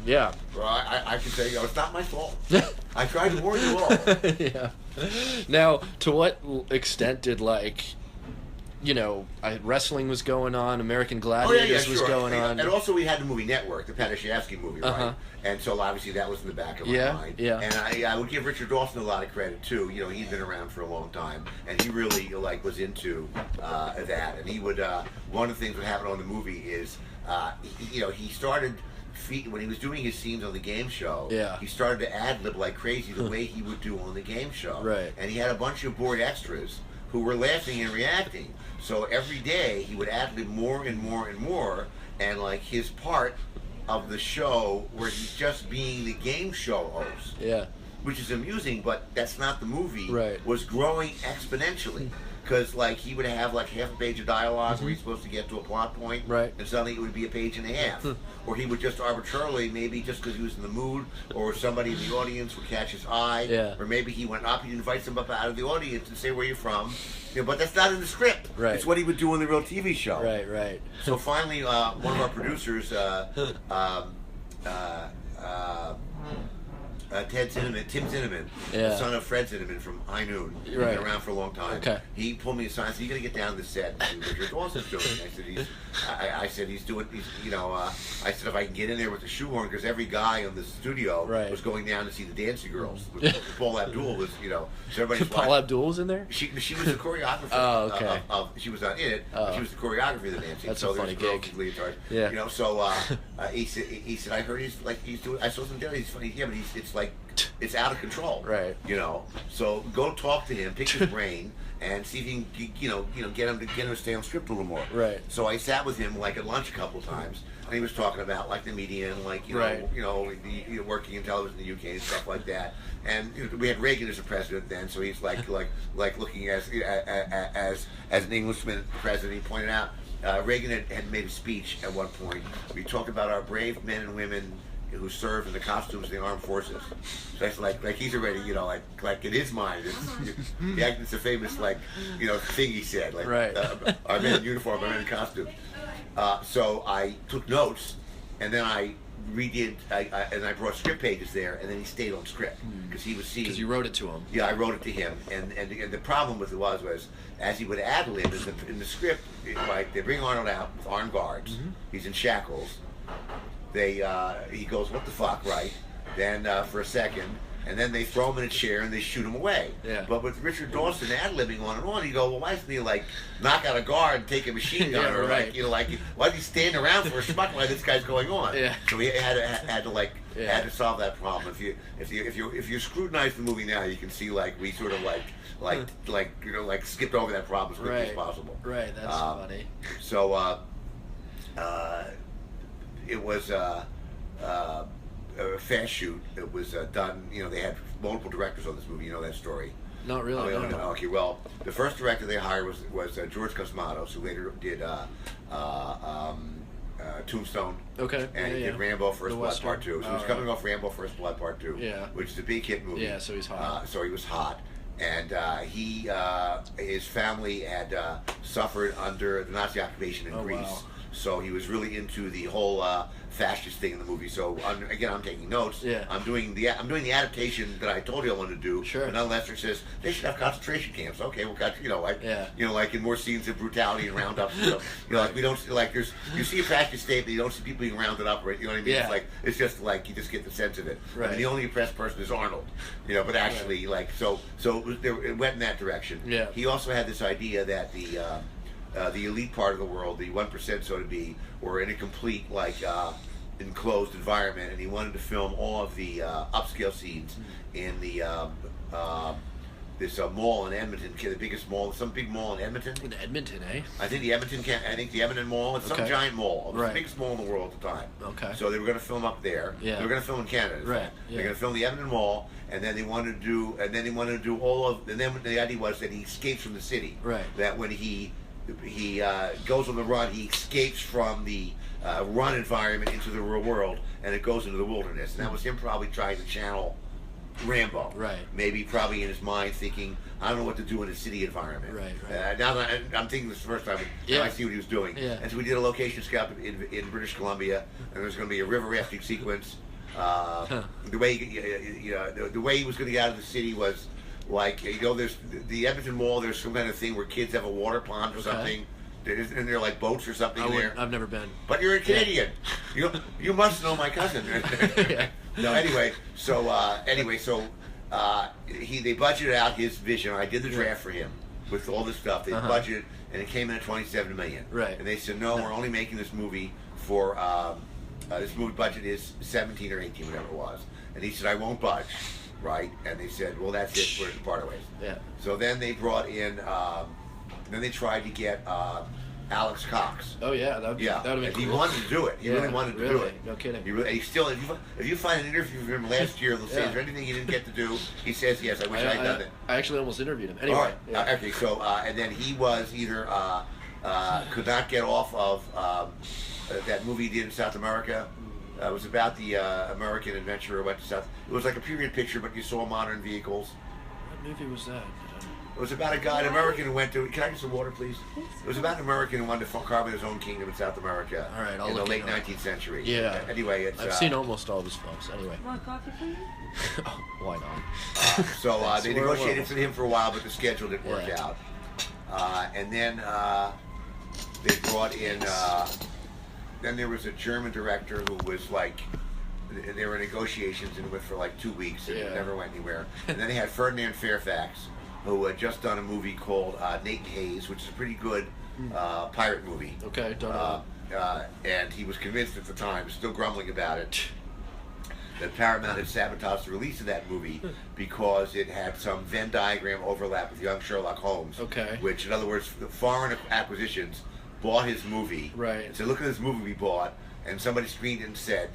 Speaker 2: Yeah.
Speaker 1: Well, I can say, it's not my fault. I tried to warn you all.
Speaker 2: Yeah. Now, to what extent did wrestling was going on, American Gladiators was going on.
Speaker 1: And also we had the movie Network, the Padashevsky movie, right? And so obviously that was in the back of my mind.
Speaker 2: Yeah.
Speaker 1: And I would give Richard Dawson a lot of credit too. He'd been around for a long time, and he really was into that. And he would one of the things that happened on the movie is he started. When he was doing his scenes on the game show, he started to ad-lib like crazy the way he would do on the game show.
Speaker 2: Right.
Speaker 1: And he had a bunch of bored extras who were laughing and reacting. So every day he would ad-lib more and more and more, and like his part of the show where he's just being the game show host,
Speaker 2: Yeah.
Speaker 1: which is amusing, but that's not the movie,
Speaker 2: Right.
Speaker 1: was growing exponentially. Because like he would have like half a page of dialogue where he's supposed to get to a plot point,
Speaker 2: Right.
Speaker 1: and suddenly it would be a page and a half. Or he would just arbitrarily, maybe just because he was in the mood, or somebody in the audience would catch his eye,
Speaker 2: Yeah.
Speaker 1: or maybe he went up, he invites them up out of the audience and say where you're from, but that's not in the script.
Speaker 2: Right.
Speaker 1: It's what he would do in the real TV show.
Speaker 2: Right, right.
Speaker 1: So finally, one of our producers, Tim Zinneman,
Speaker 2: Yeah.
Speaker 1: the son of Fred Zinneman from High Noon, he's
Speaker 2: Right.
Speaker 1: been around for a long time.
Speaker 2: Okay.
Speaker 1: He pulled me aside and said, "You got to get down to the set and see what Richard Dawson's doing." I said, "He's doing, I said if I can get in there with the shoehorn, because every guy in the studio
Speaker 2: Right.
Speaker 1: was going down to see the Dancing Girls. Paul Abdul was, so everybody's
Speaker 2: Paul
Speaker 1: watching.
Speaker 2: Abdul was in there?
Speaker 1: She was the choreographer.
Speaker 2: Oh, okay.
Speaker 1: She was not in it. But she was the choreographer of the dancing.
Speaker 2: That's
Speaker 1: so
Speaker 2: a funny
Speaker 1: there's girls
Speaker 2: gig.
Speaker 1: with leotards.
Speaker 2: Yeah.
Speaker 1: So he said I heard he's doing. I saw some daily. He's funny. Yeah, but it's out of control.
Speaker 2: Right.
Speaker 1: So go talk to him, pick his brain, and see if you can get him to stay on script a little more.
Speaker 2: Right.
Speaker 1: So I sat with him like at lunch a couple of times, and he was talking about like the media and like
Speaker 2: Right.
Speaker 1: working in television in the UK and stuff like that. And we had Reagan as a president then, so he's like looking as an Englishman president. He pointed out Reagan had made a speech at one point. We talked about our brave men and women who serve in the costumes of the armed forces. So that's like he's already like in his mind it's a famous thing he said
Speaker 2: Right.
Speaker 1: Our men in uniform, our men in costumes. So I took notes, and then I redid. I brought script pages there, and then he stayed on script because he was seeing.
Speaker 2: Because you wrote it to him.
Speaker 1: Yeah, I wrote it to him, and the problem with it was as he would ad lib in the script, like they bring Arnold out with armed guards. He's in shackles. He goes, "What the fuck," right? Then for a second, and then they throw him in a chair and they shoot him away.
Speaker 2: Yeah.
Speaker 1: But with Richard Dawson ad-libbing on and on, you go, well, why doesn't he knock out a guard and take a machine gun,
Speaker 2: Yeah,
Speaker 1: or
Speaker 2: right.
Speaker 1: why is he standing around for a schmuck while this guy's going on?
Speaker 2: Yeah.
Speaker 1: So he had to solve that problem. If you scrutinize the movie now, you can see we sort of skipped over that problem as quickly as possible.
Speaker 2: Right. That's funny.
Speaker 1: So it was a fast shoot. It was done. They had multiple directors on this movie. You know that story.
Speaker 2: Not really.
Speaker 1: Oh,
Speaker 2: No.
Speaker 1: okay. Well, the first director they hired was George Cosmatos, who later did Tombstone.
Speaker 2: Okay.
Speaker 1: And he
Speaker 2: yeah.
Speaker 1: did Rambo First
Speaker 2: The
Speaker 1: Blood
Speaker 2: Western.
Speaker 1: Part 2. So he was coming off Rambo First Blood Part 2.
Speaker 2: Yeah.
Speaker 1: Which is a big hit movie.
Speaker 2: Yeah, so he's hot.
Speaker 1: So he was hot. And his family had suffered under the Nazi occupation in Greece.
Speaker 2: Wow.
Speaker 1: So he was really into the whole fascist thing in the movie. So again, I'm taking notes.
Speaker 2: Yeah.
Speaker 1: I'm doing the adaptation that I told you I wanted to do.
Speaker 2: Sure.
Speaker 1: And then Lester says they should have concentration camps. Okay, well, like in more scenes of brutality and roundups. Like we don't you see a fascist state, but you don't see people being rounded up. Right? You know what I mean?
Speaker 2: Yeah.
Speaker 1: It's just like you just get the sense of it.
Speaker 2: Right.
Speaker 1: I mean, the only oppressed person is Arnold. But actually, so it went in that direction.
Speaker 2: Yeah.
Speaker 1: He also had this idea that the elite part of the world, the 1%, so to be, were in a complete enclosed environment, and he wanted to film all of the upscale scenes in the this mall in Edmonton, the biggest mall, some big mall in Edmonton.
Speaker 2: In Edmonton, eh?
Speaker 1: I think the Edmonton Mall. It's some
Speaker 2: Okay.
Speaker 1: giant mall. It was
Speaker 2: Right.
Speaker 1: the biggest mall in the world at the time.
Speaker 2: Okay.
Speaker 1: So they were going to film up there.
Speaker 2: Yeah.
Speaker 1: They were going to film in Canada. in
Speaker 2: Right,
Speaker 1: fact.
Speaker 2: yeah.
Speaker 1: They're going to film the Edmonton Mall, and then they wanted to do all of. And then the idea was that he escapes from the city.
Speaker 2: Right.
Speaker 1: That when he goes on the run, he escapes from the run environment into the real world, and it goes into the wilderness. And that was him probably trying to channel Rambo.
Speaker 2: Right.
Speaker 1: Maybe probably in his mind thinking, I don't know what to do in a city environment.
Speaker 2: Right.
Speaker 1: Now that I'm thinking this the first time, now I see what he was doing.
Speaker 2: Yeah.
Speaker 1: And so we did a location scout in British Columbia, and there's going to be a river rafting sequence. The way the way he was going to get out of the city was there's the Edmonton Mall. There's some kind of thing where kids have a water pond or something. And there are boats or something there.
Speaker 2: I've never been.
Speaker 1: But you're a Canadian. Yeah. You must know my cousin.
Speaker 2: Yeah.
Speaker 1: No, anyway, so they budgeted out his vision. I did the draft for him with all this stuff. They budgeted, and it came in at $27 million.
Speaker 2: Right.
Speaker 1: And they said, no, we're only making this movie for this movie budget is 17 or 18, whatever it was. And he said, I won't budge. right? And they said, well, that's it, we're part ways.
Speaker 2: Yeah.
Speaker 1: So then they brought in, then they tried to get Alex Cox.
Speaker 2: Oh yeah, that would
Speaker 1: Yeah,
Speaker 2: be
Speaker 1: and
Speaker 2: cool.
Speaker 1: he wanted to do it. He really wanted to do it.
Speaker 2: No kidding.
Speaker 1: He still, if you find an interview with him last year, they'll say,
Speaker 2: Yeah.
Speaker 1: is there anything you didn't get to do? He says, yes, I wish I had done it.
Speaker 2: I actually almost interviewed him. Anyway.
Speaker 1: All right.
Speaker 2: Yeah.
Speaker 1: Okay, so, and then he was either, could not get off of that movie he did in South America. It was about the American adventurer who went to South. It was like a period picture, but you saw modern vehicles.
Speaker 2: What movie was that?
Speaker 1: It was about a guy, an American who went to. Can I get some water, please? It was about an American who wanted to carve his own kingdom in South America.
Speaker 2: All right, I'll
Speaker 1: in the
Speaker 2: look
Speaker 1: late
Speaker 2: it up.
Speaker 1: 19th century.
Speaker 2: Yeah.
Speaker 1: Anyway, it's.
Speaker 2: I've seen almost all of his films. Anyway.
Speaker 3: More coffee for you?
Speaker 2: Oh, why not?
Speaker 1: So
Speaker 2: Thanks.
Speaker 1: they
Speaker 2: We're
Speaker 1: negotiated
Speaker 2: almost-
Speaker 1: for him for a while, but the schedule didn't work
Speaker 2: Yeah.
Speaker 1: out. And then they brought in. Then there was a German director who was like. There were negotiations and it went for like 2 weeks and it
Speaker 2: Yeah.
Speaker 1: never went anywhere. And then they had Ferdinand Fairfax, who had just done a movie called Nathan Hayes, which is a pretty good pirate movie.
Speaker 2: Okay, don't know.
Speaker 1: And he was convinced at the time, still grumbling about it, that Paramount had sabotaged the release of that movie because it had some Venn diagram overlap with Young Sherlock Holmes.
Speaker 2: Okay.
Speaker 1: Which, in other words, the foreign acquisitions bought his movie.
Speaker 2: Right.
Speaker 1: And said, look at this movie we bought. And somebody screened it and said,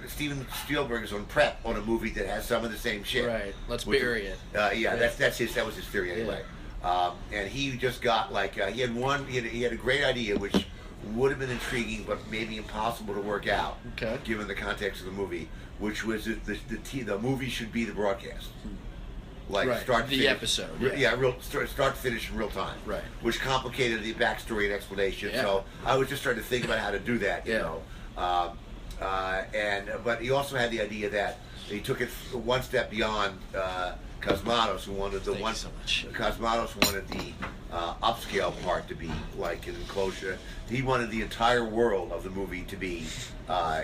Speaker 1: Steven Spielberg is on prep on a movie that has some of the same shit.
Speaker 2: Right. Let's
Speaker 1: Which-
Speaker 2: bury it.
Speaker 1: Yeah,
Speaker 2: Yeah.
Speaker 1: that was his theory anyway. And he just got like he had a great idea which would have been intriguing but maybe impossible to work out.
Speaker 2: Okay.
Speaker 1: Given the context of the movie, which was that the movie should be the broadcast. Like
Speaker 2: Right,
Speaker 1: start to
Speaker 2: the
Speaker 1: finish.
Speaker 2: episode,
Speaker 1: Yeah, start to finish in real time.
Speaker 2: Right.
Speaker 1: Which complicated the backstory and explanation.
Speaker 2: Yeah.
Speaker 1: So I was just trying to think about how to do that. You
Speaker 2: Yeah.
Speaker 1: know. But he also had the idea that he took it one step beyond Cosmatos, who wanted the
Speaker 2: Thank
Speaker 1: one.
Speaker 2: you so much.
Speaker 1: Cosmatos wanted the upscale part to be like an enclosure. He wanted the entire world of the movie to be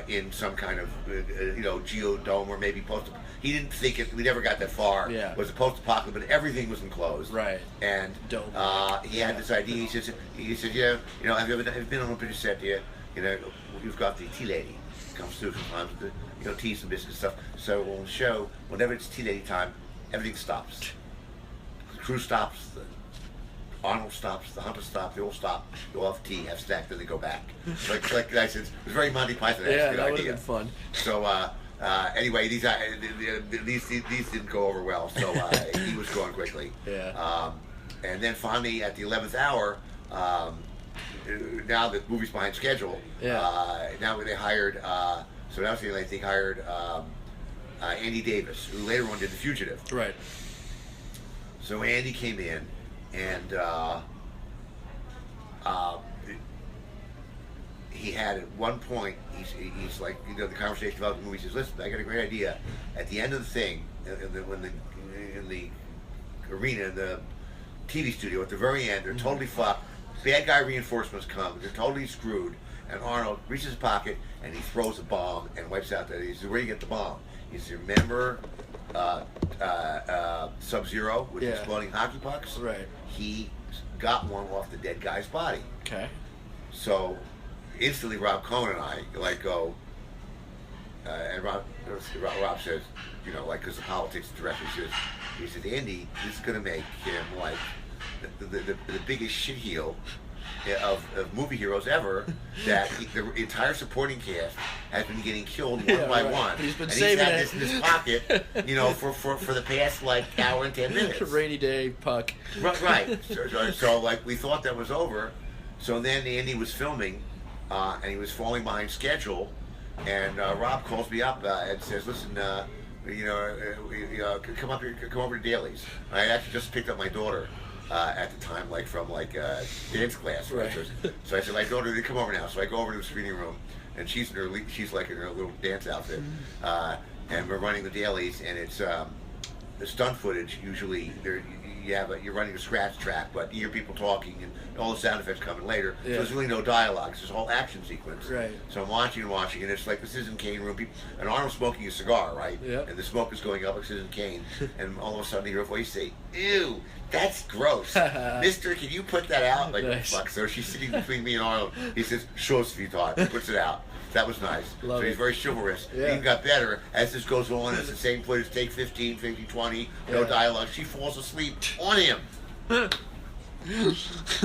Speaker 1: in some kind of geodome or maybe post. He didn't think it. We never got that far.
Speaker 2: Yeah.
Speaker 1: It was a post-apocalypse, but everything was enclosed.
Speaker 2: Right.
Speaker 1: And
Speaker 2: Dome.
Speaker 1: he had this idea. He says, have you ever been on a picture set here? You know, you've got the tea lady comes through sometimes with the teas and biscuits and stuff. So on the show, whenever it's tea lady time, everything stops. The crew stops. Arnold stops. The Hunter stops. They all stop. They all have tea, have snacks, then they go back. Like I said, it was very Monty Python.
Speaker 2: Yeah,
Speaker 1: good
Speaker 2: that would
Speaker 1: idea.
Speaker 2: have been fun.
Speaker 1: So anyway, these didn't go over well. So he was going quickly.
Speaker 2: Yeah.
Speaker 1: And then finally, at the 11th hour, now the movie's behind schedule.
Speaker 2: Yeah.
Speaker 1: Now they hired. So now they hired Andy Davis, who later on did The Fugitive.
Speaker 2: Right.
Speaker 1: So Andy came in, and he had at one point, he's like, the conversation about the movie. He says, "Listen, I got a great idea. At the end of the thing, in the arena, the TV studio, at the very end, they're totally fucked. Bad guy reinforcements come. They're totally screwed. And Arnold reaches his pocket and he throws a bomb and wipes out that. He says, where do you get the bomb? He says, remember Sub-Zero with
Speaker 2: Yeah.
Speaker 1: exploding hockey pucks?
Speaker 2: Right.
Speaker 1: He got one off the dead guy's body.
Speaker 2: Okay.
Speaker 1: So instantly Rob Cohen and I go, and Rob says, because the politics director he says, Andy, this is going to make him like the biggest shitheel of movie heroes ever. That the entire supporting cast has been getting killed one by one.
Speaker 2: He's been
Speaker 1: and
Speaker 2: saving
Speaker 1: he's had
Speaker 2: it.
Speaker 1: this in his pocket, for the past like hour and 10 minutes.
Speaker 2: Rainy day puck.
Speaker 1: Right. So like we thought that was over. So then Andy was filming, and he was falling behind schedule. And Rob calls me up and says, "Listen, come up here, come over to Daly's." I actually just picked up my daughter at the time, from dance class.
Speaker 2: Right.
Speaker 1: So I said, "My daughter, come over now." So I go over to the screening room, and she's in her little dance outfit, and we're running the dailies, and it's the stunt footage. Usually, you're running a scratch track, but you hear people talking and all the sound effects coming later.
Speaker 2: Yeah.
Speaker 1: So there's really no dialogue. It's this whole action sequence.
Speaker 2: Right.
Speaker 1: So I'm watching, and it's like the Citizen Kane room. And Arnold's smoking a cigar, right?
Speaker 2: Yeah.
Speaker 1: And the smoke is going up like Citizen Kane. And all of a sudden, you hear a voice say, "Ew, that's gross. Mister, can you put that out?" Like,
Speaker 2: Nice.
Speaker 1: fuck. So she's sitting between me and Arnold. He says, "Show sweetheart." He puts it out. That was nice.
Speaker 2: Love
Speaker 1: so he's
Speaker 2: it.
Speaker 1: very chivalrous.
Speaker 2: Yeah.
Speaker 1: He even got better as this goes on. It's the same footage. Take 15, 20, no
Speaker 2: Yeah.
Speaker 1: dialogue. She falls asleep on him. And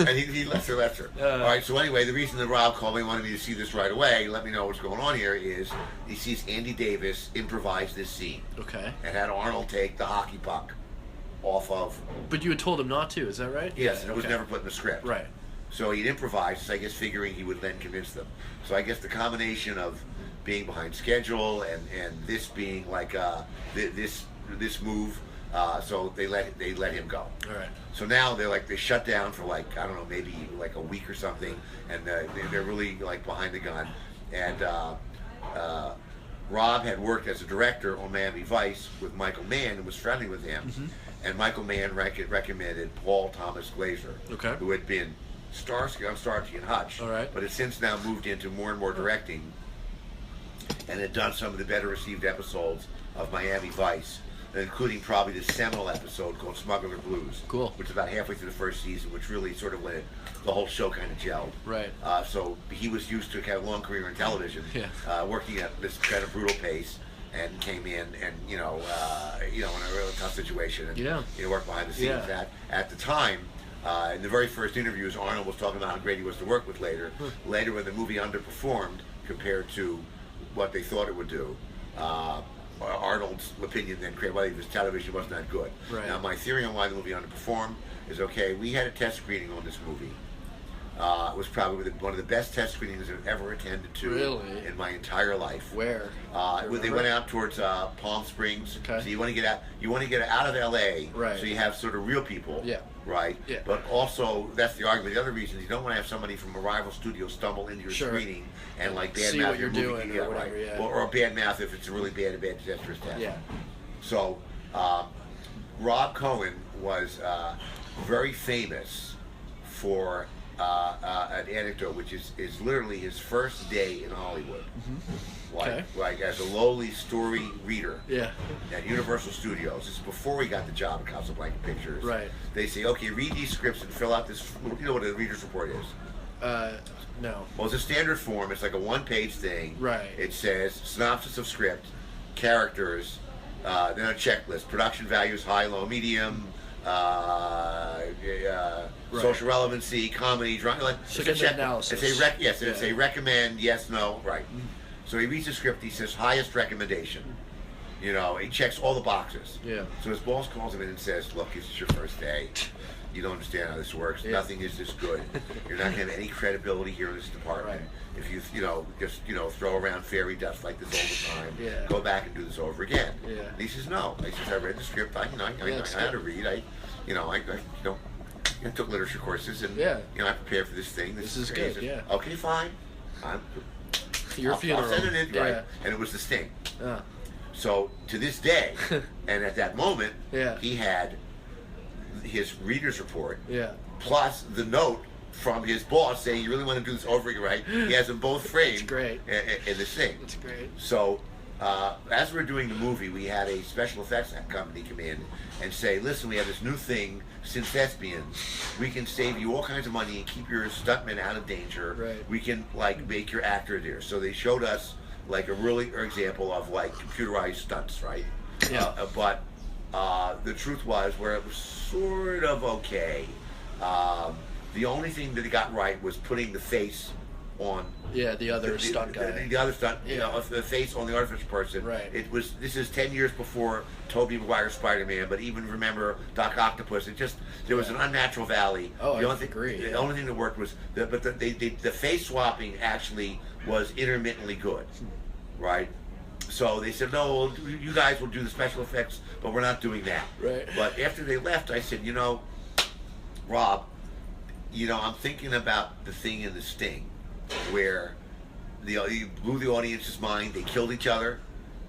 Speaker 1: he lets her. All right, so anyway, the reason that Rob called me, wanted me to see this right away, let me know what's going on here, is he sees Andy Davis improvise this scene.
Speaker 2: Okay.
Speaker 1: And had Arnold take the hockey puck off of...
Speaker 2: But you had told him not to, is that right?
Speaker 1: Yes,
Speaker 2: Yeah,
Speaker 1: it was
Speaker 2: okay.
Speaker 1: never put in the script.
Speaker 2: Right.
Speaker 1: So he'd improvise, I guess, figuring he would then convince them. So I guess the combination of being behind schedule and this being like this move, so they let him go.
Speaker 2: All right.
Speaker 1: So now they shut down for like, I don't know, maybe like a week or something, and they're really like behind the gun. And Rob had worked as a director on Miami Vice with Michael Mann and was friendly with him.
Speaker 2: Mm-hmm.
Speaker 1: And Michael Mann recommended Paul Thomas Glazer,
Speaker 2: Okay.
Speaker 1: who had been Starsky on Starsky and Hutch,
Speaker 2: All right.
Speaker 1: but has since now moved into more and more directing, and had done some of the better received episodes of Miami Vice, including probably the seminal episode called Smuggler Blues,
Speaker 2: Cool.
Speaker 1: which is about halfway through the first season, which really sort of when the whole show kind of gelled.
Speaker 2: Right.
Speaker 1: So he was used to kind of long career in television,
Speaker 2: Yeah.
Speaker 1: working at this kind of brutal pace, and came in and in a really tough situation, and worked behind the scenes.
Speaker 2: Yeah.
Speaker 1: At the time. In the very first interviews, Arnold was talking about how great he was to work with later. Later, when the movie underperformed compared to what they thought it would do, Arnold's opinion then created, well, this television wasn't that good.
Speaker 2: Right.
Speaker 1: Now, my theory on why the movie underperformed is, okay, we had a test screening on this movie. It was probably one of the best test screenings I've ever attended to
Speaker 2: Really?
Speaker 1: in my entire life.
Speaker 2: Where?
Speaker 1: They went out towards Palm Springs.
Speaker 2: Okay.
Speaker 1: So you want to get out. You want to get out of L.A.
Speaker 2: Right.
Speaker 1: So you have sort of real people.
Speaker 2: Yeah.
Speaker 1: Right.
Speaker 2: Yeah.
Speaker 1: But also, that's the argument. The other reason is you don't want to have somebody from a rival studio stumble into your
Speaker 2: Sure.
Speaker 1: screening and like bad
Speaker 2: See
Speaker 1: mouth
Speaker 2: what
Speaker 1: your
Speaker 2: you're
Speaker 1: movie.
Speaker 2: doing or whatever,
Speaker 1: right.
Speaker 2: yeah.
Speaker 1: Or bad mouth if it's a really bad disastrous test.
Speaker 2: Yeah.
Speaker 1: So, Rob Cohen was very famous for an anecdote, which is literally his first day in Hollywood. Like as a lowly story reader
Speaker 2: Yeah.
Speaker 1: at Universal Studios. This is before he got the job at Casablanca Pictures.
Speaker 2: Right.
Speaker 1: They say, okay, read these scripts and fill out this. You know what a reader's report is?
Speaker 2: No.
Speaker 1: Well, it's a standard form. It's like a one-page thing.
Speaker 2: Right.
Speaker 1: It says synopsis of script, characters, then a checklist, production values, high, low, medium, social relevancy, comedy, drama. Like,
Speaker 2: So
Speaker 1: it's a
Speaker 2: get an analysis.
Speaker 1: It's a recommend, yes, no, right. So he reads the script. He says highest recommendation. You know, he checks all the boxes.
Speaker 2: Yeah.
Speaker 1: So his boss calls him in and says, "Look, this is your first day. You don't understand how this works.
Speaker 2: Yeah.
Speaker 1: Nothing is this good. You're not going to have any credibility here in this department.
Speaker 2: Right.
Speaker 1: If you just throw around fairy dust like this all the time.
Speaker 2: Yeah.
Speaker 1: Go back and do this over again."
Speaker 2: Yeah.
Speaker 1: And he says, "No." He says, "I read the script. I had to read. I took literature courses and I prepared for this thing. This
Speaker 2: is
Speaker 1: great."
Speaker 2: good. Yeah.
Speaker 1: Okay, fine.
Speaker 2: Your funeral.
Speaker 1: I'll send it in, right?
Speaker 2: Yeah.
Speaker 1: And it was the Sting.
Speaker 2: Ah.
Speaker 1: So to this day, and at that moment,
Speaker 2: Yeah.
Speaker 1: he had his reader's report
Speaker 2: Yeah.
Speaker 1: plus the note from his boss saying, "You really want to do this over again, right?" He has them both framed.
Speaker 2: That's great.
Speaker 1: In the Sting.
Speaker 2: That's great.
Speaker 1: So as we're doing the movie, we had a special effects company come in and say, "Listen, we have this new thing, Synthespians. We can save you all kinds of money and keep your stuntmen out of danger.
Speaker 2: Right.
Speaker 1: We can make your actor there." So they showed us like a really example of like computerized stunts, right?
Speaker 2: Yeah.
Speaker 1: But the truth was, where it was sort of okay, the only thing that he got right was putting the face on
Speaker 2: the other stunt guy.
Speaker 1: The other stunt, the face on the artificial person.
Speaker 2: Right.
Speaker 1: This is 10 years before Tobey Maguire's Spider-Man, but even remember Doc Octopus. There was an unnatural valley.
Speaker 2: Oh,
Speaker 1: the
Speaker 2: I
Speaker 1: only
Speaker 2: agree.
Speaker 1: The only thing that worked was, the face swapping actually was intermittently good, right? So they said, "No, you guys will do the special effects, but we're not doing that."
Speaker 2: Right.
Speaker 1: But after they left, I said, "Rob, I'm thinking about the thing in the Sting, where you blew the audience's mind. They killed each other,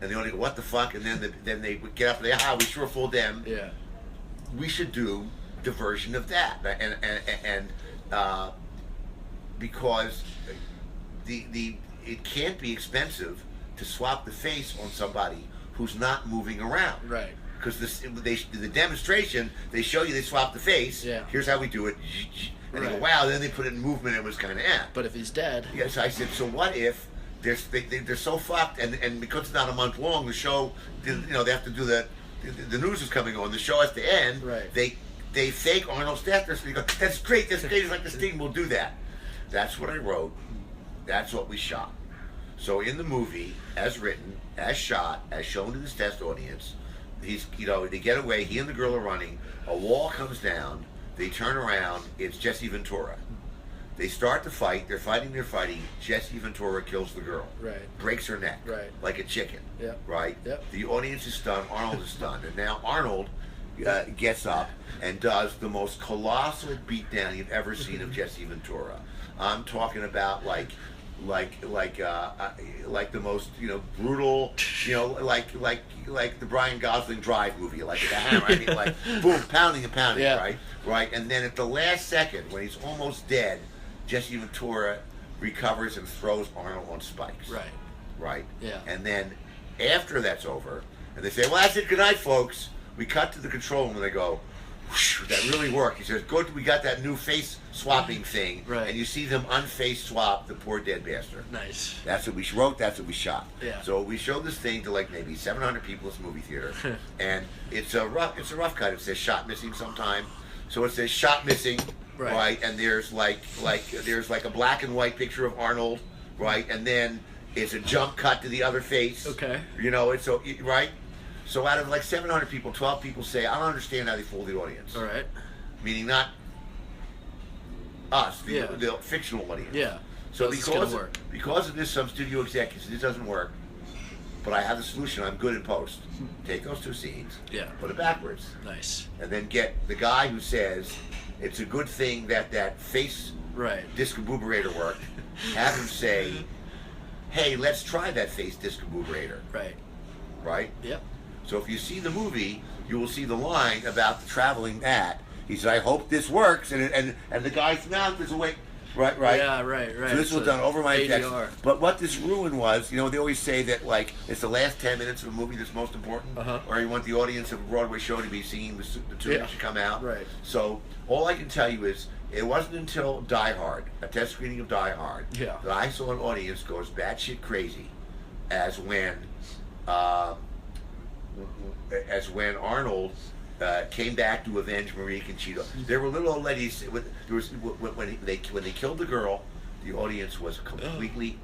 Speaker 1: and the audience go, 'What the fuck?' And then they would get up and they, we sure fooled them.
Speaker 2: Yeah.
Speaker 1: We should do the version of that, and because it can't be expensive to swap the face on somebody who's not moving around."
Speaker 2: Right.
Speaker 1: Because the demonstration, they show you they swap the face.
Speaker 2: Yeah.
Speaker 1: Here's how we do it. And they go,
Speaker 2: Right.
Speaker 1: "Wow." Then they put it in movement. It was kind of
Speaker 2: But if he's dead.
Speaker 1: Yes, I said, so what if they're so fucked, and because it's not a month long, the show, they have to do the news is coming on. The show has to end.
Speaker 2: Right.
Speaker 1: They fake Arnold's death. So you go, that's great. It's like this thing. We'll do that. That's what I wrote. That's what we shot. So in the movie, as written, as shot, as shown to this test audience, they get away. He and the girl are running. A wall comes down. They turn around. It's Jesse Ventura. They start to fight. They're fighting. Jesse Ventura kills the girl.
Speaker 2: Right.
Speaker 1: Breaks her neck.
Speaker 2: Right.
Speaker 1: Like a chicken.
Speaker 2: Yep.
Speaker 1: Right.
Speaker 2: Yep.
Speaker 1: The audience is stunned. Arnold is stunned. And now Arnold gets up and does the most colossal beatdown you've ever seen of Jesse Ventura. I'm talking about like the most brutal, like the Brian Gosling Drive movie, like the hammer. I mean, like boom, pounding and pounding,
Speaker 2: yeah.
Speaker 1: right. And then at the last second, when he's almost dead, Jesse Ventura recovers and throws Arnold on spikes. Right. Yeah. And then after that's over, and they say, "Well, that's it. Good night, folks." We cut to the control room and they go, "Whoosh, that really worked." He says, "Good, we got that new face swapping thing."
Speaker 2: Right.
Speaker 1: And you see them unface swap the poor dead bastard.
Speaker 2: Nice.
Speaker 1: That's what we wrote. That's what we shot.
Speaker 2: Yeah.
Speaker 1: So we showed this thing to like maybe 700 people at this movie theater, and it's a rough cut. It says shot missing sometime. So it says shot missing, right? And there's like a black and white picture of Arnold, right? And then it's a jump cut to the other face.
Speaker 2: Okay.
Speaker 1: It's so right. So out of like 700 people, 12 people say, "I don't understand how they fool the audience."
Speaker 2: All right.
Speaker 1: Meaning not us, the fictional audience.
Speaker 2: Yeah.
Speaker 1: So because of this, some studio executives said, "This doesn't work, but I have the solution. I'm good in post. Take those two scenes, put it backwards,
Speaker 2: Nice,
Speaker 1: and then get the guy who says it's a good thing that face discombobulator worked. Have him say, 'Hey, let's try that face discombobulator.'" Right.
Speaker 2: Yep.
Speaker 1: So if you see the movie, you will see the line about the traveling bat. He said, "I hope this works," and the guy's mouth is awake. Right.
Speaker 2: Yeah, right.
Speaker 1: So this was done over my text.
Speaker 2: ADR.
Speaker 1: But what this ruined was, they always say that like it's the last 10 minutes of a movie that's most important, or you want the audience of a Broadway show to be seeing the two that should come out.
Speaker 2: Right.
Speaker 1: So all I can tell you is, it wasn't until Die Hard, a test screening of Die Hard, that I saw an audience go as batshit crazy as when Arnold came back to avenge Maria Conchita. There were little old ladies. When they killed the girl, the audience was completely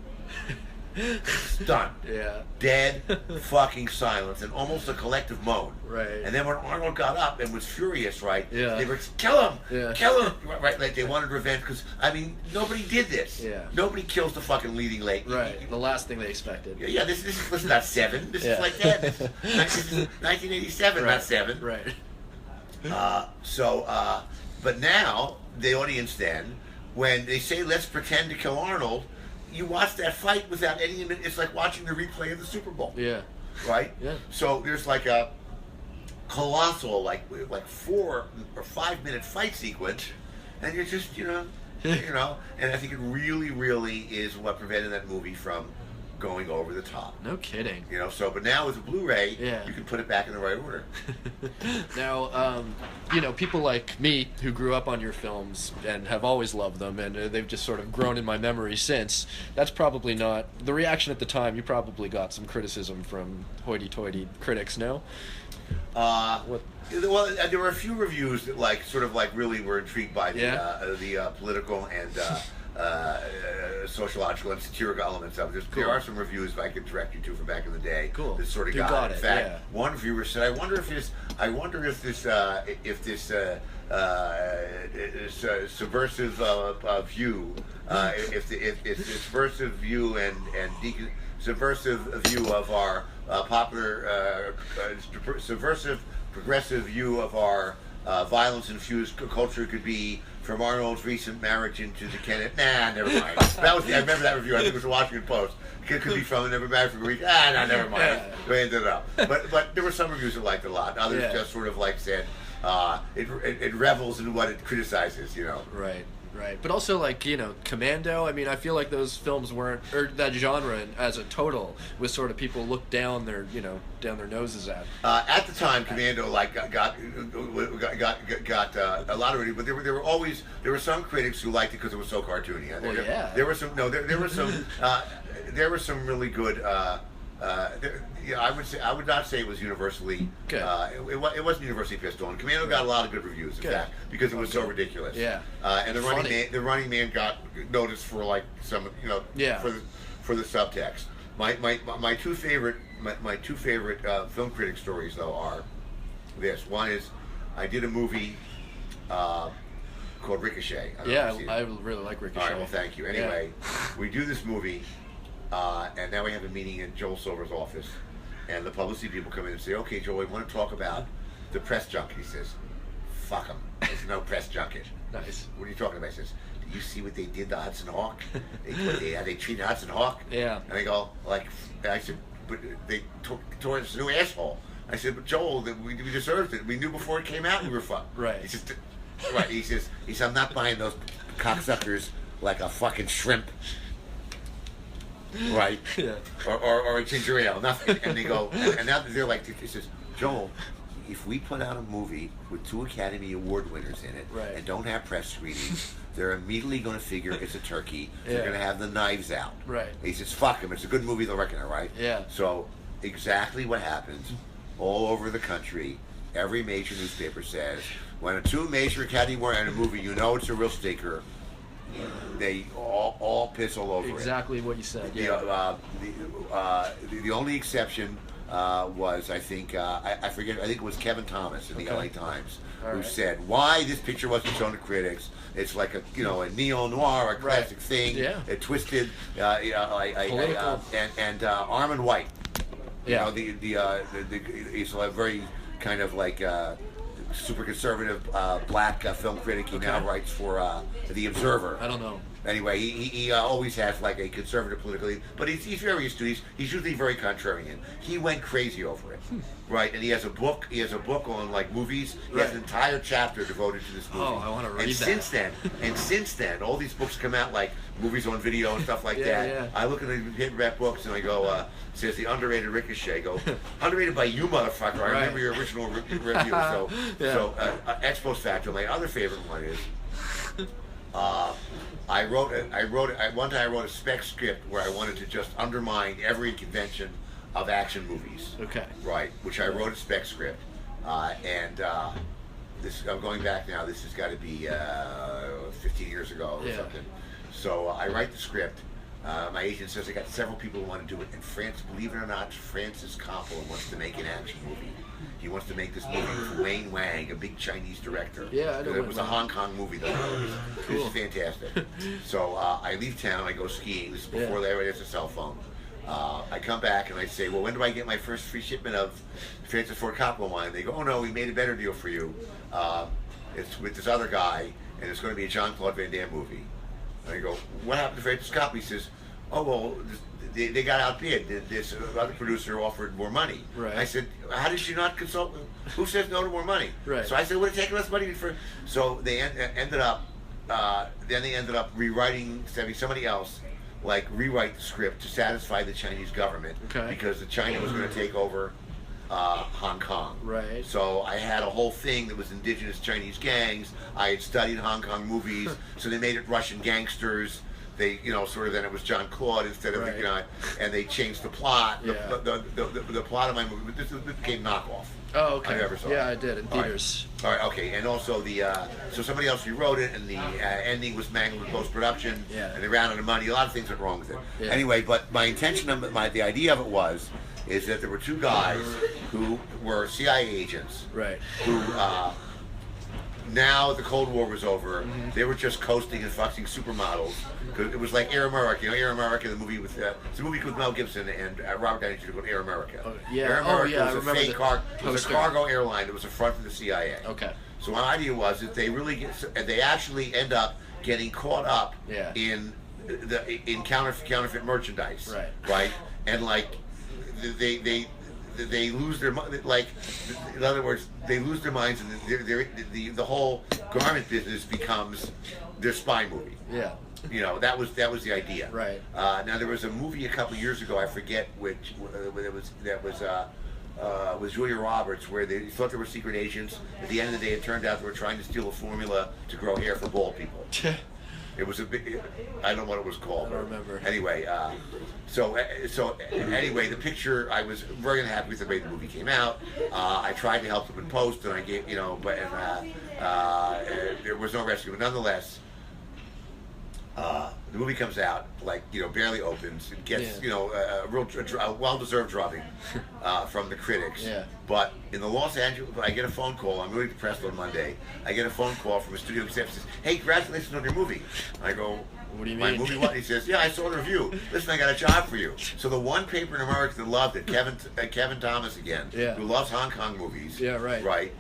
Speaker 1: stunned.
Speaker 2: Yeah.
Speaker 1: Dead fucking silence and almost a collective moan.
Speaker 2: Right.
Speaker 1: And then when Arnold got up and was furious, right?
Speaker 2: Yeah.
Speaker 1: They were, "Kill him!
Speaker 2: Yeah.
Speaker 1: Kill him!" Right? Like they wanted revenge because nobody did this.
Speaker 2: Yeah.
Speaker 1: Nobody kills the fucking leading lady.
Speaker 2: Right. The last thing they expected.
Speaker 1: Yeah. This is not Seven. This is like that. This is 1987, not Seven.
Speaker 2: Right.
Speaker 1: But now the audience then, when they say let's pretend to kill Arnold, you watch that fight without any. It's like watching the replay of the Super Bowl.
Speaker 2: Yeah.
Speaker 1: Right.
Speaker 2: Yeah.
Speaker 1: So there's like a colossal, like 4 or 5 minute fight sequence, and you're just and I think it really, really is what prevented that movie from going over the top.
Speaker 2: No kidding.
Speaker 1: But now with a Blu-ray,
Speaker 2: yeah,
Speaker 1: you can put it back in the right order.
Speaker 2: Now, people like me who grew up on your films and have always loved them, and they've just sort of grown in my memory since. That's probably not the reaction at the time. You probably got some criticism from hoity-toity critics, no?
Speaker 1: Well, there were a few reviews that really were intrigued by the political and sociological and satirical elements of it. There are some reviews I could direct you to from back in the day.
Speaker 2: Cool.
Speaker 1: That sort of got it. In fact, one reviewer said, "I wonder if this subversive view, if this subversive view and subversive view of our popular subversive progressive view of our violence-infused culture could be from Arnold's recent marriage into the Kenneth." Nah, never mind. I remember that review. I think it was the Washington Post. It could be from Never Married for a Week. Never mind. We ended it up. But there were some reviews that liked it a lot. Others just sort of said it revels in what it criticizes.
Speaker 2: Right. But also, Commando, I feel like those films weren't, or that genre as a total was sort of people looked down their noses at.
Speaker 1: At the time, Commando got a lot of it, but there were some critics who liked it because it was so cartoony. There were some there were some really good. Yeah, I would not say it was universally.
Speaker 2: Good.
Speaker 1: It wasn't universally pissed on. Commando got a lot of good reviews, in
Speaker 2: Good.
Speaker 1: fact, because it was so ridiculous.
Speaker 2: Yeah.
Speaker 1: And
Speaker 2: Funny.
Speaker 1: the Running Man got noticed for like some,
Speaker 2: Yeah.
Speaker 1: for the subtext. My two favorite film critic stories though are this. One is I did a movie called Ricochet. I don't know if you've seen it.
Speaker 2: I really like Ricochet.
Speaker 1: All right, well, thank you. Anyway, we do this movie, and now we have a meeting in Joel Silver's office, and the publicity people come in and say, okay, Joel, we want to talk about the press junket. He says, fuck them. There's no press junket.
Speaker 2: Nice.
Speaker 1: What are you talking about? He says, do you see what they did to Hudson Hawk? How they treated Hudson Hawk?
Speaker 2: Yeah.
Speaker 1: And I go, I said, but they tore us a new asshole. I said, but Joel, we deserved it. We knew before it came out we were fucked.
Speaker 2: Right.
Speaker 1: He says, right. He says, I'm not buying those cocksuckers like a fucking shrimp. Right.
Speaker 2: Yeah.
Speaker 1: Or a ginger ale. Nothing. And they go, and now they're like, he says, Joel, if we put out a movie with 2 Academy Award winners in it
Speaker 2: right.
Speaker 1: and don't have press screenings, they're immediately going to figure it's a turkey.
Speaker 2: Yeah.
Speaker 1: They're going to have the knives out.
Speaker 2: Right.
Speaker 1: He says, fuck them. It's a good movie. They'll reckon it, right?
Speaker 2: Yeah.
Speaker 1: So exactly what happens all over the country. Every major newspaper says, when a 2 major Academy Award in a movie, you know it's a real stinker. They all piss all over
Speaker 2: exactly what you said.
Speaker 1: it. The only exception was, I think, I forget, I think it was Kevin Thomas in the LA Times, who said, why this picture wasn't shown to critics. It's like a neo-noir, a classic thing.
Speaker 2: Yeah.
Speaker 1: It twisted,
Speaker 2: Political.
Speaker 1: and Armand White.
Speaker 2: Yeah.
Speaker 1: He's a very kind of like super conservative black film critic. He now writes for The Observer.
Speaker 2: I don't know.
Speaker 1: Anyway, he always has like a conservative politically, but he's very astute. He's usually very contrarian. He went crazy over it, right? And he has a book. He has a book on like movies. He has an entire chapter devoted to this movie.
Speaker 2: Oh, I want to read
Speaker 1: and
Speaker 2: that.
Speaker 1: Since then, all these books come out like movies on video and stuff like that.
Speaker 2: Yeah.
Speaker 1: I look at the paperback books and I go, it says the underrated Ricochet. I go, underrated by you, motherfucker. I remember your original review. So, ex post facto. My other favorite one is. One time I wrote a spec script where I wanted to just undermine every convention of action movies.
Speaker 2: Okay.
Speaker 1: Right, which I wrote a spec script, this I'm going back now. This has got to be 15 years ago or something. So I write the script. My agent says I got several people who want to do it, and believe it or not, Francis Coppola wants to make an action movie. He wants to make this movie with Wayne Wang, a big Chinese director.
Speaker 2: Yeah, I know.
Speaker 1: It was a Hong Kong movie, though. It was fantastic. So I leave town, I go skiing. This is before there was a cell phone. I come back and I say, well, when do I get my first free shipment of Francis Ford Coppola wine? They go, oh no, we made a better deal for you. It's with this other guy, and it's going to be a Jean-Claude Van Damme movie. And I go, what happened to Francis Coppola? He says, oh, well, they got outbid. This other producer offered more money.
Speaker 2: Right.
Speaker 1: I said, how did she not consult? Who says no to more money?
Speaker 2: Right.
Speaker 1: So I said, would it take less money for? So they ended up rewriting, having somebody else rewrite the script to satisfy the Chinese government because China was going to take over Hong Kong.
Speaker 2: Right.
Speaker 1: So I had a whole thing that was indigenous Chinese gangs. I had studied Hong Kong movies, so they made it Russian gangsters. They, sort of then it was John Claude instead of, and they changed the plot. The plot of my movie, this became Knockoff.
Speaker 2: Oh, okay.
Speaker 1: I never saw it.
Speaker 2: I did in theaters.
Speaker 1: All right, okay. And also so somebody else rewrote it, and the ending was mangled in post-production, and they ran out of money. A lot of things went wrong with it.
Speaker 2: Yeah.
Speaker 1: Anyway, but my intention, the idea of it is that there were 2 guys who were CIA agents,
Speaker 2: right?
Speaker 1: Who now the Cold War was over, they were just coasting and fucking supermodels. Cause it was like Air America, Air America, the movie with it's a movie with Mel Gibson and Robert Downey Jr. called Air America. Air America was a fake was a cargo airline that was a front for the CIA.
Speaker 2: Okay.
Speaker 1: So my idea was that they actually end up getting caught up in counterfeit merchandise, right? And they lose their in other words, they lose their minds, and the whole garment business becomes their spy movie.
Speaker 2: Yeah.
Speaker 1: That was the idea.
Speaker 2: Right.
Speaker 1: Now there was a movie a couple years ago, I forget which, was Julia Roberts, where they thought they were secret agents. At the end of the day, it turned out they were trying to steal a formula to grow hair for bald people. It was a big. I don't know what it was called.
Speaker 2: I don't remember.
Speaker 1: Anyway, so anyway, the picture. I was very unhappy with the way the movie came out. I tried to help them in post, and I gave but there was no rescue. But nonetheless, the movie comes out barely opens. It gets a real well-deserved drubbing from the critics.
Speaker 2: Yeah.
Speaker 1: But in the Los Angeles, I get a phone call. I'm really depressed on Monday. I get a phone call from a studio executive who says, "Hey, congratulations on your movie." I go,
Speaker 2: "What do you
Speaker 1: my
Speaker 2: mean?"
Speaker 1: movie what? He says, "Yeah, I saw the review. Listen, I got a job for you." So the one paper in America that loved it, Kevin Thomas again, who loves Hong Kong movies.
Speaker 2: Yeah, right.
Speaker 1: Right.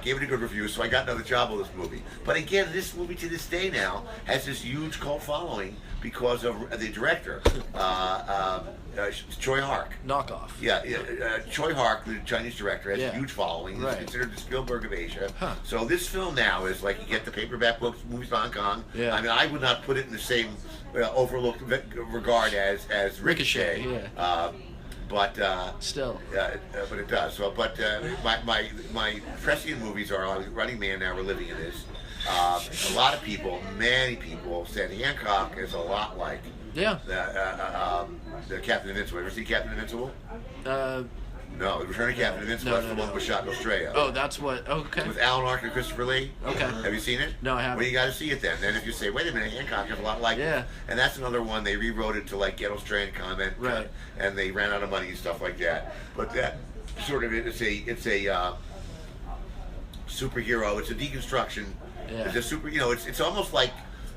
Speaker 1: Gave it a good review, so I got another job with this movie. But again, this movie to this day now has this huge cult following because of the director, Choi Hark.
Speaker 2: Knockoff.
Speaker 1: Yeah, Choi Hark, the Chinese director, has a huge following. He's
Speaker 2: Right.
Speaker 1: considered the Spielberg of Asia.
Speaker 2: Huh.
Speaker 1: So this film now is like you get the paperback books, movies to Hong Kong.
Speaker 2: Yeah.
Speaker 1: I mean, I would not put it in the same overlooked regard as Ricochet.
Speaker 2: Yeah.
Speaker 1: But
Speaker 2: Still.
Speaker 1: but it does. So, but my prescient movies are Running Man. Now we're living in this. A lot of people, many people, said Hancock is a lot like
Speaker 2: Yeah.
Speaker 1: the Captain Invincible. Ever see Captain Invincible? No, The Return of Captain Invincible.
Speaker 2: No,
Speaker 1: That's the
Speaker 2: no,
Speaker 1: one
Speaker 2: no.
Speaker 1: with shot in Australia.
Speaker 2: Oh, that's what. Okay.
Speaker 1: With Alan Arkin and Christopher Lee.
Speaker 2: Okay.
Speaker 1: Have you seen it?
Speaker 2: No, I haven't.
Speaker 1: Well, you got to see it then. Then if you say, wait a minute, Hancock is a lot like
Speaker 2: Yeah.
Speaker 1: it. And that's another one. They rewrote it to get Australian comment.
Speaker 2: Right.
Speaker 1: And they ran out of money and stuff like that. But that sort of it's a superhero. It's a deconstruction.
Speaker 2: Yeah.
Speaker 1: It's a super. It's almost like.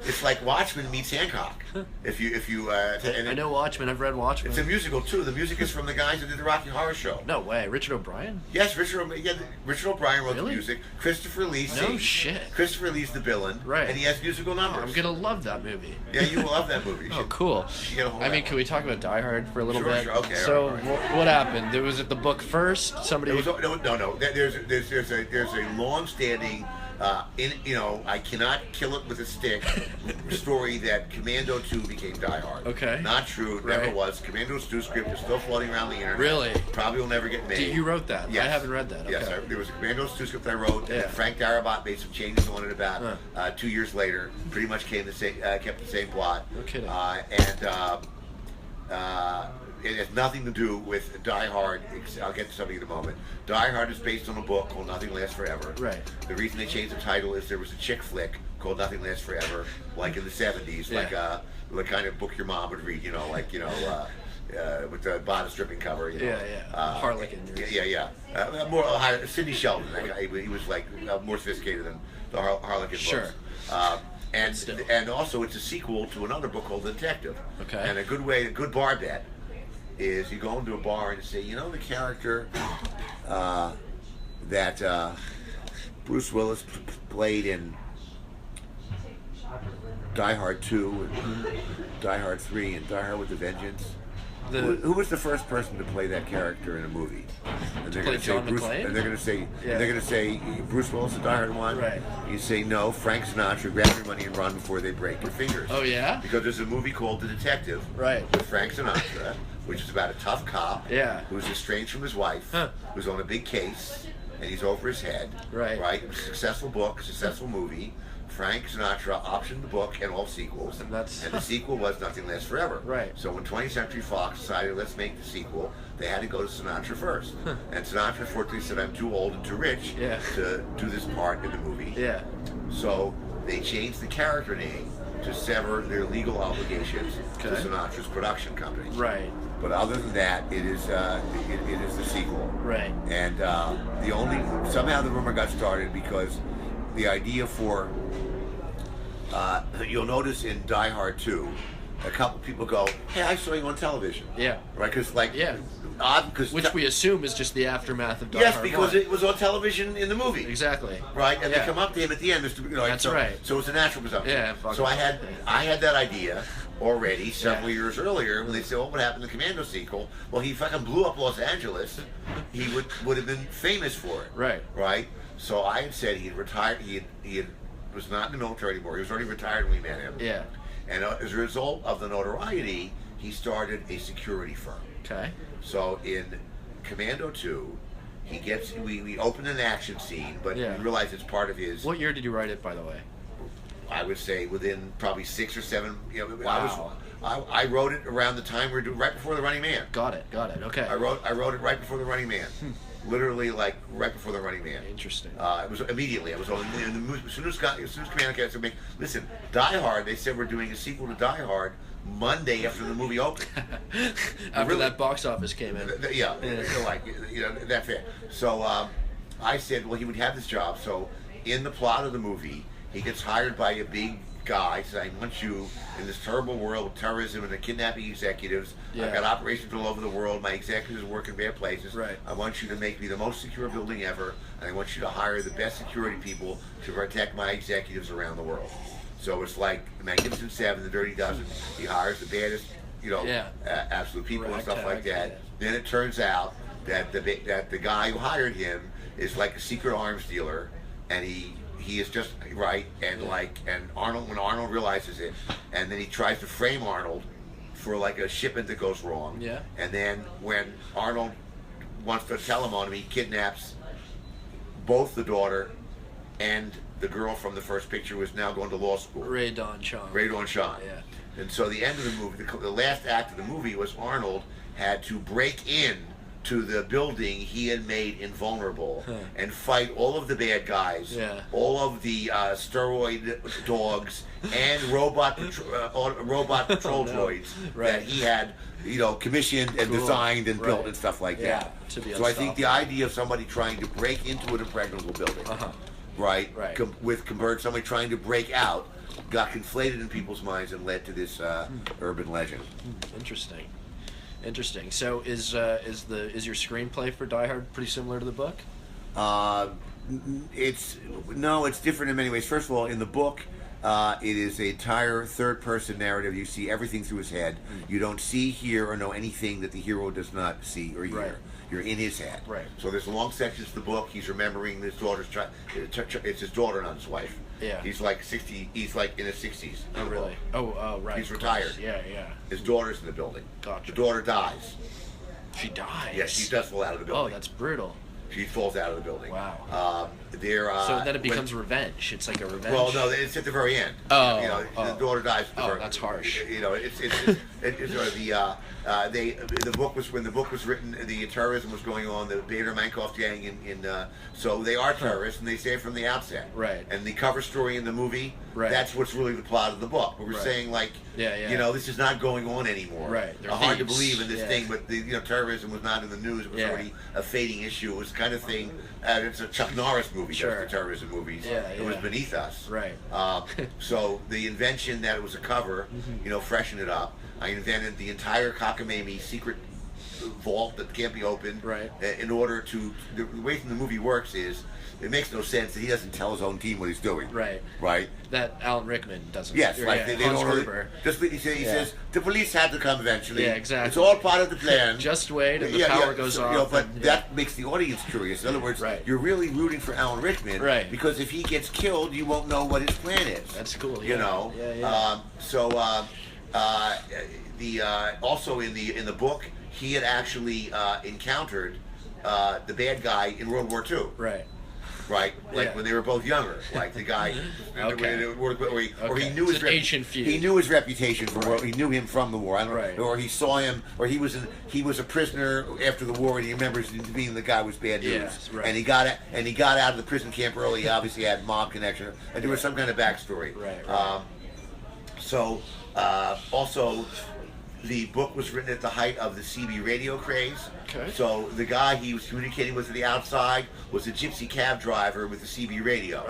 Speaker 1: It's like Watchmen meets Hancock. If you
Speaker 2: I know Watchmen. I've read Watchmen.
Speaker 1: It's a musical too. The music is from the guys that did the Rocky Horror Show.
Speaker 2: No way. Richard O'Brien?
Speaker 1: Yes, Richard O'Brien wrote the
Speaker 2: Really?
Speaker 1: music. Christopher Lee sings.
Speaker 2: No shit.
Speaker 1: Christopher Lee's the villain.
Speaker 2: Right.
Speaker 1: And he has musical numbers.
Speaker 2: I'm gonna love that movie.
Speaker 1: Yeah, you will love that movie.
Speaker 2: Oh, cool.
Speaker 1: You get a whole
Speaker 2: I mean,
Speaker 1: lot.
Speaker 2: can we talk about Die Hard for a little
Speaker 1: Sure,
Speaker 2: bit?
Speaker 1: sure. Okay,
Speaker 2: So,
Speaker 1: all right.
Speaker 2: what happened? There was at the book first. Somebody.
Speaker 1: No. There's a long-standing. I cannot kill it with a stick. Story that Commando 2 became Die Hard.
Speaker 2: Okay.
Speaker 1: Not true. Never
Speaker 2: Right.
Speaker 1: was. Commando 2 script is still floating around the internet.
Speaker 2: Really?
Speaker 1: Probably will never get made.
Speaker 2: You wrote that?
Speaker 1: Yes.
Speaker 2: I haven't read that. Okay.
Speaker 1: Yes, there was a Commando 2 script I wrote, and
Speaker 2: Yeah.
Speaker 1: then Frank Darabont made some changes on it about 2 years later. Pretty much kept the same plot.
Speaker 2: No kidding.
Speaker 1: It has nothing to do with Die Hard. I'll get to something in a moment. Die Hard is based on a book called Nothing Lasts Forever.
Speaker 2: Right.
Speaker 1: The reason they changed the title is there was a chick flick called Nothing Lasts Forever, like in the 70s,
Speaker 2: Yeah.
Speaker 1: like the kind of book your mom would read, with the bodice stripping cover.
Speaker 2: Yeah. Harlequin.
Speaker 1: Yeah. More Sidney Sheldon. He was more sophisticated than the Harlequin
Speaker 2: Sure.
Speaker 1: books.
Speaker 2: Still.
Speaker 1: And also it's a sequel to another book called The Detective.
Speaker 2: Okay.
Speaker 1: And a good bar bet is you go into a bar and you say, the character that Bruce Willis played in Die Hard 2 and Die Hard 3 and Die Hard with a Vengeance. Who was the first person to play that character in a movie? And they're
Speaker 2: play
Speaker 1: going to say
Speaker 2: John
Speaker 1: Bruce.
Speaker 2: McClane?
Speaker 1: And they're going to say
Speaker 2: Yeah.
Speaker 1: they're going to say Bruce Willis in Die Hard 1.
Speaker 2: Right.
Speaker 1: You say no. Frank Sinatra, grab your money and run before they break your fingers.
Speaker 2: Oh yeah.
Speaker 1: Because there's a movie called The Detective.
Speaker 2: Right.
Speaker 1: With Frank Sinatra, which is about a tough cop.
Speaker 2: Yeah.
Speaker 1: Who's estranged from his wife.
Speaker 2: Huh.
Speaker 1: Who's on a big case, and he's over his head.
Speaker 2: Right.
Speaker 1: Right. It was a successful book, successful movie. Frank Sinatra optioned the book and all sequels.
Speaker 2: And that's-
Speaker 1: the sequel was Nothing Lasts Forever.
Speaker 2: Right.
Speaker 1: So when 20th Century Fox decided, let's make the sequel, they had to go to Sinatra first. And Sinatra fortunately said, I'm too old and too rich
Speaker 2: Yeah.
Speaker 1: to do this part in the movie.
Speaker 2: Yeah.
Speaker 1: So they changed the character name to sever their legal obligations to
Speaker 2: Okay.
Speaker 1: Sinatra's production company.
Speaker 2: Right.
Speaker 1: But other than that, it is the sequel.
Speaker 2: Right.
Speaker 1: And somehow the rumor got started because the idea for you'll notice in Die Hard 2, a couple people go, "Hey, I saw you on television."
Speaker 2: Yeah.
Speaker 1: Right? Because odd because
Speaker 2: Which we assume is just the aftermath of Die
Speaker 1: yes,
Speaker 2: Hard
Speaker 1: because
Speaker 2: 1.
Speaker 1: it was on television in the movie.
Speaker 2: Exactly.
Speaker 1: Right, and
Speaker 2: Yeah.
Speaker 1: they come up to him at the end.
Speaker 2: That's right.
Speaker 1: So it's a natural presumption.
Speaker 2: Yeah, fuck
Speaker 1: so
Speaker 2: it.
Speaker 1: I had that idea already several
Speaker 2: Yeah.
Speaker 1: years earlier when they said, "What would happen in the Commando sequel?" Well, he fucking blew up Los Angeles. He would have been famous for it.
Speaker 2: Right.
Speaker 1: Right. So I had said he had retired. He was not in the military anymore. He was already retired when we met him.
Speaker 2: Yeah.
Speaker 1: And as a result of the notoriety, he started a security firm.
Speaker 2: Okay.
Speaker 1: So in Commando 2, we open an action scene, but
Speaker 2: Yeah.
Speaker 1: we realize it's part of his.
Speaker 2: What year did you write it, by the way?
Speaker 1: I would say within probably 6 or 7. You know,
Speaker 2: Wow.
Speaker 1: I wrote it around the time we were doing right before The Running Man.
Speaker 2: Got it. Okay.
Speaker 1: I wrote it right before The Running Man. Literally, like right before The Running Man.
Speaker 2: Interesting.
Speaker 1: It was immediately. I was on in the movie as soon as Command Cast said, "Listen, Die Hard." They said we're doing a sequel to Die Hard Monday after the movie opened.
Speaker 2: After that box office came in.
Speaker 1: Yeah, like that's it. So I said, well, he would have this job. So in the plot of the movie, he gets hired by a big guy. Says, "I want you in this terrible world with terrorism and the kidnapping executives.
Speaker 2: Yeah.
Speaker 1: I've got operations all over the world. My executives work in bad places.
Speaker 2: Right.
Speaker 1: I want you to make me the most secure building ever, and I want you to hire the best security people to protect my executives around the world." So it's like the Magnificent Seven, the Dirty Dozen. He hires the baddest, absolute people and stuff like that.
Speaker 2: Yeah.
Speaker 1: Then it turns out that the guy who hired him is like a secret arms dealer, and he is just right, and and Arnold, when Arnold realizes it, and then he tries to frame Arnold for like a shipment that goes wrong.
Speaker 2: Yeah.
Speaker 1: And then when Arnold wants to tell him on him, he kidnaps both the daughter and the girl from the first picture who is now going to law school.
Speaker 2: Ray Don Sean.
Speaker 1: Yeah. And so the end of the movie, the last act of the movie was Arnold had to break in to the building he had made invulnerable and fight all of the bad guys, all of the steroid dogs, and robot patrol droids that he had, commissioned and designed and built and stuff like that. So I think the idea of somebody trying to break into an impregnable building, with somebody trying to break out, got conflated in people's minds and led to this urban legend.
Speaker 2: Interesting. So is your screenplay for Die Hard pretty similar to the book?
Speaker 1: It's different in many ways. First of all, in the book, it is an entire third-person narrative. You see everything through his head. You don't see, hear, or know anything that the hero does not see or hear.
Speaker 2: Right.
Speaker 1: You're in his head.
Speaker 2: Right.
Speaker 1: So there's long sections of the book. He's remembering his daughter's child. It's his daughter, not his wife.
Speaker 2: Yeah.
Speaker 1: He's like 60. He's like in his 60s.
Speaker 2: Oh, really? Oh, right.
Speaker 1: He's retired.
Speaker 2: Yeah.
Speaker 1: His daughter's in the building.
Speaker 2: Gotcha.
Speaker 1: The daughter dies.
Speaker 2: She dies?
Speaker 1: Yes, she does fall out of the building.
Speaker 2: Oh, that's brutal.
Speaker 1: She falls out of the building.
Speaker 2: Wow.
Speaker 1: So
Speaker 2: then it becomes revenge. It's like a revenge.
Speaker 1: Well, no, it's at the very end. The daughter dies.
Speaker 2: That's harsh.
Speaker 1: The book was when the book was written. The terrorism was going on. The Bader Mankoff gang so they are terrorists, and they say it from the outset.
Speaker 2: Right.
Speaker 1: And the cover story in the movie.
Speaker 2: Right.
Speaker 1: That's what's really the plot of the book. But we're saying this is not going on anymore.
Speaker 2: Right. They're
Speaker 1: hard to
Speaker 2: thieves.
Speaker 1: believe in this thing, but terrorism was not in the news. It was already a fading issue. It was the kind of thing. It's a Chuck Norris movie.
Speaker 2: Sure.
Speaker 1: The terrorism movies. It was beneath us.
Speaker 2: Right.
Speaker 1: So the invention that it was a cover, freshen it up. I invented the entire cockamamie secret vault that can't be opened.
Speaker 2: Right.
Speaker 1: In order to, the way the movie works is, it makes no sense that he doesn't tell his own team what he's doing.
Speaker 2: Right.
Speaker 1: Right.
Speaker 2: That Alan Rickman doesn't.
Speaker 1: Yes, they don't really. He says the police had to come eventually.
Speaker 2: Yeah, exactly.
Speaker 1: It's all part of the plan.
Speaker 2: Just wait, and the power goes off.
Speaker 1: But that makes the audience curious. In other words, you're really rooting for Alan Rickman,
Speaker 2: right?
Speaker 1: Because if he gets killed, you won't know what his plan is.
Speaker 2: That's cool.
Speaker 1: Also in the book, he had actually encountered the bad guy in World War II.
Speaker 2: Right.
Speaker 1: When they were both younger, like the guy, or he knew his
Speaker 2: ancient feud.
Speaker 1: He knew his reputation from war. He knew him from the war. I don't know, or he saw him, or he was a prisoner after the war, and he remembers being the guy was bad news.
Speaker 2: Yes, right.
Speaker 1: And he got out of the prison camp early. He obviously had mob connection, and there was some kind of backstory.
Speaker 2: Right.
Speaker 1: Also, the book was written at the height of the CB radio craze.
Speaker 2: Okay.
Speaker 1: So the guy he was communicating with at the outside was a gypsy cab driver with the CB radio.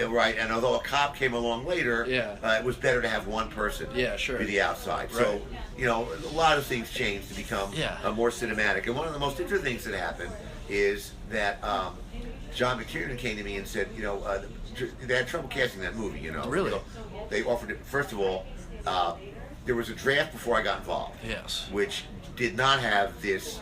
Speaker 1: Right. And although a cop came along later, it was better to have one person be the outside.
Speaker 2: Right.
Speaker 1: So, a lot of things changed to become more cinematic. And one of the most interesting things that happened is that John McTiernan came to me and said, they had trouble casting that movie,
Speaker 2: Really?
Speaker 1: They offered it, first of all, there was a draft before I got involved.
Speaker 2: Yes.
Speaker 1: Which did not have this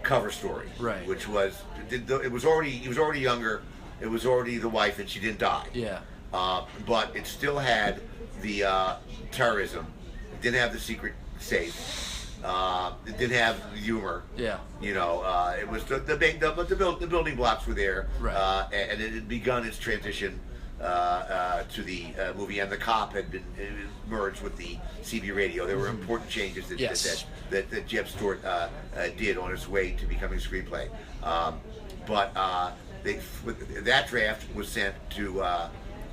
Speaker 1: cover story.
Speaker 2: Right.
Speaker 1: Which was, he was already younger, it was already the wife, and she didn't die.
Speaker 2: Yeah.
Speaker 1: But it still had the terrorism. It didn't have the secret safe. It didn't have humor.
Speaker 2: Yeah.
Speaker 1: It was the building blocks were there.
Speaker 2: Right.
Speaker 1: And it had begun its transition to the movie, and The Cop had been merged with the CB radio. There were important changes that
Speaker 2: Yes.
Speaker 1: that Jeb Stewart did on his way to becoming a screenplay. But that draft was sent to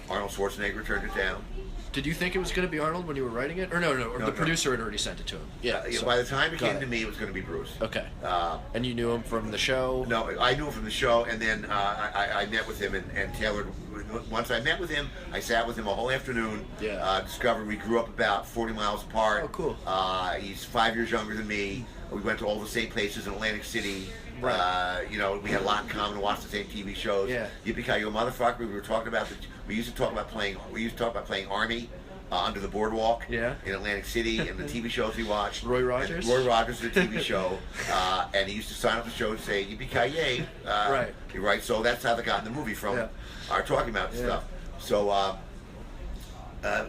Speaker 1: Arnold Schwarzenegger, turned it down.
Speaker 2: Did you think it was going to be Arnold when you were writing it? Or no, the producer had already sent it to him. Yeah. So,
Speaker 1: by the time it came
Speaker 2: got
Speaker 1: to me, it was going to be Bruce.
Speaker 2: Okay. And you knew him from the show?
Speaker 1: No, I knew him from the show, and then I met with him and tailored. Once I met with him, I sat with him a whole afternoon.
Speaker 2: Yeah.
Speaker 1: Discovered we grew up about 40 miles apart.
Speaker 2: Oh, cool.
Speaker 1: He's 5 years younger than me. We went to all the same places in Atlantic City.
Speaker 2: Right.
Speaker 1: We had a lot in common. Watched the same TV shows.
Speaker 2: Yeah.
Speaker 1: Yippee-ki-yo, motherfucker. We were talking about we used to talk about playing Army. Under the Boardwalk in Atlantic City, and the TV shows he watched.
Speaker 2: Roy Rogers?
Speaker 1: And Roy Rogers, the TV show, and he used to sign up the show and say "Yippee-ki-yay!"
Speaker 2: Right.
Speaker 1: Right. So that's how they got in the movie from our talking about this stuff. So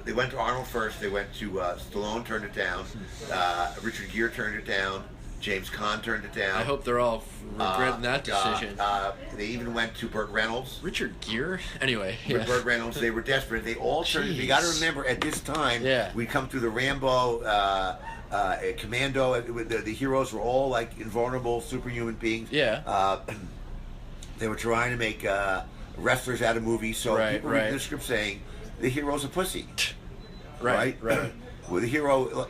Speaker 1: they went to Arnold first. They went to Stallone, turned it down. Richard Gere turned it down. James Caan turned it down.
Speaker 2: I hope they're all regretting that decision.
Speaker 1: They even went to Burt Reynolds.
Speaker 2: Richard Gere? Anyway.
Speaker 1: Burt Reynolds, they were desperate. They all turned. You got to remember, at this time, we come through the Rambo, Commando. The heroes were all like invulnerable, superhuman beings.
Speaker 2: Yeah.
Speaker 1: They were trying to make wrestlers out of movies, so people read the script saying the hero's a pussy. Right. With a hero,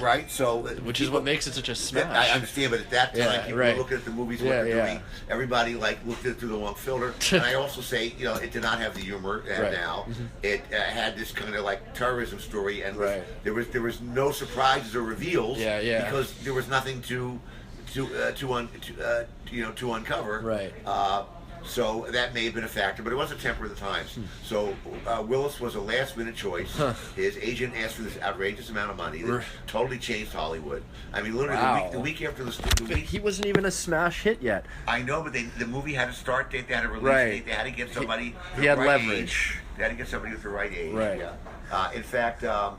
Speaker 1: right? So,
Speaker 2: which is what makes it such a smash.
Speaker 1: I understand, but at that time, people were looking at the movies, what they're doing. Everybody looked at it through the wrong filter. And I also say, it did not have the humor now. It had this kind of like terrorism story, and there was no surprises or reveals because there was nothing to uncover.
Speaker 2: Right.
Speaker 1: So that may have been a factor, but it was a temper of the times. So Willis was a last-minute choice. His agent asked for this outrageous amount of money that totally changed Hollywood. I mean, literally the week after the week.
Speaker 2: He wasn't even a smash hit yet.
Speaker 1: I know, but the movie had a start date, they had a release date, they had to get somebody.
Speaker 2: He had
Speaker 1: right
Speaker 2: leverage.
Speaker 1: Age. They had to get somebody with the right age.
Speaker 2: Right.
Speaker 1: Yeah. In fact, I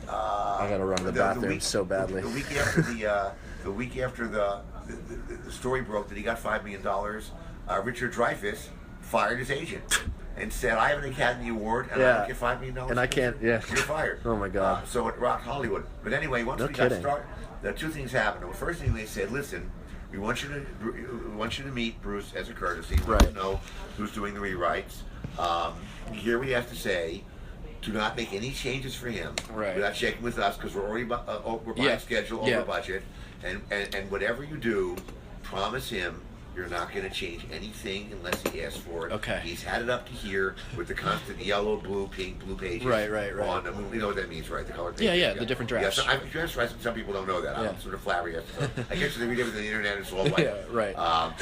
Speaker 2: gotta run to the bathroom so badly.
Speaker 1: The week after the story broke that he got $5 million. Richard Dreyfuss fired his agent and said, "I have an Academy Award and I don't get $5 million,
Speaker 2: and I can't." Yeah,
Speaker 1: you're fired.
Speaker 2: Oh my God!
Speaker 1: So it rocked Hollywood. But anyway, once we got started, the two things happened. The first thing they said, "Listen, we want you to meet Bruce as a courtesy. Let us know who's doing the rewrites. Here we have to say, do not make any changes for him. Without checking with us because we're already behind schedule, over budget. And whatever you do, promise him." You're not going to change anything unless he asks for it.
Speaker 2: Okay.
Speaker 1: He's had it up to here with the constant yellow, blue, pink, blue pages.
Speaker 2: Right.
Speaker 1: On the, you know what that means, right? The color pages.
Speaker 2: Yeah, the different drafts.
Speaker 1: Some people don't know that. I'm sort of flabbergasted. I guess they read everything on the internet and it's all white.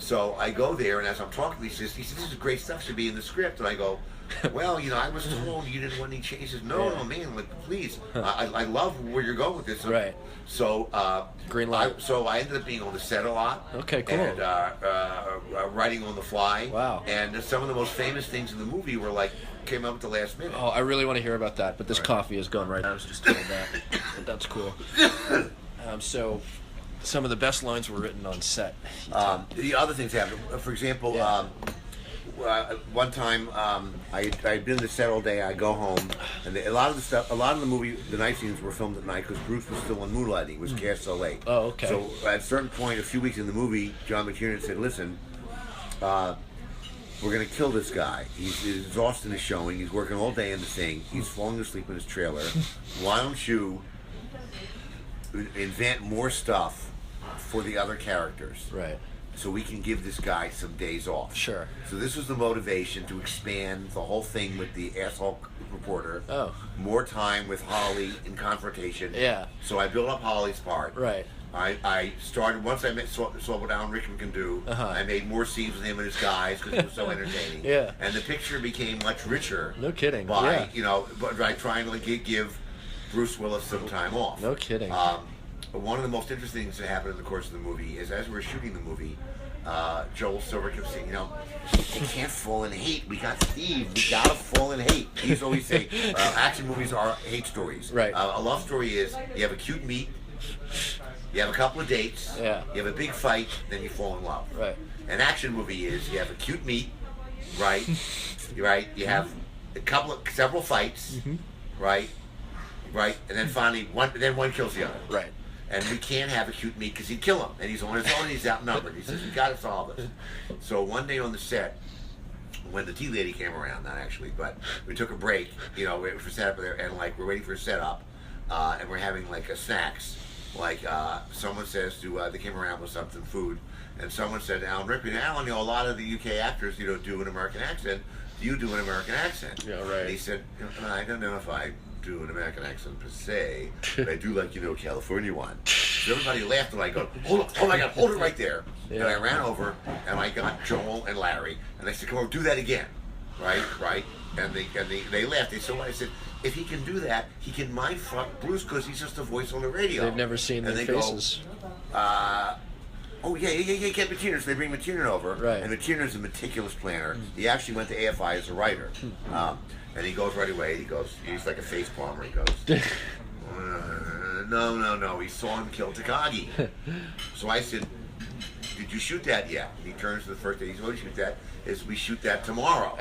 Speaker 1: So I go there, and as I'm talking, he says, "This is great stuff. Should be in the script." And I go, "Well, I was told you didn't want any changes." No, man, please. I love where you're going with this. So,
Speaker 2: green light.
Speaker 1: So I ended up being on the set a lot.
Speaker 2: Okay, cool.
Speaker 1: And writing on the fly.
Speaker 2: Wow.
Speaker 1: And some of the most famous things in the movie were came up at the last minute.
Speaker 2: Oh, I really want to hear about that, but this coffee is gone right now. I was just told that. But that's cool. So, some of the best lines were written on set.
Speaker 1: The other things happened. For example, one time I'd been in the set all day. I go home, and a lot of the movie, the night scenes were filmed at night because Bruce was still on Moonlighting. He was cast so late.
Speaker 2: Oh, okay.
Speaker 1: So at a certain point, a few weeks in the movie, John McTiernan said, "Listen, we're going to kill this guy. He's exhausted his showing. He's working all day in the thing. He's falling asleep in his trailer. Why don't you invent more stuff for the other characters?"
Speaker 2: Right.
Speaker 1: So we can give this guy some days off.
Speaker 2: Sure.
Speaker 1: So this was the motivation to expand the whole thing with the asshole reporter.
Speaker 2: Oh.
Speaker 1: More time with Holly in confrontation.
Speaker 2: Yeah.
Speaker 1: So I built up Holly's part.
Speaker 2: Right.
Speaker 1: I started, once I saw what Alan Rickman can do, I made more scenes with him and his guys because it was so entertaining.
Speaker 2: Yeah.
Speaker 1: And the picture became much richer.
Speaker 2: No kidding.
Speaker 1: By, by trying to give Bruce Willis some time off.
Speaker 2: No kidding.
Speaker 1: One of the most interesting things that happened in the course of the movie is as we were shooting the movie, Joel Silver kept saying, "You can't fall in hate. We got Steve. We gotta fall in hate." He's always saying, action movies are hate stories.
Speaker 2: Right.
Speaker 1: A love story is you have a cute meet, you have a couple of dates, you have a big fight, then you fall in love.
Speaker 2: Right.
Speaker 1: An action movie is you have a cute meet, right? Right? You have several fights, right? Right? And then finally, one kills the other.
Speaker 2: Right.
Speaker 1: And we can't have acute meat because he'd kill him. And he's on his own and he's outnumbered. He says, we got to solve this. So one day on the set, when the tea lady came around, not actually, but we took a break, you know, for setup there, and like we're waiting for a setup, and we're having like a snacks. Like someone says they came around with something, food, and someone said, Alan Rickman, Alan, you know, a lot of the UK actors, you know, do an American accent. Do you do an American accent?
Speaker 2: Yeah, right.
Speaker 1: And he said, I don't know if I do an American accent per se, but I do like, you know, California one. So everybody laughed, and I go, oh my God, hold it right there. Yeah. And I ran over, and I got Joel and Larry, and I said, come over, do that again. Right? And they laughed. They said, what? I said, if he can do that, he can mind fuck Bruce because he's just a voice on the radio.
Speaker 2: They've never seen their faces.
Speaker 1: Oh yeah, get McTiernan. So they bring McTiernan over,
Speaker 2: right.
Speaker 1: And McTiernan's a meticulous planner. He actually went to AFI as a writer, and he goes right away. He's like a face palmer. He goes, no. He saw him kill Takagi. So I said, did you shoot that yet? And he turns to the first day. He said, what did you shoot that? We shoot that tomorrow.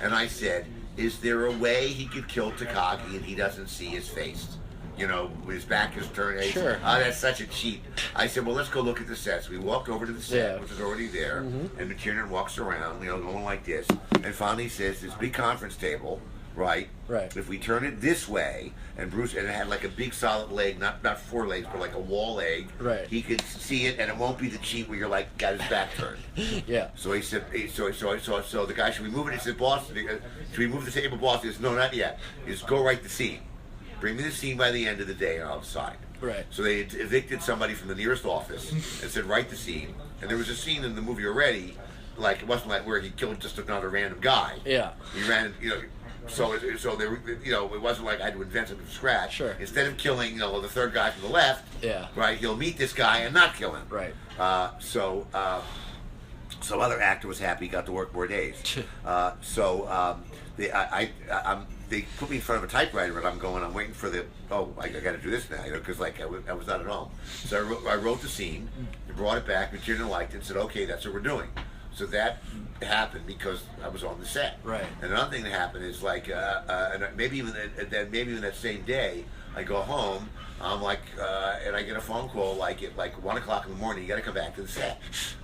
Speaker 1: And I said, is there a way he could kill Takagi and he doesn't see his face? You know, his back is turned.
Speaker 2: Sure.
Speaker 1: That's such a cheat. I said, well, let's go look at the set. So we walked over to the set, which is already there, and McTiernan walks around, you know, going like this, and finally says, this big conference table, right? If we turn it this way, and it had like a big solid leg, not 4 legs, but like a wall leg.
Speaker 2: Right.
Speaker 1: He could see it, and it won't be the cheat where you're like got his back turned.
Speaker 2: Yeah.
Speaker 1: So he said, so the guy, should we move it? He said, boss, should we move the table, boss? He says, no, not yet. He says, go write the scene. Bring me the scene by the end of the day, and I'll decide.
Speaker 2: Right.
Speaker 1: So they evicted somebody from the nearest office and said, write the scene. And there was a scene in the movie already, like it wasn't like where he killed just another random guy.
Speaker 2: Yeah.
Speaker 1: He ran, you know. So there, you know, it wasn't like I had to invent something from scratch.
Speaker 2: Sure.
Speaker 1: Instead of killing, you know, the third guy from the left, right, he'll meet this guy and not kill him.
Speaker 2: Right.
Speaker 1: So other actor was happy, got to work more days. They put me in front of a typewriter, and I'm waiting for I got to do this now, you know, because like I was not at home. So I wrote the scene, brought it back, McTiernan liked it, and said, okay, that's what we're doing. So that happened because I was on the set.
Speaker 2: Right.
Speaker 1: And another thing that happened is like, and maybe even that same day, I go home, I'm like, and I get a phone call like at 1 o'clock in the morning. You got to come back to the set.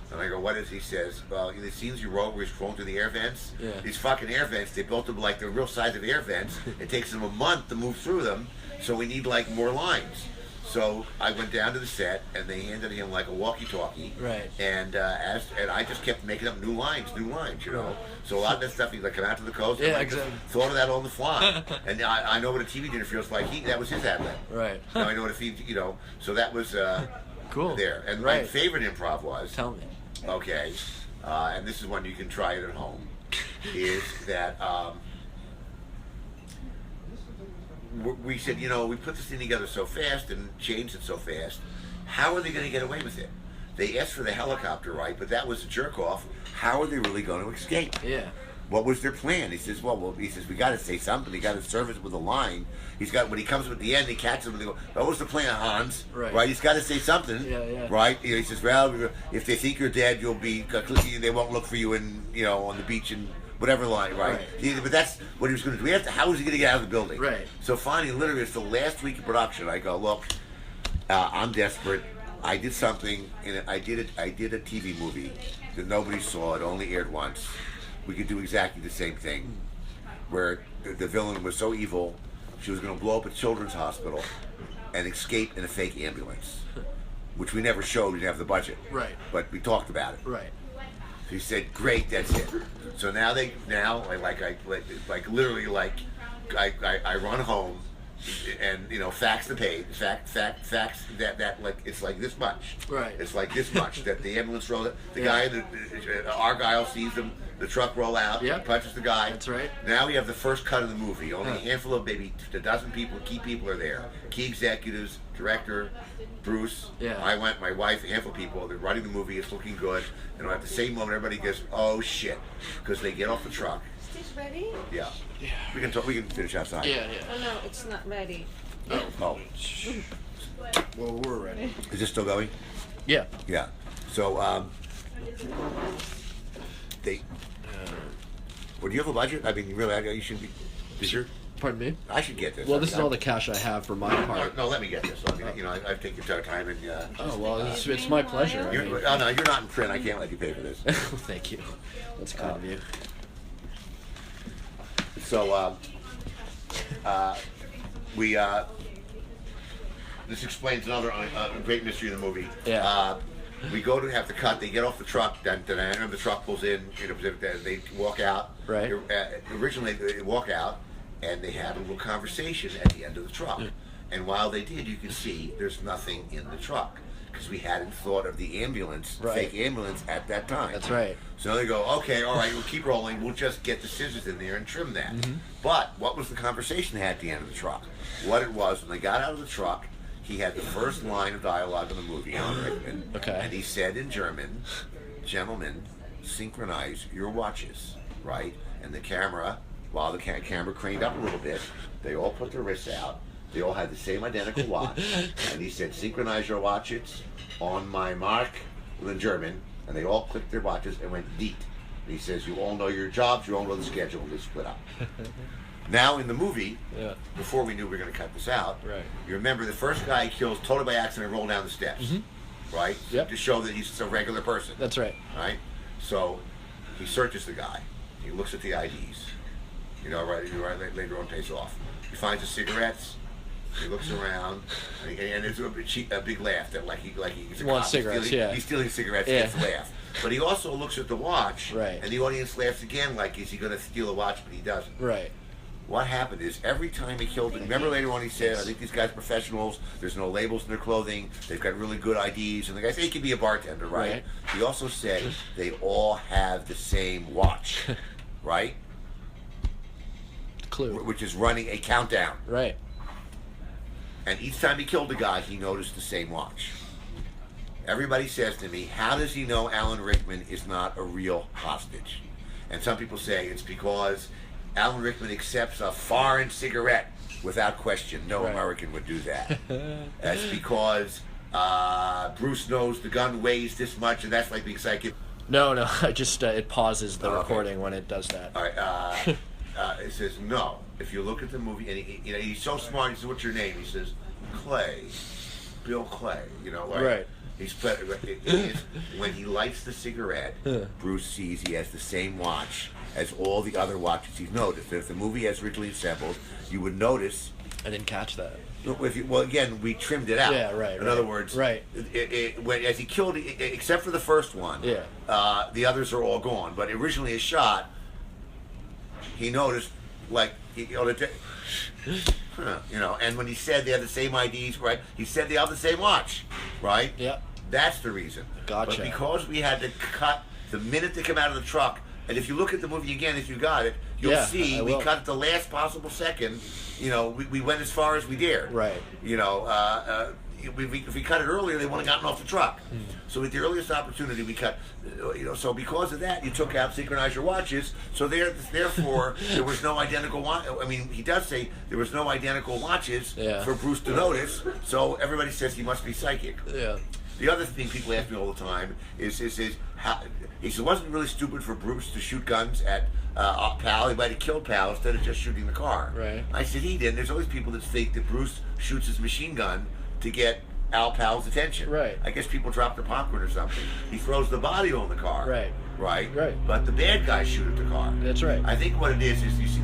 Speaker 1: And I go, what is? He says, well, the scenes you wrote where he's crawling through the air vents.
Speaker 2: Yeah.
Speaker 1: These fucking air vents, they built them like the real size of air vents. It takes them a month to move through them, so we need like more lines. So I went down to the set, and they handed him like a walkie-talkie.
Speaker 2: Right.
Speaker 1: And I just kept making up new lines, you know. So a lot of that stuff, he's like, come out to the coast.
Speaker 2: Yeah,
Speaker 1: and I
Speaker 2: exactly.
Speaker 1: just thought of that on the fly. And I know what a TV dinner feels like. That was his ad-lib.
Speaker 2: Right.
Speaker 1: Now I know what a feed, you know. So that was
Speaker 2: cool.
Speaker 1: There. And my favorite improv was.
Speaker 2: Tell me.
Speaker 1: Okay. And this is one you can try it at home. Is that we said, you know, we put this thing together so fast and changed it so fast. How are they going to get away with it? They asked for the helicopter, right? But that was a jerk off. How are they really going to escape?
Speaker 2: Yeah.
Speaker 1: What was their plan? He says, we got to say something. He got to serve it with a line. When he comes up at the end, he catches him and they go, what was the plan, Hans? Right? He's got to say something.
Speaker 2: Yeah.
Speaker 1: Right? He says, well, if they think you're dead, they won't look for you on the beach and whatever line, right? But that's what he was going to do. How was he going to get out of the building?
Speaker 2: Right.
Speaker 1: So finally, literally, it's the last week of production. I go, look, I'm desperate. I did something. I did a TV movie that nobody saw. It only aired once. We could do exactly the same thing, where the villain was so evil, she was going to blow up a children's hospital and escape in a fake ambulance, which we never showed. We didn't have the budget.
Speaker 2: Right.
Speaker 1: But we talked about it.
Speaker 2: Right.
Speaker 1: So he said, "Great, that's it." So now I run home and fax the page, fax that like it's like this much.
Speaker 2: Right.
Speaker 1: It's like this much that the ambulance rolls. The guy, Argyle sees them. The truck roll out.
Speaker 2: Yep.
Speaker 1: Punches the guy.
Speaker 2: That's right.
Speaker 1: Now we have the first cut of the movie. Only a handful of maybe a dozen people, key people are there. Key executives, director, Bruce.
Speaker 2: Yeah.
Speaker 1: I went, my wife, a handful of people. They're running the movie. It's looking good. And at the same moment, everybody goes, "Oh shit!" Because they get off the truck.
Speaker 3: Is this ready?
Speaker 1: Yeah. We can talk. We can finish outside.
Speaker 2: Yeah.
Speaker 3: Oh no, it's not ready.
Speaker 1: Oh.
Speaker 2: Well, we're ready.
Speaker 1: Is this still going?
Speaker 2: Yeah.
Speaker 1: Yeah. So they Well, do you have a budget? I mean, really, you should be. Is your?
Speaker 2: Pardon me?
Speaker 1: I should get this.
Speaker 2: Well, this is all the cash I have for my part.
Speaker 1: No, let me get this. I mean, I've taken your time and.
Speaker 2: Oh well, it's my pleasure.
Speaker 1: Oh no, you're not in print. I can't let you pay for this.
Speaker 2: Thank you. That's kind of you.
Speaker 1: So, this explains another great mystery of the movie.
Speaker 2: Yeah.
Speaker 1: We go to have the cut. They get off the truck. Then the truck pulls in. They walk out.
Speaker 2: Right.
Speaker 1: Originally, they walk out, and they had a little conversation at the end of the truck. And while they did, you can see there's nothing in the truck because we hadn't thought of the ambulance, fake ambulance, at that time.
Speaker 2: That's right.
Speaker 1: So they go, okay, all right, we'll keep rolling. We'll just get the scissors in there and trim that. But what was the conversation they had at the end of the truck? What it was, when they got out of the truck, he had the first line of dialogue in the movie, Alan Rickman.
Speaker 2: Okay.
Speaker 1: And he said in German, "Gentlemen, synchronize your watches," right? And the camera, while the camera craned up a little bit, they all put their wrists out. They all had the same identical watch. And he said, "Synchronize your watches on my mark," in German. And they all clicked their watches and went deet. And he says, "You all know your jobs, you all know the schedule," and they split up. Now in the movie, before we knew we were going to cut this out, you remember the first guy he kills totally by accident and rolled down the steps, right?
Speaker 2: Yep.
Speaker 1: To show that he's a regular person.
Speaker 2: That's right.
Speaker 1: Right? So he searches the guy. He looks at the IDs. Later on pays off. He finds the cigarettes. He looks around, and there's a big laugh that he's a cop.
Speaker 2: Cigarettes,
Speaker 1: He's stealing cigarettes. Gets a laugh. But he also looks at the watch, and the audience laughs again, like, is he going to steal a watch? But he doesn't.
Speaker 2: Right.
Speaker 1: What happened is every time he killed him, remember later on he said, "I think these guys are professionals, there's no labels in their clothing, they've got really good IDs," and the guy said he could be a bartender, right? He also said they all have the same watch, right?
Speaker 2: Clue.
Speaker 1: Which is running a countdown.
Speaker 2: Right.
Speaker 1: And each time he killed a guy, he noticed the same watch. Everybody says to me, how does he know Alan Rickman is not a real hostage? And some people say it's because Alan Rickman accepts a foreign cigarette without question. No American would do that. That's because Bruce knows the gun weighs this much, and that's like being psychic.
Speaker 2: No, I just it pauses the recording when it does that.
Speaker 1: All right. It says no. If you look at the movie, and he's so smart. He says, "What's your name?" He says, "Clay, Bill Clay." Right. He's when he lights the cigarette, Bruce sees he has the same watch as all the other watches he's noticed. If the movie has originally assembled, you would notice.
Speaker 2: I didn't catch that.
Speaker 1: Well, again, we trimmed it out.
Speaker 2: Yeah, right.
Speaker 1: In other words, as he killed, except for the first one, the others are all gone. But originally, a shot, he noticed, like, and when he said they have the same IDs, right? He said they have the same watch, right?
Speaker 2: Yeah.
Speaker 1: That's the reason.
Speaker 2: Gotcha.
Speaker 1: But because we had to cut the minute they come out of the truck, and if you look at the movie again, if you got it, you'll see we cut at the last possible second. We went as far as we dared.
Speaker 2: Right.
Speaker 1: If we cut it earlier, they wouldn't have gotten off the truck. So at the earliest opportunity, we cut. So because of that, you took out synchronize your watches. So therefore, there was no identical watch. I mean, he does say there was no identical watches for Bruce to notice. So everybody says he must be psychic.
Speaker 2: Yeah.
Speaker 1: The other thing people ask me all the time is how he said it wasn't really stupid for Bruce to shoot guns at Pal. He might have killed Pal instead of just shooting the car.
Speaker 2: Right.
Speaker 1: I said he didn't. There's always people that think that Bruce shoots his machine gun to get Al Pal's attention.
Speaker 2: Right.
Speaker 1: I guess people drop their popcorn or something. He throws the body on the car.
Speaker 2: Right.
Speaker 1: Right. But the bad guys shoot at the car.
Speaker 2: That's right.
Speaker 1: I think what it is you see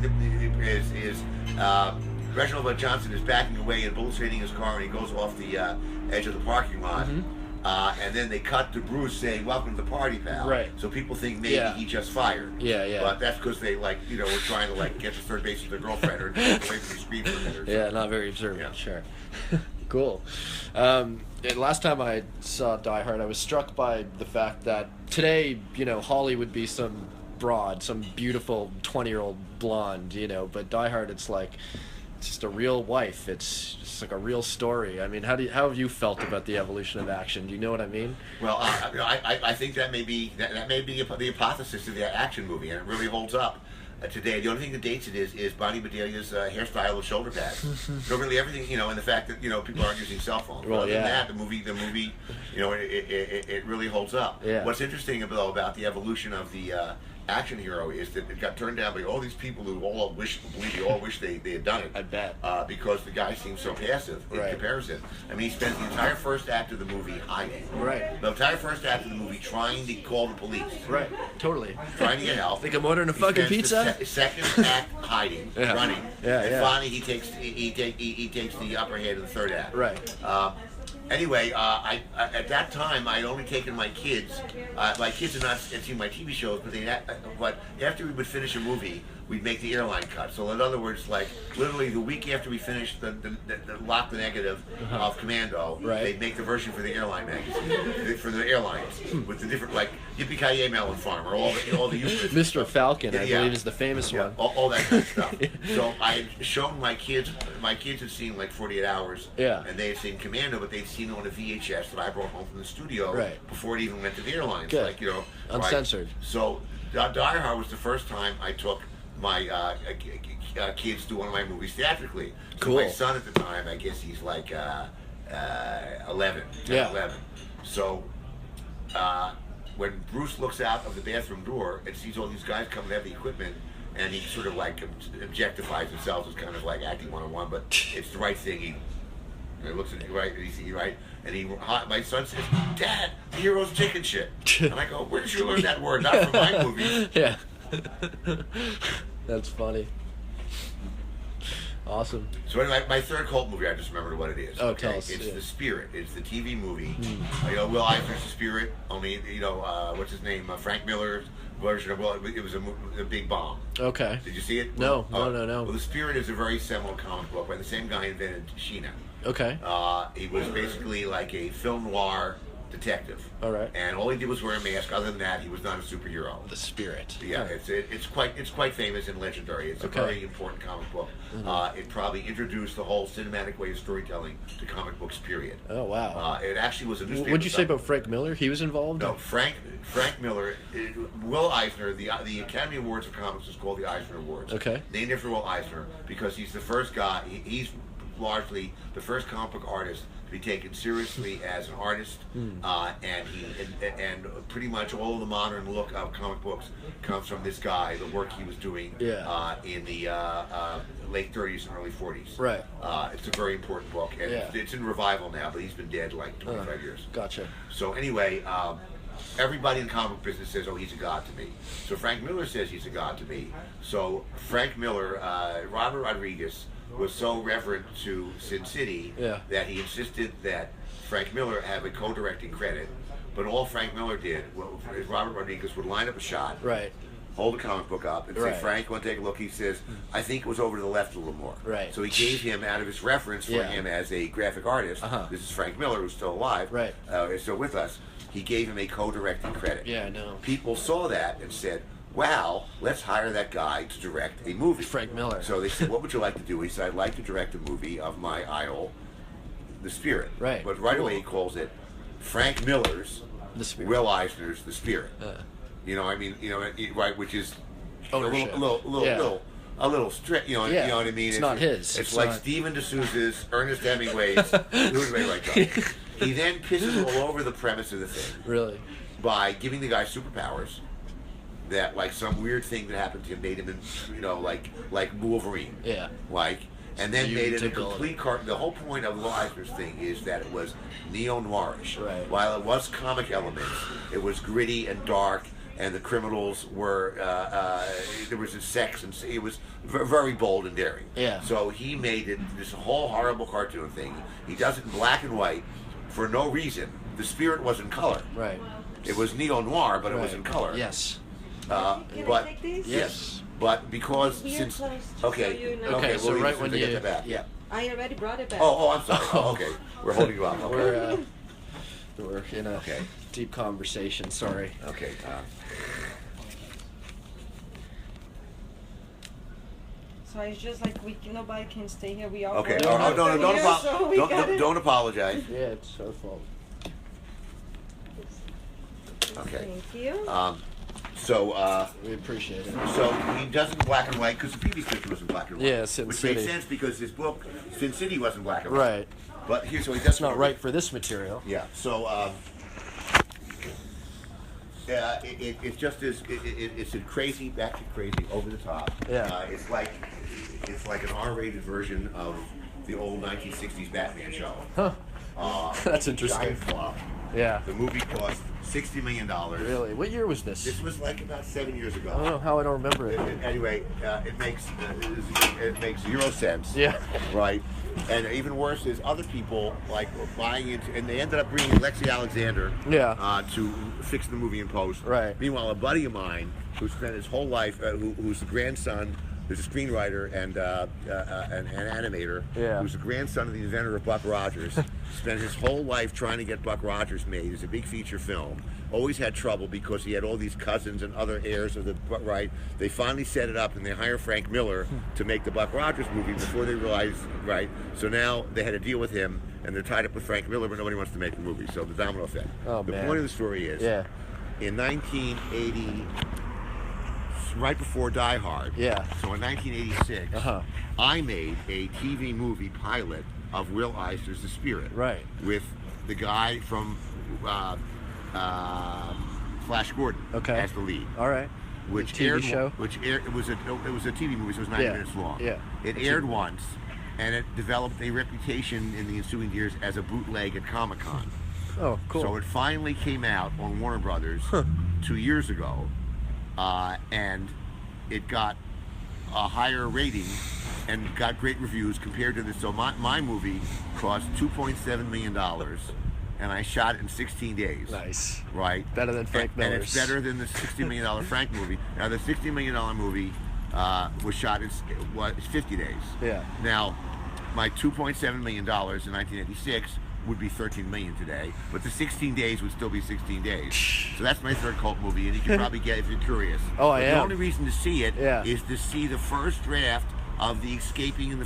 Speaker 1: Reginald Bud Johnson is backing away and bullets hitting his car, and he goes off the edge of the parking lot. And then they cut to Bruce saying, "Welcome to the party, pal."
Speaker 2: Right.
Speaker 1: So people think maybe he just fired.
Speaker 2: Yeah.
Speaker 1: But that's because they were trying to get to third base with their girlfriend or away from the screen for a minute.
Speaker 2: Yeah, not very observant. Sure. Cool. And last time I saw Die Hard, I was struck by the fact that today, Holly would be some broad, some beautiful 20-year-old blonde, but Die Hard, it's like just a real wife. It's just like a real story. I mean, how have you felt about the evolution of action? Do you know what I mean?
Speaker 1: Well, I think that may be the hypothesis of the action movie, and it really holds up today. The only thing that dates it is Bonnie Bedelia's hairstyle with shoulder pads. So really everything, and the fact that people aren't using cell phones.
Speaker 2: Well,
Speaker 1: Other than that, the movie, it really holds up.
Speaker 2: Yeah.
Speaker 1: What's interesting though about the evolution of the action hero is that it got turned down by all these people who all wish they had done it.
Speaker 2: I bet.
Speaker 1: Because the guy seems so passive in
Speaker 2: Right.
Speaker 1: comparison. I mean, he spends the entire first act of the movie hiding.
Speaker 2: Right.
Speaker 1: The entire first act of the movie trying to call the police.
Speaker 2: Right. Totally.
Speaker 1: Trying to get help.
Speaker 2: Think I'm ordering a
Speaker 1: He
Speaker 2: fucking
Speaker 1: spends the
Speaker 2: pizza?
Speaker 1: second act hiding,
Speaker 2: Yeah.
Speaker 1: running,
Speaker 2: Yeah,
Speaker 1: and
Speaker 2: yeah.
Speaker 1: finally he takes the upper hand in the third act.
Speaker 2: Right.
Speaker 1: Anyway, I at that time I'd only taken my kids. My kids had not seen my TV shows, but after we would finish a movie, we'd make the airline cut. So in other words, like literally the week after we finished the lock the negative of Commando,
Speaker 2: Right.
Speaker 1: they'd make the version for the airline magazine for the airlines with the different like Yippee-Ki-Yay Melon Farmer, all the useless
Speaker 2: Mr. Falcon, I
Speaker 1: Yeah.
Speaker 2: believe, is the famous
Speaker 1: yeah,
Speaker 2: one.
Speaker 1: all that kind of stuff. So I had shown my kids had seen like 48 Hours,
Speaker 2: Yeah.
Speaker 1: and they had seen Commando, but they'd seen it on a VHS that I brought home from the studio
Speaker 2: Right.
Speaker 1: before it even went to the airlines.
Speaker 2: Good.
Speaker 1: Like,
Speaker 2: Uncensored.
Speaker 1: Right? So Die Hard was the first time I took my kids to one of my movies theatrically. So
Speaker 2: Cool.
Speaker 1: my son at the time, I guess he's like 11. 10,
Speaker 2: Yeah.
Speaker 1: 11. So when Bruce looks out of the bathroom door and sees all these guys come to have the equipment, and he sort of like objectifies himself as kind of like acting one-on-one, but it's the right thing. He looks at you right, and he's right, and my son says, "Dad, the hero's chicken shit," and I go, "Where did you learn that word? Not from my movies."
Speaker 2: Yeah. That's funny. Awesome.
Speaker 1: So anyway, my third cult movie, I just remembered what it is.
Speaker 2: Oh, tell us,
Speaker 1: It's
Speaker 2: yeah.
Speaker 1: The Spirit. It's the TV movie. Will Eisner's The Spirit. Only what's his name? Frank Miller's version of it was a big bomb.
Speaker 2: Okay.
Speaker 1: Did you see it?
Speaker 2: No.
Speaker 1: Oh.
Speaker 2: No.
Speaker 1: Well, The Spirit is a very seminal comic book by the same guy who invented Sheena.
Speaker 2: Okay.
Speaker 1: He was basically like a film noir detective.
Speaker 2: All right.
Speaker 1: And all he did was wear a mask. Other than that, he was not a superhero.
Speaker 2: The Spirit.
Speaker 1: Yeah, it's quite famous and legendary. It's
Speaker 2: Okay.
Speaker 1: a very important comic book. It probably introduced the whole cinematic way of storytelling to comic books. Period.
Speaker 2: Oh, wow.
Speaker 1: It actually was a newspaper.
Speaker 2: What'd you say
Speaker 1: stuff.
Speaker 2: about Frank Miller? He was involved?
Speaker 1: No, Frank Miller, Will Eisner. The Academy Awards for comics is called the Eisner Awards.
Speaker 2: Okay.
Speaker 1: Named after Will Eisner because he's the first guy. He's largely the first comic book artist to be taken seriously as an artist, and pretty much all the modern look of comic books comes from this guy. The work he was doing in the late 30s and early 40s.
Speaker 2: Right.
Speaker 1: It's a very important book, and
Speaker 2: Yeah.
Speaker 1: it's in revival now. But he's been dead like 25 years.
Speaker 2: Gotcha.
Speaker 1: So anyway, everybody in the comic book business says, "Oh, he's a god to me." So Frank Miller says he's a god to me. So Frank Miller, Robert Rodriguez, was so reverent to Sin City that he insisted that Frank Miller have a co-directing credit. But all Frank Miller did is Robert Rodriguez would line up a shot,
Speaker 2: Right.
Speaker 1: hold the comic book up, and
Speaker 2: Right.
Speaker 1: say, "Frank, want to take a look?" He says, "I think it was over to the left a little more."
Speaker 2: Right.
Speaker 1: So he gave him, out of his reference for him as a graphic artist, this is Frank Miller, who's still alive,
Speaker 2: Right.
Speaker 1: is still with us, he gave him a co-directing credit.
Speaker 2: Yeah, I know.
Speaker 1: People saw that and said, "Wow, let's hire that guy to direct a movie."
Speaker 2: Frank Miller.
Speaker 1: So they said, "What would you like to do?" He said, "I'd like to direct a movie of my idol, The Spirit."
Speaker 2: Right.
Speaker 1: But right away he calls it Frank Miller's,
Speaker 2: The Spirit.
Speaker 1: Will Eisner's The Spirit. Right, which is
Speaker 2: Ownership.
Speaker 1: a little strict. You know what I mean?
Speaker 2: It's not his.
Speaker 1: It's like
Speaker 2: not...
Speaker 1: Stephen D'Souza's, Ernest Hemingway's. He then pisses all over the premise of the thing.
Speaker 2: Really?
Speaker 1: By giving the guy superpowers, that like some weird thing that happened to him made him, like Wolverine.
Speaker 2: Yeah.
Speaker 1: And then made it a
Speaker 2: Mutable.
Speaker 1: complete cartoon. The whole point of Will Eisner's thing is that it was neo-noirish.
Speaker 2: Right.
Speaker 1: While it was comic elements, it was gritty and dark, and the criminals were there was sex, and it was very bold and daring.
Speaker 2: Yeah.
Speaker 1: So he made it this whole horrible cartoon thing. He does it in black and white for no reason. The Spirit was in color.
Speaker 2: Right.
Speaker 1: It was neo-noir, but it was in color.
Speaker 2: Yes.
Speaker 3: Can I
Speaker 1: But
Speaker 3: take this?
Speaker 1: yes, but because
Speaker 3: Here,
Speaker 1: since
Speaker 3: close,
Speaker 1: okay,
Speaker 3: so you know.
Speaker 2: Okay,
Speaker 1: we'll
Speaker 2: so
Speaker 1: leave
Speaker 2: right
Speaker 1: as
Speaker 2: when
Speaker 1: soon as I
Speaker 2: you...
Speaker 1: get that back.
Speaker 2: Yeah.
Speaker 3: I already brought it back.
Speaker 1: Oh, I'm sorry. Oh, okay, we're holding you up. Okay.
Speaker 2: We're in a
Speaker 1: Okay.
Speaker 2: deep conversation. Sorry.
Speaker 1: Okay.
Speaker 3: So it's just like nobody can stay here. We all
Speaker 1: Okay.
Speaker 3: work
Speaker 1: Oh,
Speaker 3: from
Speaker 1: don't
Speaker 3: here, so we gotta-
Speaker 1: don't apologize.
Speaker 2: Yeah, it's our fault.
Speaker 1: Okay.
Speaker 3: Thank you.
Speaker 1: So
Speaker 2: We appreciate it.
Speaker 1: so he does it in black and white because the previous picture was in black and white.
Speaker 2: Yeah, Sin
Speaker 1: which
Speaker 2: City.
Speaker 1: makes sense because this book, Sin City, wasn't black and white.
Speaker 2: Right.
Speaker 1: But here, so he does
Speaker 2: That's not right for this material.
Speaker 1: Yeah. So It's just as it's a crazy, batshit crazy, over the top.
Speaker 2: Yeah.
Speaker 1: It's like an R-rated version of the old 1960s Batman show.
Speaker 2: Huh. That's
Speaker 1: Giant
Speaker 2: interesting.
Speaker 1: flop.
Speaker 2: Yeah.
Speaker 1: The movie cost $60 million.
Speaker 2: Really? What year was this?
Speaker 1: This was like about 7 years ago.
Speaker 2: I don't know how I don't remember it.
Speaker 1: Anyway, it makes 0 cents.
Speaker 2: Yeah.
Speaker 1: Right. And even worse is other people like buying into, and they ended up bringing Lexi Alexander.
Speaker 2: Yeah.
Speaker 1: To fix the movie in post.
Speaker 2: Right.
Speaker 1: Meanwhile, a buddy of mine who spent his whole life, who's the grandson. Who's a screenwriter and an animator.
Speaker 2: Yeah.
Speaker 1: Who's the grandson of the inventor of Buck Rogers. Spent his whole life trying to get Buck Rogers made. It's a big feature film. Always had trouble because he had all these cousins and other heirs of the right. They finally set it up and they hire Frank Miller to make the Buck Rogers movie before they realized right. So now they had to deal with him and they're tied up with Frank Miller, but nobody wants to make the movie. So the domino effect.
Speaker 2: Oh,
Speaker 1: the
Speaker 2: man.
Speaker 1: point of the story is, in 1980. Right before Die Hard.
Speaker 2: Yeah.
Speaker 1: So in 1986, I made a TV movie pilot of Will Eisner's The Spirit.
Speaker 2: Right.
Speaker 1: With the guy from Flash Gordon as the lead.
Speaker 2: All right.
Speaker 1: Which
Speaker 2: TV
Speaker 1: aired,
Speaker 2: show?
Speaker 1: It was a TV movie, so it was 90 minutes long.
Speaker 2: Yeah.
Speaker 1: It aired once, and it developed a reputation in the ensuing years as a bootleg at Comic-Con.
Speaker 2: Oh, cool.
Speaker 1: So it finally came out on Warner Brothers 2 years ago. And it got a higher rating and got great reviews compared to this. So my movie cost $2.7 million, and I shot it in 16 days.
Speaker 2: Nice.
Speaker 1: Right?
Speaker 2: Better than Frank Miller's.
Speaker 1: And it's better than the $60 million Frank movie. Now, the $60 million movie was shot in 50 days.
Speaker 2: Yeah.
Speaker 1: Now, my $2.7 million in 1986 would be 13 million today, but the 16 days would still be 16 days. So that's my third cult movie, and you can probably get it if you're curious.
Speaker 2: Oh, I am.
Speaker 1: The only reason to see it
Speaker 2: Yeah.
Speaker 1: is to see the first draft of the escaping in the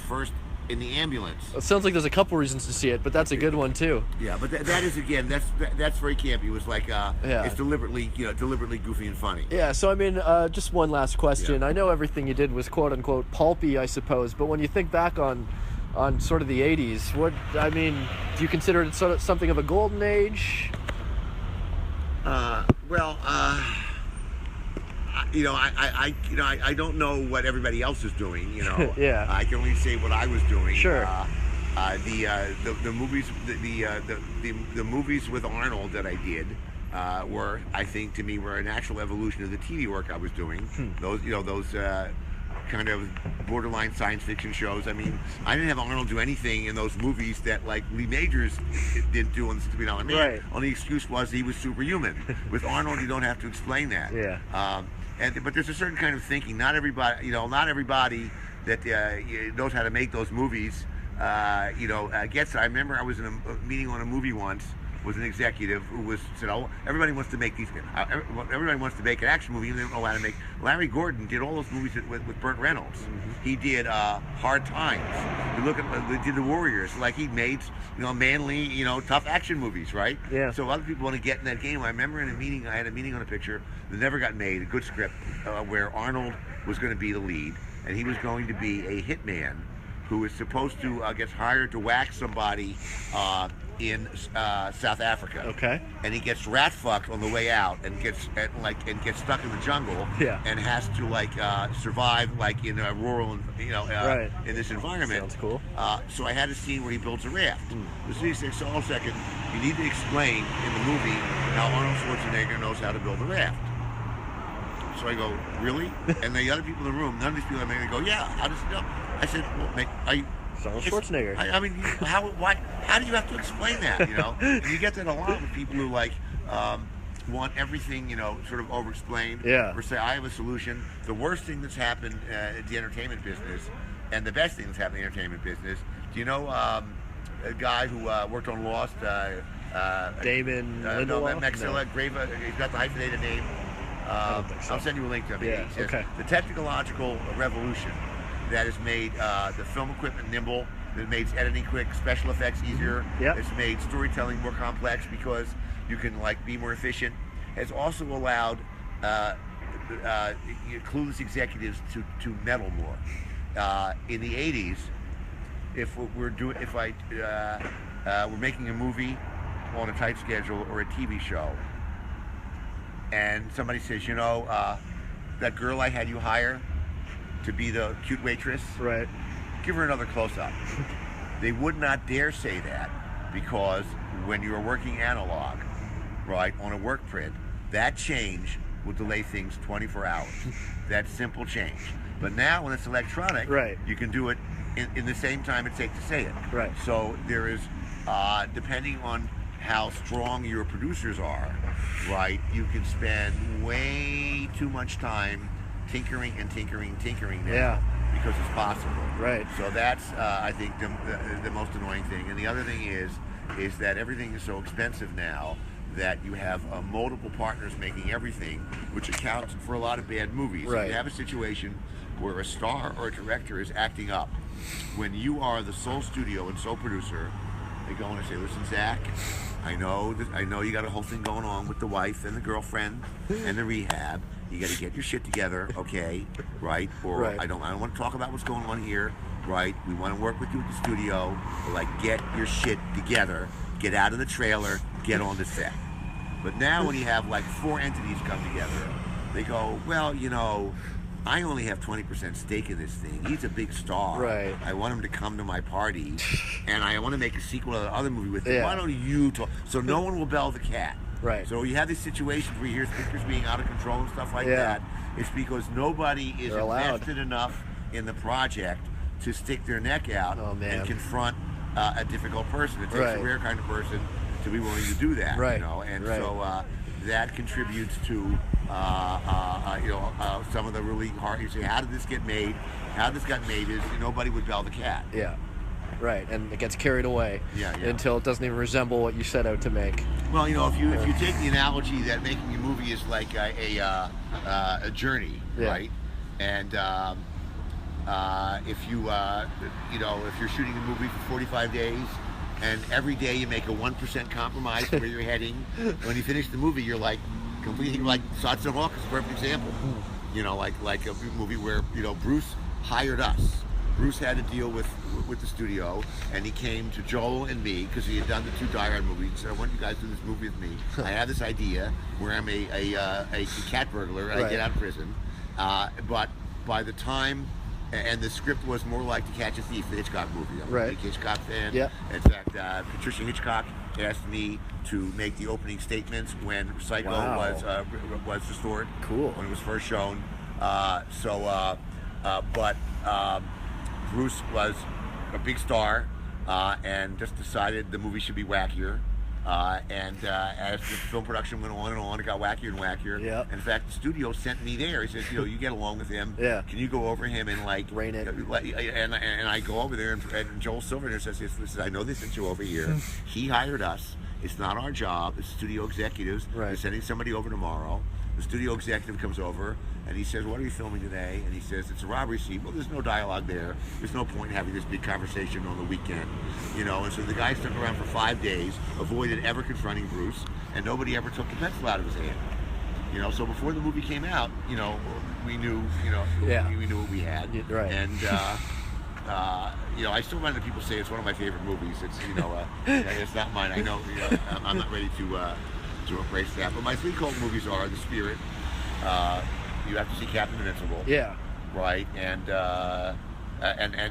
Speaker 1: ambulance.
Speaker 2: It sounds like there's a couple reasons to see it, but that's a good one too.
Speaker 1: Yeah, but that is again, that's very campy. It was like it's deliberately goofy and funny.
Speaker 2: Yeah, so I mean, just one last question. I know everything you did was quote unquote pulpy, I suppose, but when you think back on sort of the 80s, do you consider it sort of something of a golden age?
Speaker 1: I don't know what everybody else is doing.
Speaker 2: Yeah.
Speaker 1: I can only say what I was doing.
Speaker 2: Sure.
Speaker 1: The movies with Arnold that I did were, I think, to me, were a natural evolution of the TV work I was doing. Those kind of borderline science fiction shows. I mean, I didn't have Arnold do anything in those movies that like Lee Majors didn't do on the $60 Million Man.
Speaker 2: Right.
Speaker 1: Only excuse was he was superhuman. With Arnold, you don't have to explain that.
Speaker 2: Yeah.
Speaker 1: But there's a certain kind of thinking. Not everybody that knows how to make those movies, gets it. I remember I was in a meeting on a movie once with an executive who said, "Oh, everybody wants to make these. Everybody wants to make an action movie, and they don't know how to make." Larry Gordon did all those movies with Burt Reynolds. Mm-hmm. He did Hard Times. You look at, they did The Warriors. Like he made, manly, tough action movies, right?
Speaker 2: Yeah.
Speaker 1: So other people want to get in that game. I remember in a meeting, I had a meeting on a picture that never got made, a good script, where Arnold was going to be the lead, and he was going to be a hitman who is supposed to gets hired to whack somebody in South Africa.
Speaker 2: Okay.
Speaker 1: And he gets rat fucked on the way out, and gets stuck in the jungle.
Speaker 2: Yeah.
Speaker 1: And has to survive in a rural,
Speaker 2: right.
Speaker 1: in this environment.
Speaker 2: Sounds cool.
Speaker 1: So I had a scene where he builds a raft. The scene says, "So, hold a second, you need to explain in the movie how Arnold Schwarzenegger knows how to build a raft." So I go, "Really?" And the other people in the room, none of these people, they go, "Yeah, how does he know?" I said, "Well,
Speaker 2: Arnold Schwarzenegger.
Speaker 1: I mean, how do you have to explain that? And you get that a lot with people who want everything, sort of over-explained.
Speaker 2: Yeah.
Speaker 1: Or say, I have a solution. The worst thing that's happened in the entertainment business, and the best thing that's happened in the entertainment business. Do you know a guy who worked on Lost?
Speaker 2: Damon Lindelof?
Speaker 1: Maxilla Grava. He's got the hyphenated name.
Speaker 2: I don't think so.
Speaker 1: I'll send you a link to him.
Speaker 2: Yeah.
Speaker 1: He says,
Speaker 2: Okay.
Speaker 1: The technological revolution that has made the film equipment nimble, that made editing quick, special effects easier.
Speaker 2: Yep.
Speaker 1: It's made storytelling more complex because you can be more efficient. Has also allowed clueless executives to meddle more. In the '80s, we're making a movie on a tight schedule or a TV show, and somebody says, you know, that girl I had you hire to be the cute waitress,
Speaker 2: Right.
Speaker 1: give her another close-up. They would not dare say that because when you are working analog, right, on a work print, that change will delay things 24 hours. That simple change. But now when it's electronic,
Speaker 2: Right.
Speaker 1: you can do it in the same time it takes to say it.
Speaker 2: Right.
Speaker 1: So there is, depending on how strong your producers are, right, you can spend way too much time tinkering now.
Speaker 2: Yeah.
Speaker 1: Because it's possible.
Speaker 2: Right.
Speaker 1: So that's, I think, the most annoying thing. And the other thing is that everything is so expensive now that you have multiple partners making everything, which accounts for a lot of bad movies.
Speaker 2: Right.
Speaker 1: You have a situation where a star or a director is acting up. When you are the sole studio and sole producer, they go in and say, listen, Zach, I know you got a whole thing going on with the wife and the girlfriend and the rehab. You got to get your shit together, okay, right? Or
Speaker 2: Right.
Speaker 1: I don't want to talk about what's going on here, right? We want to work with you at the studio, but like get your shit together, get out of the trailer, get on the set. But now when you have like 4 entities come together, they go, well, you know, I only have 20% stake in this thing. He's a big star.
Speaker 2: Right.
Speaker 1: I want him to come to my party, and I want to make a sequel to the other movie with him.
Speaker 2: Yeah.
Speaker 1: Why don't you talk? So no one will bell the cat.
Speaker 2: Right.
Speaker 1: So you have these situations where you hear speakers being out of control and stuff like
Speaker 2: Yeah.
Speaker 1: that. It's because nobody is
Speaker 2: They're allowed.
Speaker 1: invested enough in the project to stick their neck out
Speaker 2: Oh, man.
Speaker 1: and confront a difficult person. It takes
Speaker 2: Right.
Speaker 1: a rare kind of person to be willing to do that.
Speaker 2: Right.
Speaker 1: You know, and
Speaker 2: Right.
Speaker 1: so that contributes to some of the really hard. You say, how did this get made? How this got made is nobody would bell the cat.
Speaker 2: Yeah. Right. And it gets carried away.
Speaker 1: Yeah.
Speaker 2: Until it doesn't even resemble what you set out to make.
Speaker 1: Well, you know, if you take the analogy that making a movie is like a journey,
Speaker 2: Yeah.
Speaker 1: right? And if you're shooting a movie for 45 days, and every day you make a 1% compromise to where you're heading, when you finish the movie, you're like completely like Souza is a perfect example. You know, like a movie where Bruce hired us. Bruce had a deal with the studio, and he came to Joel and me because he had done the 2 Die Hard movies. And said, I want you guys to do this movie with me. I have this idea where I'm a cat burglar and I get out of prison. But by the time, and the script was more like To Catch a Thief, the Hitchcock movie. I'm a big Hitchcock fan.
Speaker 2: Yeah.
Speaker 1: In fact, Patricia Hitchcock asked me to make the opening statements when Psycho was restored.
Speaker 2: Cool.
Speaker 1: When it was first shown. Bruce was a big star and just decided the movie should be wackier. As the film production went on, it got wackier and wackier.
Speaker 2: Yep.
Speaker 1: In fact, the studio sent me there. He says, you get along with him.
Speaker 2: Yeah.
Speaker 1: Can you go over him and like
Speaker 2: Rein it.
Speaker 1: And I go over there, and Joel Silverner says, listen, I know they sent you over here. He hired us. It's not our job. It's studio executives.
Speaker 2: Right.
Speaker 1: They're sending somebody over tomorrow. The studio executive comes over and he says, what are you filming today? And he says, it's a robbery scene. Well, there's no dialogue there. There's no point in having this big conversation on the weekend. And so the guy stuck around for 5 days, avoided ever confronting Bruce, and nobody ever took the pencil out of his hand. So before the movie came out, we knew, we knew what we had.
Speaker 2: Right.
Speaker 1: And, I still run into people say it's one of my favorite movies. It's, it's not mine. I know, I'm not ready to embrace that. But my 3 cult movies are The Spirit. You have to see Captain Invincible.
Speaker 2: Yeah.
Speaker 1: Right. And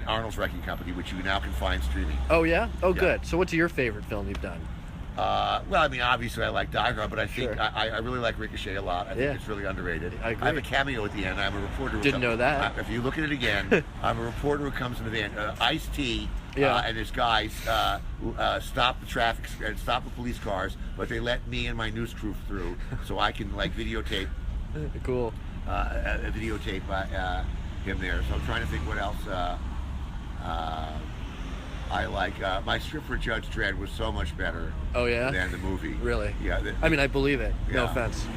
Speaker 1: Arnold's Wrecking Company, which you now can find streaming.
Speaker 2: Oh yeah. Oh
Speaker 1: Yeah.
Speaker 2: good. So what's your favorite film you've done?
Speaker 1: Well, I mean, obviously I like Die Hard, but I think
Speaker 2: Sure.
Speaker 1: I really like Ricochet a lot. I think it's really underrated.
Speaker 2: I agree.
Speaker 1: I have a cameo at the end. I'm a reporter.
Speaker 2: Didn't know that.
Speaker 1: If you look at it again, I'm a reporter who comes in the van. Ice-T and his guys stop the traffic and stop the police cars, but they let me and my news crew through, so I can like videotape.
Speaker 2: Cool.
Speaker 1: Videotape him there. So I'm trying to think what else. I like my script for Judge Dredd was so much better.
Speaker 2: Oh yeah.
Speaker 1: Than the movie.
Speaker 2: Really?
Speaker 1: Yeah.
Speaker 2: I mean, I believe it. No
Speaker 1: Yeah.
Speaker 2: offense.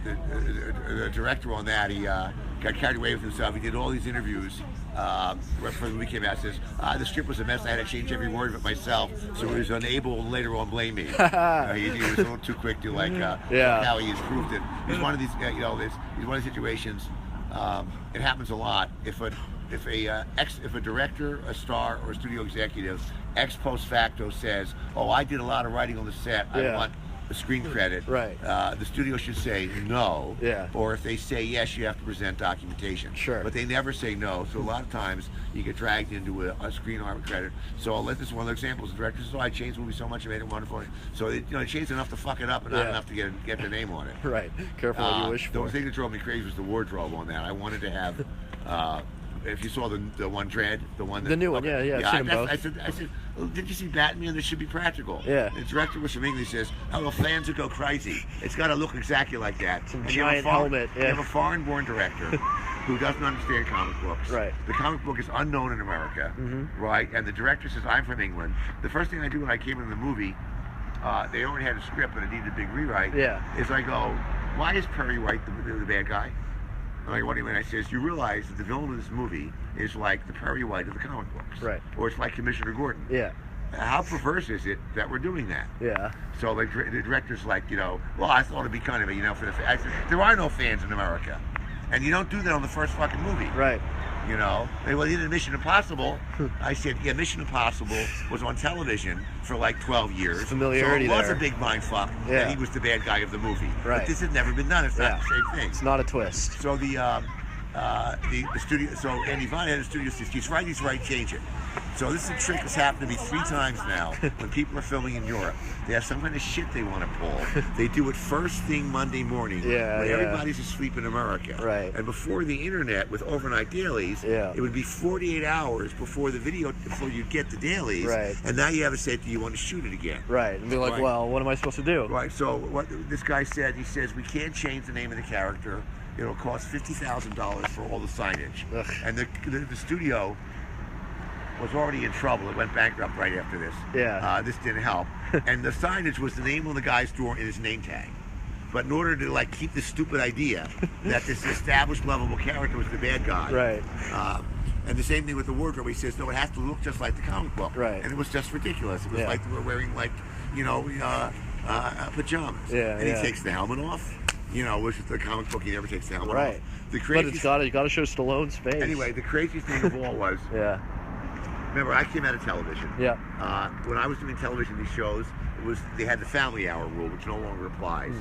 Speaker 1: The director on that, he got carried away with himself. He did all these interviews right before the movie came out. Says the script was a mess. I had to change every word of it myself, so he was unable to later on blame me. He was a little too quick to how he improved it. He's one of these, he's one of these situations. It happens a lot. If a director, a star, or a studio executive ex post facto says, "Oh, I did a lot of writing on the set.
Speaker 2: Yeah.
Speaker 1: screen credit,
Speaker 2: Right.
Speaker 1: The studio should say no.
Speaker 2: Yeah.
Speaker 1: Or if they say yes, you have to present documentation.
Speaker 2: Sure.
Speaker 1: But they never say no. So a lot of times you get dragged into a screen art credit. So I'll let this one of the examples. The director says, "Oh, I changed the movie so much, I made it wonderful." So it changed enough to fuck it up, and not enough to get the name on it.
Speaker 2: Right. Careful what you wish for.
Speaker 1: The thing that drove me crazy was the wardrobe on that. I wanted to have. If you saw the one Dread, the one that,
Speaker 2: The new one, yeah, I've seen them both.
Speaker 1: I said, oh, did you see Batman? This should be practical.
Speaker 2: Yeah.
Speaker 1: The director was from England. He says, "Oh, well, fans would go crazy. It's got to look exactly like that."
Speaker 2: Some
Speaker 1: and
Speaker 2: giant helmet. Yeah.
Speaker 1: You have a foreign-born director who doesn't understand comic books.
Speaker 2: Right.
Speaker 1: The comic book is unknown in America.
Speaker 2: Mm-hmm.
Speaker 1: Right. And the director says, "I'm from England." The first thing I do when I came into the movie, they already had a script, but it needed a big rewrite.
Speaker 2: Yeah.
Speaker 1: Is I go, "Why is Perry White the bad guy?" I'm like, "What do you mean?" I says, "You realize that the villain of this movie is like the Perry White of the comic books,
Speaker 2: Right?
Speaker 1: Or it's like Commissioner Gordon.
Speaker 2: Yeah.
Speaker 1: How perverse is it that we're doing that?"
Speaker 2: Yeah.
Speaker 1: So the director's like, well, I thought it'd be kind of, for the I said, there are no fans in America, and you don't do that on the first fucking movie,
Speaker 2: Right.
Speaker 1: They did Mission Impossible. I said, yeah, Mission Impossible was on television for like 12 years.
Speaker 2: Familiarity
Speaker 1: so it was
Speaker 2: there.
Speaker 1: a big mind fuck that he was the bad guy of the movie.
Speaker 2: Right.
Speaker 1: But this has never been done. It's not the same thing.
Speaker 2: It's not a twist.
Speaker 1: So the studio, so Andy Vine had a studio says, he's right, change it. So this is a trick that's happened to me 3 times now when people are filming in Europe. They have some kind of shit they want to pull. They do it first thing Monday morning when everybody's asleep in America.
Speaker 2: Right.
Speaker 1: And before the internet with overnight dailies, it would be 48 hours before you'd get the dailies.
Speaker 2: Right.
Speaker 1: And now you have to say, do you want to shoot it again?
Speaker 2: Right. And be like, well, what am I supposed to do?
Speaker 1: Right. So what this guy said, he says, we can't change the name of the character. It'll cost $50,000 for all the signage.
Speaker 2: Ugh.
Speaker 1: And the studio was already in trouble. It went bankrupt right after this.
Speaker 2: Yeah.
Speaker 1: This didn't help. And the signage was the name on the guy's door in his name tag. But in order to keep this stupid idea that this established lovable character was the bad guy.
Speaker 2: Right.
Speaker 1: And the same thing with the wardrobe. He says, no, it has to look just like the comic book.
Speaker 2: Right.
Speaker 1: And it was just ridiculous. It was like they were wearing pajamas.
Speaker 2: Yeah.
Speaker 1: And he takes the helmet off. Which is the comic book, he never takes the helmet off. The craziest,
Speaker 2: but you got to show Stallone's face.
Speaker 1: Anyway, the craziest thing of all was. Remember, I came out of television.
Speaker 2: Yeah.
Speaker 1: When I was doing television, these shows, they had the family hour rule, which no longer applies.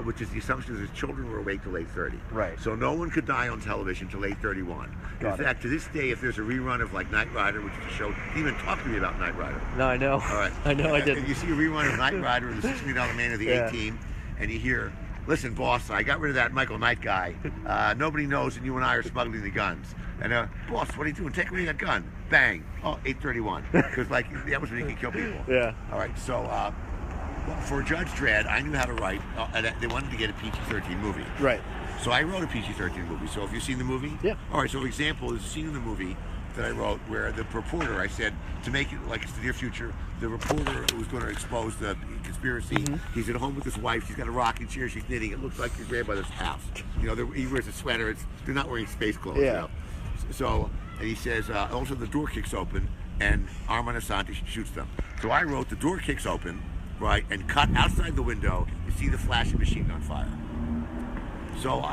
Speaker 1: Which is the assumption that children were awake till 8:30.
Speaker 2: Right.
Speaker 1: So no one could die on television till 8:31. In fact, to this day, if there's a rerun of Knight Rider, which is a show, you even talk to me about Knight Rider.
Speaker 2: No, I know.
Speaker 1: All right.
Speaker 2: I know I did.
Speaker 1: If you see a rerun of Knight Rider, the $6 Million Man of the A-Team, and you hear, listen, boss, I got rid of that Michael Knight guy. Nobody knows, and you and I are smuggling the guns. And boss, what are you doing? Take away that gun. Bang. Oh, 8:31. Because that was when you could kill people.
Speaker 2: Yeah.
Speaker 1: All right. So for Judge Dredd, I knew how to write. And they wanted to get a PG-13 movie.
Speaker 2: Right.
Speaker 1: So I wrote a PG-13 movie. So have you seen the movie?
Speaker 2: Yeah.
Speaker 1: All right. So for example, there's a scene in the movie that I wrote where the reporter, I said, to make it like it's the near future, the reporter was going to expose the conspiracy. He's at home with his wife. She's got a rocking chair. She's knitting. It looks like your grandmother's house. He wears a sweater. They're not wearing space clothes.
Speaker 2: Yeah.
Speaker 1: So, and he says, also the door kicks open and Armand Asante shoots them. So I wrote, the door kicks open, right, and cut outside the window, you see the flashing machine gun fire. So,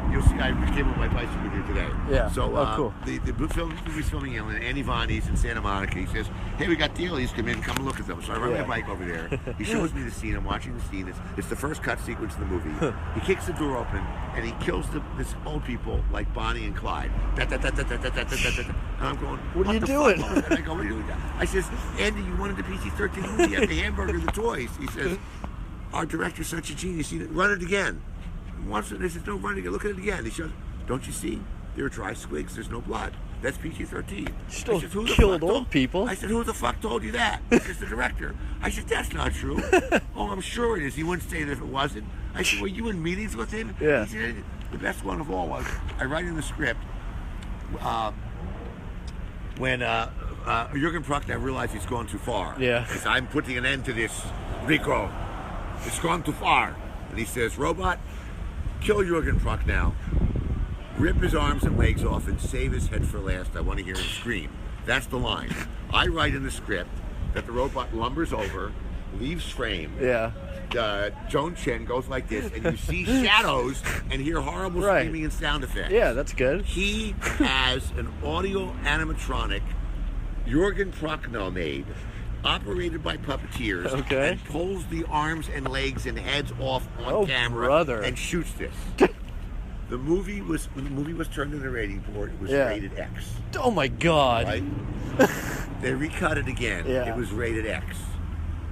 Speaker 1: you'll see, I came on my bicycle here today.
Speaker 2: Yeah.
Speaker 1: So,
Speaker 2: cool.
Speaker 1: The movie's filming in Andy Vanni's in Santa Monica. He says, hey, we got dailies, come in, come and look at them. So I ride my bike over there. He shows me the scene. I'm watching the scene. It's the first cut sequence of the movie. He kicks the door open, and he kills this old people like Bonnie and Clyde. And I'm going, what
Speaker 2: are you
Speaker 1: the
Speaker 2: doing?
Speaker 1: Fuck? And I go, what are you doing? I says, Andy, you wanted the PG-13 movie. You had the hamburger and the toys. He says, our director's such a genius. Run it again. They says, no, run it again. Look at it again. He says, don't you see? There are dry squigs. There's no blood. That's PG-13.
Speaker 2: Still killed old people.
Speaker 1: I said, who the fuck told you that? He says, the director. I said, that's not true. Oh, I'm sure it is. He wouldn't say it if it wasn't. I said, were you in meetings with him?
Speaker 2: Yeah.
Speaker 1: He said, the best one of all was, I write in the script, when Jürgen Prochnow realized he's gone too far.
Speaker 2: Yeah.
Speaker 1: He says, I'm putting an end to this, Rico. It's gone too far. And he says, robot, kill Jürgen Prochnow, rip his arms and legs off, and save his head for last. I want to hear him scream. That's the line. I write in the script that the robot lumbers over, leaves frame.
Speaker 2: Yeah.
Speaker 1: Joan Chen goes like this, and you see shadows and hear horrible screaming and sound effects.
Speaker 2: Yeah, that's good.
Speaker 1: He has an audio animatronic Jürgen Prochnow made operated by puppeteers,
Speaker 2: Okay.
Speaker 1: and pulls the arms and legs and heads off on camera
Speaker 2: brother.
Speaker 1: and shoots this. The movie was turned to the rating board. It was rated X.
Speaker 2: Oh my God.
Speaker 1: Right? They recut it again.
Speaker 2: Yeah.
Speaker 1: It was rated X.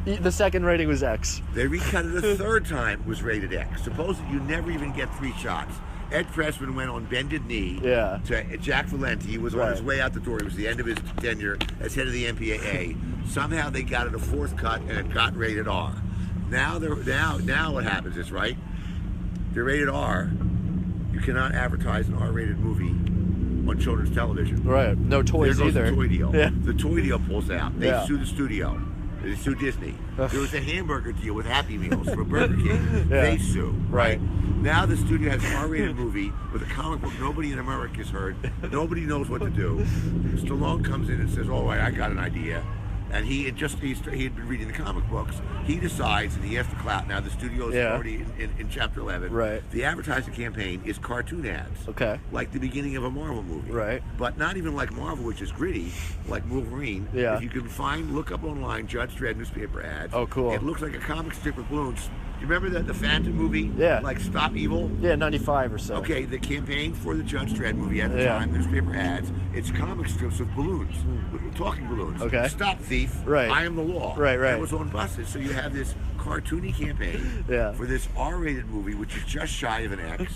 Speaker 2: The second rating was X.
Speaker 1: They recut it a third time. It was rated X. Supposedly you never even get 3 shots. Ed Pressman went on bended knee to Jack Valenti. He was on his way out the door. It was the end of his tenure as head of the MPAA. Somehow they got it a 4th cut and it got rated R. Now what happens is, right? They're rated R. You cannot advertise an R-rated movie on children's television.
Speaker 2: Right. No toys
Speaker 1: there goes
Speaker 2: either.
Speaker 1: The toy deal.
Speaker 2: Yeah.
Speaker 1: The toy deal pulls out. They sue the studio. They sue Disney. There was a hamburger deal with Happy Meals for Burger King. They sue.
Speaker 2: Right.
Speaker 1: Now the studio has an R-rated movie with a comic book nobody in America has heard. Nobody knows what to do. Stallone comes in and says, "Oh, I got an idea." And he had been reading the comic books. He decides, and he has the clout. Now the studio is already in chapter 11.
Speaker 2: Right.
Speaker 1: The advertising campaign is cartoon ads.
Speaker 2: Okay.
Speaker 1: Like the beginning of a Marvel movie.
Speaker 2: Right.
Speaker 1: But not even like Marvel, which is gritty, like Wolverine.
Speaker 2: Yeah.
Speaker 1: If you can look up online Judge Dredd newspaper ads.
Speaker 2: Oh, cool.
Speaker 1: It looks like a comic strip with balloons. Do you remember the Phantom movie?
Speaker 2: Yeah.
Speaker 1: Like Stop Evil?
Speaker 2: Yeah, 95 or so.
Speaker 1: Okay, the campaign for the Judge Dredd movie at the time, newspaper ads, it's comic strips with balloons, with talking balloons.
Speaker 2: Okay.
Speaker 1: Stop thief.
Speaker 2: Right.
Speaker 1: I am the law.
Speaker 2: Right.
Speaker 1: That was on buses. So you have this cartoony campaign for this R-rated movie, which is just shy of an X.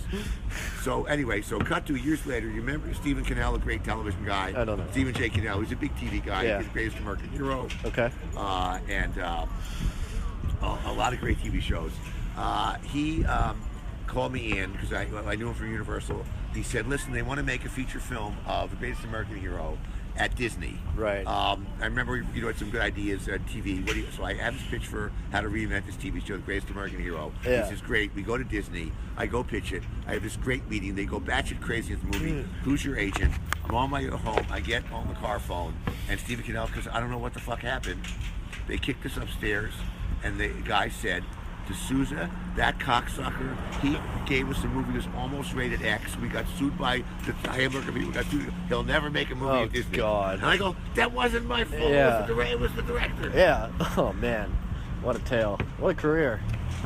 Speaker 1: So anyway, cut to years later. You remember Stephen Cannell, a great television guy?
Speaker 2: I don't know.
Speaker 1: Stephen J. Cannell. He's a big TV guy.
Speaker 2: Yeah.
Speaker 1: He's the greatest American hero.
Speaker 2: Okay.
Speaker 1: And a lot of great TV shows. He called me in because I knew him from Universal. He said, "Listen, they want to make a feature film of the greatest American hero at Disney."
Speaker 2: Right.
Speaker 1: I remember you had some good ideas at TV. So I have this pitch for how to reinvent this TV show, The Greatest American Hero.
Speaker 2: Yeah.
Speaker 1: He says, "Great." We go to Disney. I go pitch it. I have this great meeting. They go batshit crazy at the movie. Who's your agent? I'm on my way home. I get on the car phone, and Stephen Cannell, because I don't know what the fuck happened, they kicked us upstairs, and the guy said to Souza, "That cocksucker, he gave us a movie that was almost rated X. We got sued by the hamburger people. He'll never make a movie at Disney."
Speaker 2: God.
Speaker 1: And I go, "That wasn't my fault.
Speaker 2: Yeah.
Speaker 1: It was the director."
Speaker 2: Yeah. Oh man, what a tale. What a career.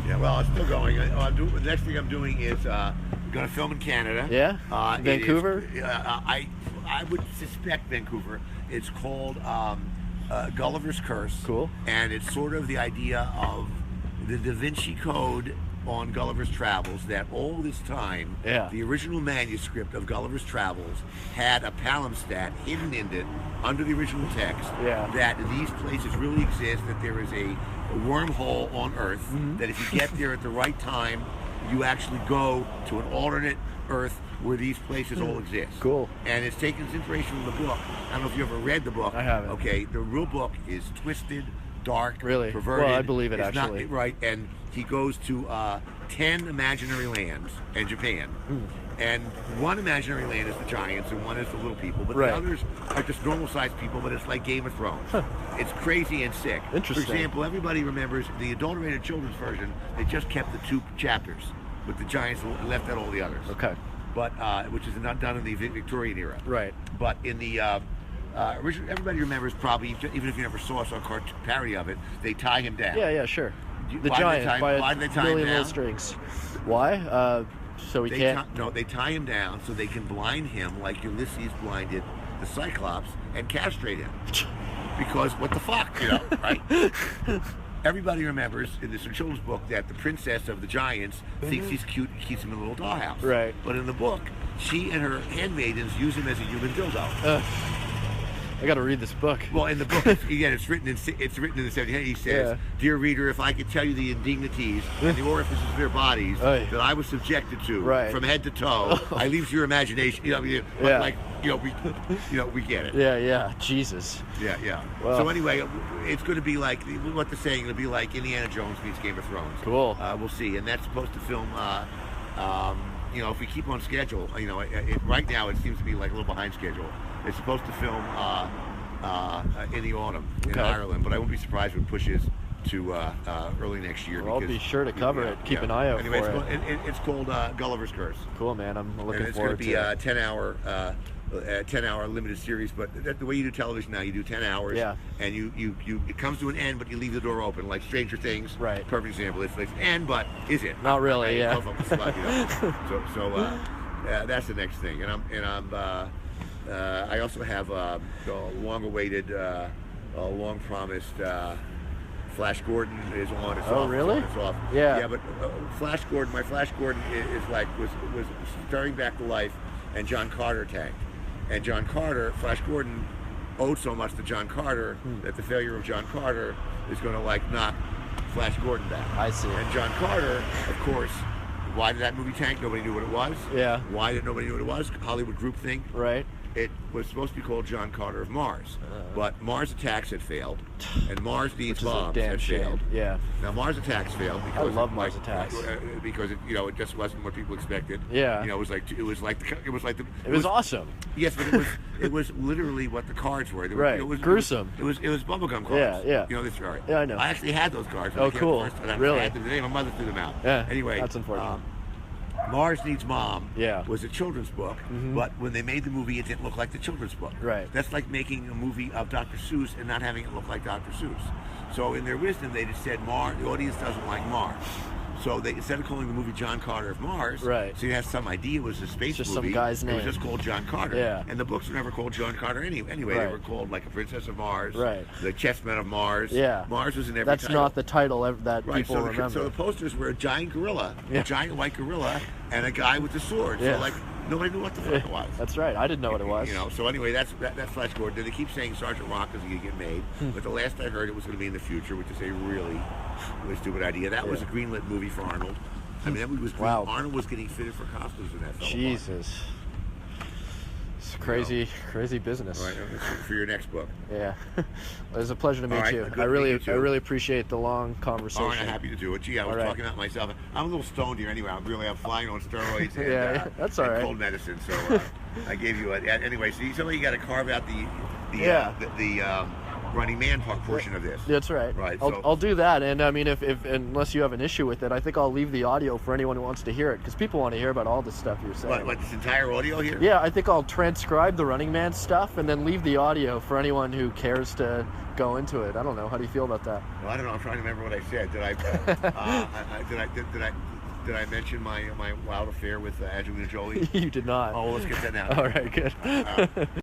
Speaker 1: Yeah. Well, it's still going. The next thing I'm doing is going to film in Canada.
Speaker 2: Yeah. Vancouver.
Speaker 1: I would suspect Vancouver. It's called Gulliver's Curse.
Speaker 2: Cool.
Speaker 1: And it's sort of the idea of the Da Vinci Code on Gulliver's Travels, that all this time, the original manuscript of Gulliver's Travels had a palimpsest hidden in it under the original text that these places really exist, that there is a wormhole on Earth, that if you get there at the right time, you actually go to an alternate Earth where these places all exist.
Speaker 2: Cool.
Speaker 1: And it's taken its inspiration from the book. I don't know if you ever read the book.
Speaker 2: I haven't.
Speaker 1: Okay, the real book is twisted, dark,
Speaker 2: really
Speaker 1: perverted.
Speaker 2: Well, I believe it,
Speaker 1: it's
Speaker 2: actually.
Speaker 1: Not, right, and he goes to 10 imaginary lands in Japan. And one imaginary land is the giants and one is the little people, but the others are just normal sized people, but it's like Game of Thrones. It's crazy and sick.
Speaker 2: Interesting.
Speaker 1: For example, everybody remembers the adulterated children's version. They just kept the 2 chapters with the giants and left out all the others.
Speaker 2: Okay.
Speaker 1: But which is not done in the Victorian era.
Speaker 2: Right.
Speaker 1: But in the original, everybody remembers probably, even if you never saw a cartoon parody of it, they tie him down.
Speaker 2: Yeah, sure. The
Speaker 1: Why
Speaker 2: giant
Speaker 1: why do they
Speaker 2: by
Speaker 1: tie
Speaker 2: a
Speaker 1: him
Speaker 2: million
Speaker 1: down?
Speaker 2: little strings. Why? So he can't.
Speaker 1: They tie him down so they can blind him like Ulysses blinded the Cyclops and castrate him. Because what the fuck, right? Everybody remembers in this children's book that the princess of the giants thinks he's cute and keeps him in a little dollhouse.
Speaker 2: Right.
Speaker 1: But in the book, she and her handmaidens use him as a human dildo.
Speaker 2: I got to read this book.
Speaker 1: Well, in the book, it's written in the 1700s. He says, "Dear reader, if I could tell you the indignities and the orifices of their bodies that I was subjected to from head to toe, I leave to your imagination." We get it.
Speaker 2: Yeah. Jesus.
Speaker 1: Yeah.
Speaker 2: Well,
Speaker 1: so anyway, it's going to be like what they're saying. It'll be like Indiana Jones meets Game of Thrones.
Speaker 2: Cool.
Speaker 1: We'll see, and that's supposed to film. If we keep on schedule, right now it seems to be like a little behind schedule. It's supposed to film in the autumn in Ireland, but I won't be surprised if it pushes to early next year.
Speaker 2: Well, I'll be sure to cover it. Keep an eye out for it.
Speaker 1: It's called Gulliver's Curse.
Speaker 2: Cool, man. I'm looking
Speaker 1: and
Speaker 2: forward to it.
Speaker 1: It's going to be a 10-hour 10-hour limited series, but the way you do television now, you do 10 hours,
Speaker 2: Yeah.
Speaker 1: and you it comes to an end, but you leave the door open, like Stranger Things.
Speaker 2: Right.
Speaker 1: Perfect example. It's an end, but is it?
Speaker 2: Not really, yeah.
Speaker 1: So that's the next thing, I also have the long-awaited, long-promised. Flash Gordon is on. It's off.
Speaker 2: Really?
Speaker 1: It's off.
Speaker 2: Yeah.
Speaker 1: Yeah, but Flash Gordon, my Flash Gordon was starting back to life, and John Carter tanked. And Flash Gordon, owed so much to John Carter that the failure of John Carter is going to knock Flash Gordon back.
Speaker 2: I see.
Speaker 1: And John Carter, of course, why did that movie tank? Nobody knew what it was.
Speaker 2: Yeah.
Speaker 1: Why did nobody know what it was? Hollywood groupthink.
Speaker 2: Right.
Speaker 1: It was supposed to be called John Carter of Mars, but Mars Attacks had failed, and Mars Needs Bombs had failed.
Speaker 2: Yeah.
Speaker 1: Now Mars Attacks failed because
Speaker 2: I love Mars Attacks
Speaker 1: because it just wasn't what people expected.
Speaker 2: Yeah.
Speaker 1: It was
Speaker 2: awesome.
Speaker 1: Yes, but it was literally what the cards were.
Speaker 2: Right.
Speaker 1: It was
Speaker 2: gruesome.
Speaker 1: It was bubblegum cards.
Speaker 2: Yeah.
Speaker 1: This right.
Speaker 2: Yeah, I know.
Speaker 1: I actually had those cards.
Speaker 2: Oh, cool. Really?
Speaker 1: My mother threw them out.
Speaker 2: Yeah.
Speaker 1: Anyway,
Speaker 2: that's unfortunate.
Speaker 1: Mars Needs Mom
Speaker 2: Yeah.
Speaker 1: was a children's book, but when they made the movie, it didn't look like the children's book.
Speaker 2: Right.
Speaker 1: That's like making a movie of Dr. Seuss and not having it look like Dr. Seuss. So in their wisdom, they just said, the audience doesn't like Mars. So they, instead of calling the movie John Carter of Mars,
Speaker 2: right.
Speaker 1: so you have some idea it was a space
Speaker 2: just
Speaker 1: movie.
Speaker 2: Some guy's name.
Speaker 1: It was just called John Carter.
Speaker 2: Yeah.
Speaker 1: And the books were never called John Carter anyway.
Speaker 2: Right.
Speaker 1: They were called like a Princess of Mars,
Speaker 2: right.
Speaker 1: the Chessmen of Mars.
Speaker 2: Yeah.
Speaker 1: Mars was in every
Speaker 2: That's
Speaker 1: title.
Speaker 2: not the title that
Speaker 1: right.
Speaker 2: people remember.
Speaker 1: So the posters were a giant gorilla,
Speaker 2: Yeah.
Speaker 1: a giant white gorilla, and a guy with a sword.
Speaker 2: Yeah.
Speaker 1: So nobody knew what the fuck it was.
Speaker 2: That's right. I didn't know what it was.
Speaker 1: So anyway, that's Flash Gordon. They keep saying Sergeant Rock is going to get made, but the last I heard it was going to be in the future, which is a really stupid idea. That was a greenlit movie for Arnold. I mean, that movie was green.
Speaker 2: Wow.
Speaker 1: Arnold was getting fitted for costumes in that film.
Speaker 2: Jesus. It's crazy business.
Speaker 1: All right, for your next book.
Speaker 2: Yeah. It was a pleasure to meet you.
Speaker 1: Good
Speaker 2: I
Speaker 1: to meet you too.
Speaker 2: really appreciate the long conversation.
Speaker 1: All right, I'm happy to do it. Gee, I was talking about myself. I'm a little stoned here anyway. I'm flying on steroids and,
Speaker 2: that's all right.
Speaker 1: cold medicine. So I gave you anyway. So you got to carve out the Running Man portion of this.
Speaker 2: That's right.
Speaker 1: Right.
Speaker 2: I'll do that, and I mean, if unless you have an issue with it, I think I'll leave the audio for anyone who wants to hear it, because people want to hear about all the stuff you're saying.
Speaker 1: What, this entire audio here?
Speaker 2: Yeah, I think I'll transcribe the Running Man stuff and then leave the audio for anyone who cares to go into it. I don't know. How do you feel about that?
Speaker 1: Well, I don't know. I'm trying to remember what I said. Did I mention my wild affair with Angelina Jolie?
Speaker 2: You did not.
Speaker 1: Oh, well, let's get that now.
Speaker 2: All right, good.